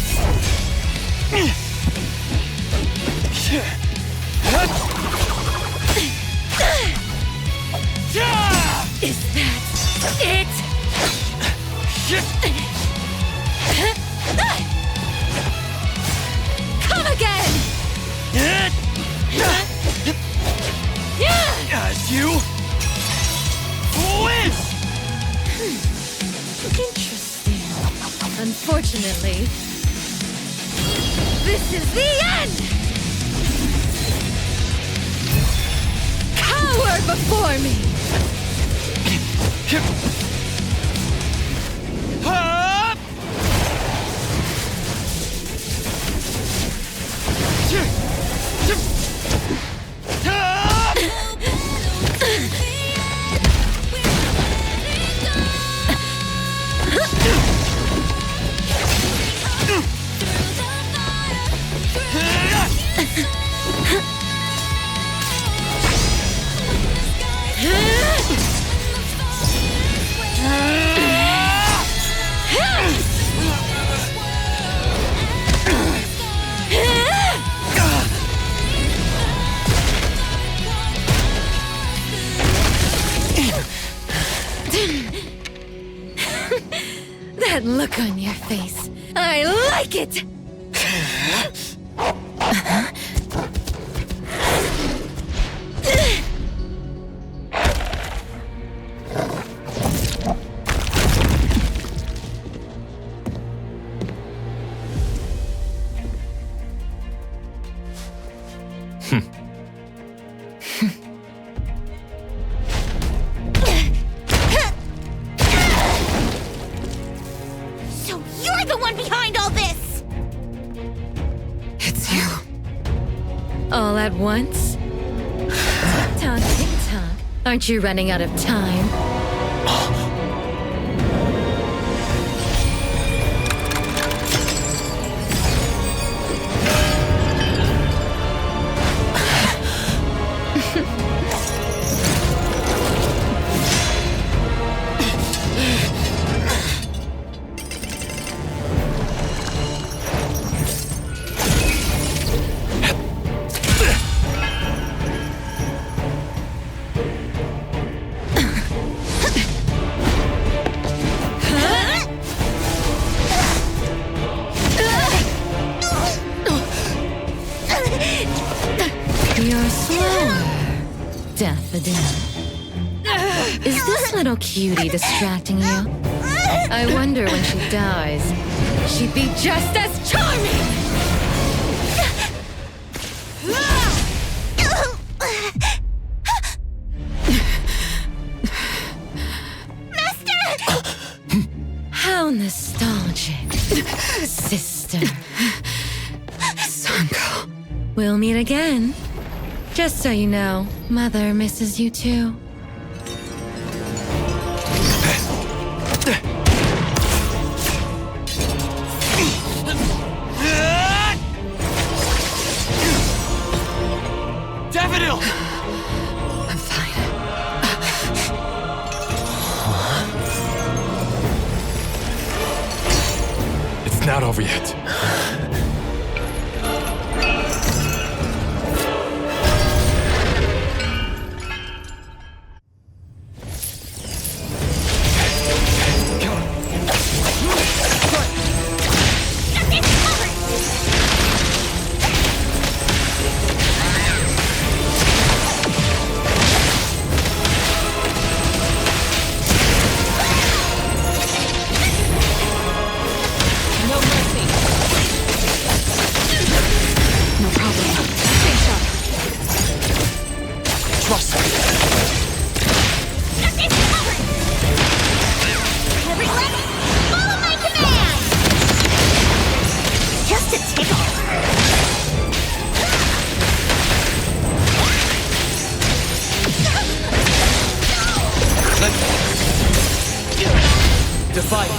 Is that it? Come again! As you win! Interesting. Unfortunately, this is the end! Cower before me! Up! That look on your face. I like it! So you're the one behind all this! It's you. All at once? Tick-tock, tick-tock. Aren't you running out of time? You're slower, Daffodil. Is this little cutie distracting you? I wonder when she dies, she'd be just as charming! How nostalgic, sister. Sanko. We'll meet again. Just so you know, Mother misses you too. Daffodil! I'm fine. It's not over yet. Divide.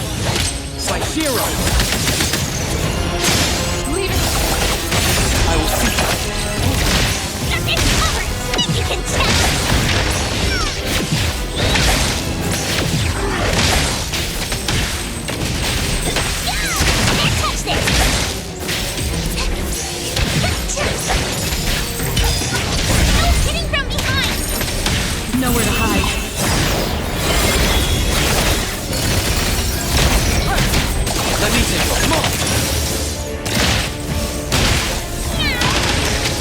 Slice zero. Leave it. I will see. Nothing covered. You can tell. Can't touch this. No hitting from behind. Nowhere to hide. Let me take it. Come on.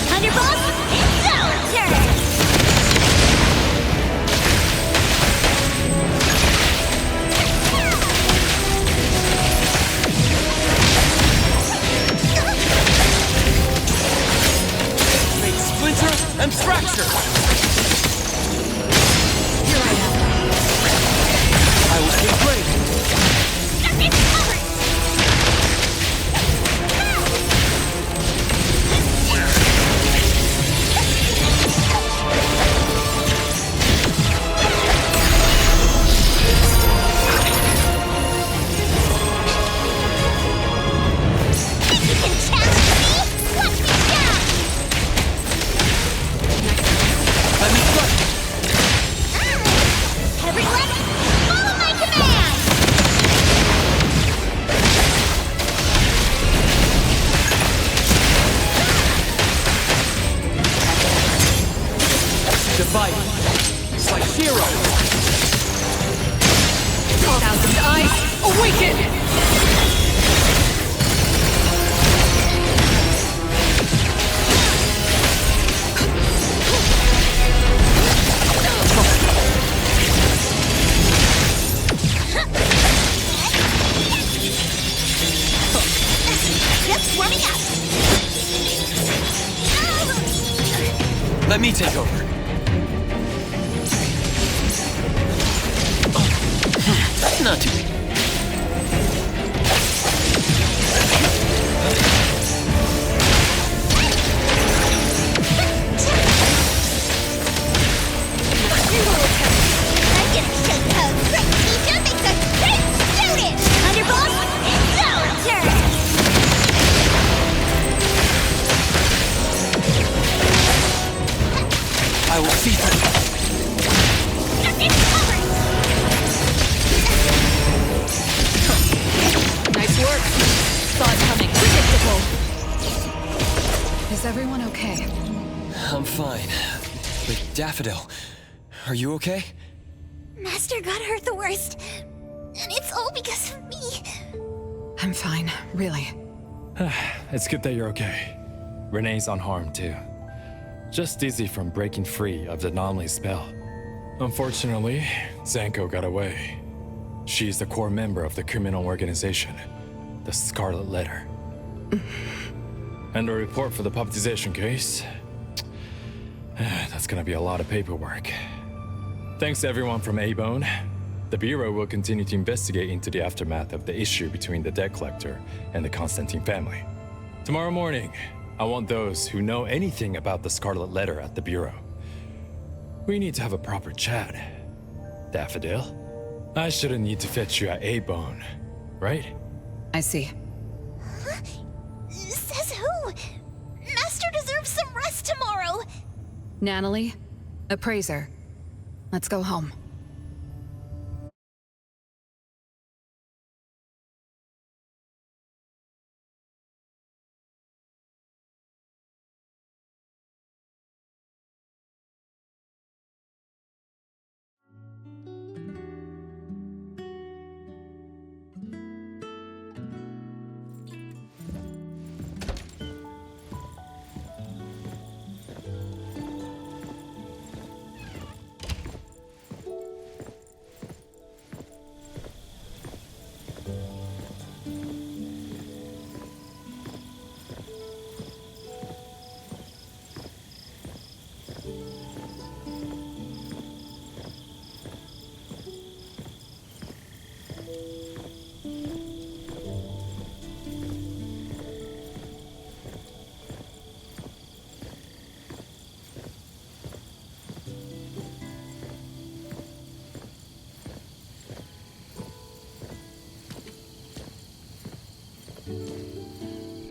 Thunderbolt, it's our turn. Make splinter and fracture. Here I am. I will stay brave. Nothing covered. You can challenge me? Watch me down! Let me fight. Everyone, follow my command! Divide. Slice zero. Thousand eyes, awaken! Just warming up! Let me take over. Not too bad. I'm gonna show you how a great teacher makes a great student! Thunderbolt, it's our turn! I will see through. Nothing covered! Nice work. Saw it coming. Predictable. Is everyone okay? I'm fine. But Daffodil, are you okay? Master got hurt the worst. And it's all because of me. I'm fine, really. It's good that you're okay. Renee's unharmed too. Just dizzy from breaking free of the anomaly spell. Unfortunately, Zanko got away. She's the core member of the criminal organization, the Scarlet Letter. And the report for the puppetization case. That's gonna be a lot of paperwork. Thanks to everyone from A-Bone. The Bureau will continue to investigate into the aftermath of the issue between the debt collector and the Constantine family. Tomorrow morning, I want those who know anything about the Scarlet Letter at the Bureau. We need to have a proper chat. Daffodil, I shouldn't need to fetch you at A-Bone, right? I see. Huh? Says who? Master deserves some rest tomorrow. Natalie, appraiser. Let's go home.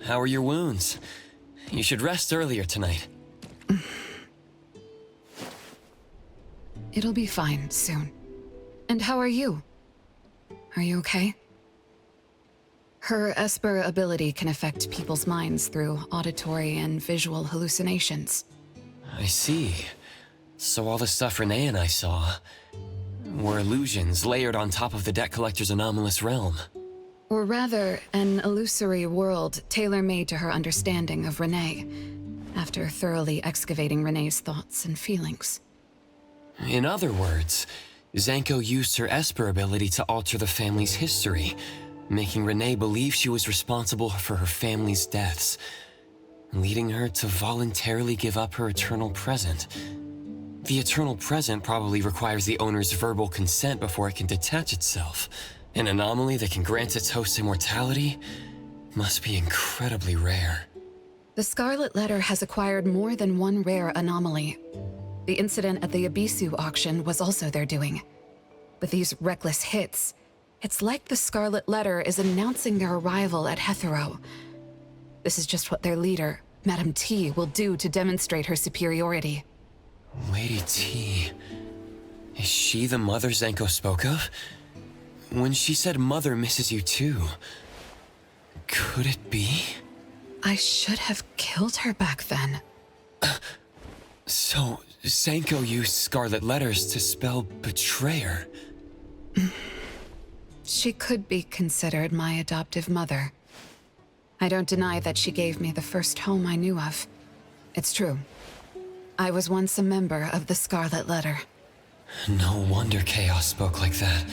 How are your wounds? You should rest earlier tonight. It'll be fine soon. And how are you? Are you okay? Her Esper ability can affect people's minds through auditory and visual hallucinations. I see. So all the stuff Renee and I saw were illusions layered on top of the debt collector's anomalous realm. Or rather, an illusory world tailor-made to her understanding of Renee, after thoroughly excavating Renee's thoughts and feelings. In other words, Zanko used her Esper ability to alter the family's history, making Renee believe she was responsible for her family's deaths, leading her to voluntarily give up her eternal present. The eternal present probably requires the owner's verbal consent before it can detach itself. An anomaly that can grant its host immortality must be incredibly rare. The Scarlet Letter has acquired more than one rare anomaly. The incident at the Abisu auction was also their doing. With these reckless hits, it's like the Scarlet Letter is announcing their arrival at Hetero. This is just what their leader, Madame T, will do to demonstrate her superiority. Lady T... Is she the mother Zanko spoke of? When she said Mother misses you too, could it be? I should have killed her back then. So, Zanko used Scarlet Letters to spell betrayer. She could be considered my adoptive mother. I don't deny that she gave me the first home I knew of. It's true. I was once a member of the Scarlet Letter. No wonder Chaos spoke like that.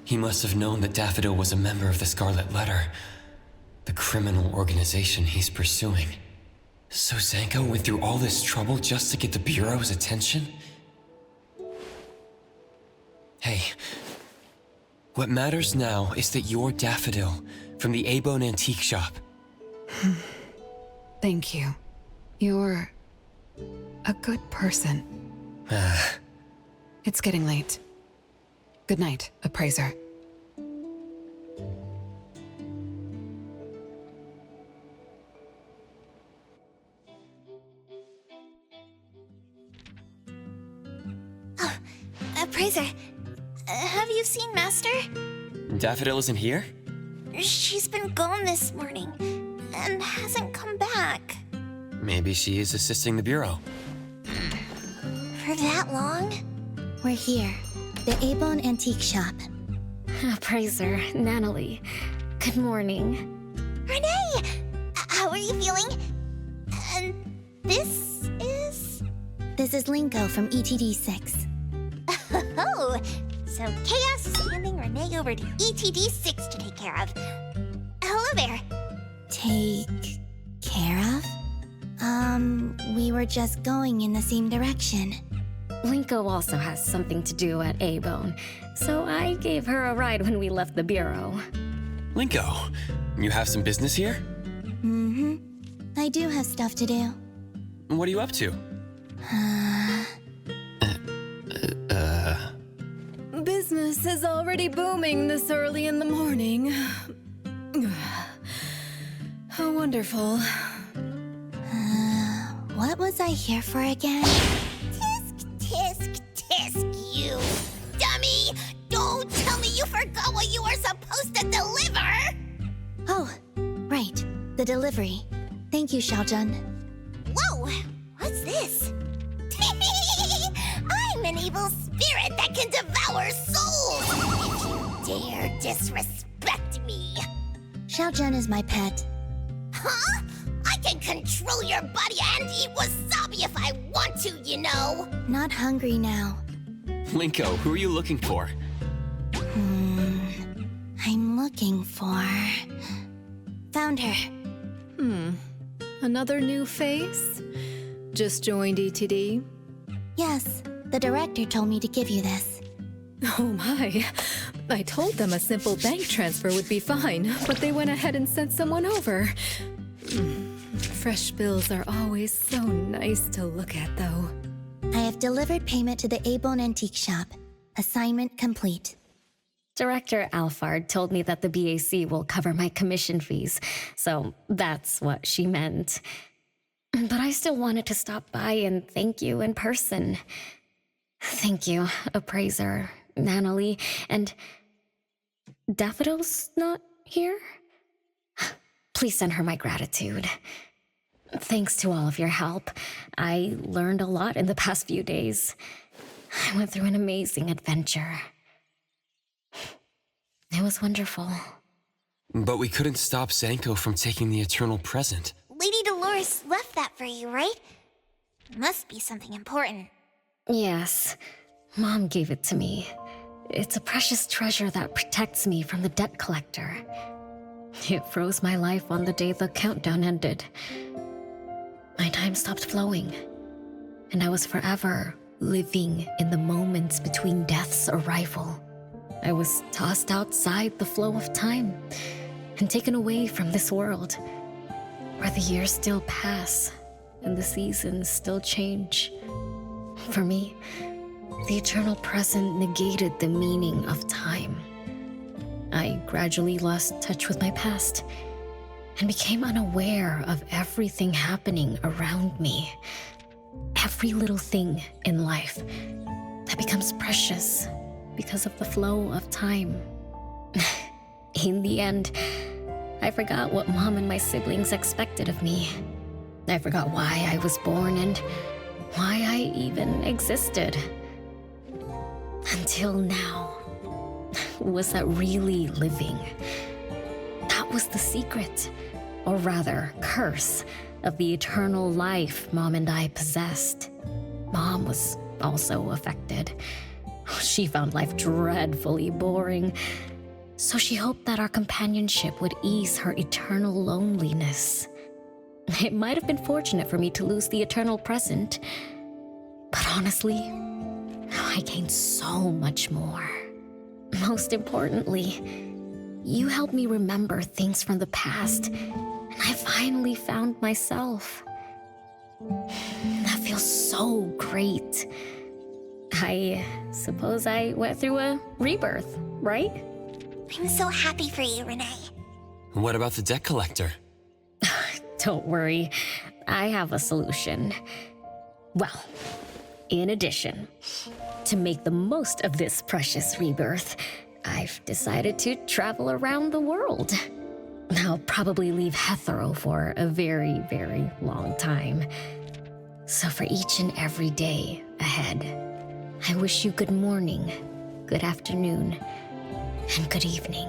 He must have known that Daffodil was a member of the Scarlet Letter, the criminal organization he's pursuing. So Zanko went through all this trouble just to get the Bureau's attention? Hey, what matters now is that you're Daffodil from the A-Bone Antique Shop. Thank you. You're a good person. It's getting late. Good night, Appraiser. Oh, Appraiser, have you seen Master? Daffodil isn't here? She's been gone this morning, and hasn't come back. Maybe she is assisting the Bureau. For that long? We're here. The A-Bone Antique Shop. Appraiser, Natalie. Good morning. Renee! How are you feeling? And this is? This is Linko from ETD6. Oh, so Chaos is handing Renee over to ETD6 to take care of. Hello there. Take care of? We were just going in the same direction. Linko also has something to do at A-Bone, so I gave her a ride when we left the Bureau. Linko, you have some business here? Mm-hmm. I do have stuff to do. What are you up to? Business is already booming this early in the morning. How wonderful. What was I here for again? Tisk, you dummy! Don't tell me you forgot what you were supposed to deliver! Oh, right. The delivery. Thank you, Xiaojun. Whoa! What's this? I'm an evil spirit that can devour souls! If you dare disrespect me! Xiaojun is my pet. Huh? I can control your body and eat wasabi if I want to, you know! Not hungry now. Linko, who are you looking for? I'm looking for... Found her. Another new face? Just joined ETD? Yes, the director told me to give you this. Oh my. I told them a simple bank transfer would be fine, but they went ahead and sent someone over. Fresh bills are always so nice to look at, though. I have delivered payment to the A-Bone Antique Shop. Assignment complete. Director Alfard told me that the BAC will cover my commission fees, so that's what she meant. But I still wanted to stop by and thank you in person. Thank you, Appraiser, Natalie, and... Daffodil's not here? Please send her my gratitude. Thanks to all of your help. I learned a lot in the past few days. I went through an amazing adventure. It was wonderful. But we couldn't stop Zanko from taking the eternal present. Lady Dolores left that for you, right? Must be something important. Yes. Mom gave it to me. It's a precious treasure that protects me from the debt collector. It froze my life on the day the countdown ended. My time stopped flowing, and I was forever living in the moments between death's arrival. I was tossed outside the flow of time and taken away from this world, where the years still pass and the seasons still change. For me, the eternal present negated the meaning of time. I gradually lost touch with my past and became unaware of everything happening around me. Every little thing in life that becomes precious because of the flow of time. In the end, I forgot what Mom and my siblings expected of me. I forgot why I was born and why I even existed. Until now. Was that really living? That was the secret, or rather, curse, of the eternal life Mom and I possessed. Mom was also affected. She found life dreadfully boring, so she hoped that our companionship would ease her eternal loneliness. It might have been fortunate for me to lose the eternal present, but honestly, I gained so much more. Most importantly, you helped me remember things from the past, and I finally found myself. That feels so great. I suppose I went through a rebirth, right? I'm so happy for you, Renee. What about the debt collector? Don't worry, I have a solution. Well, in addition, to make the most of this precious rebirth, I've decided to travel around the world. I'll probably leave Hetero for a very, very long time. So for each and every day ahead, I wish you good morning, good afternoon, and good evening.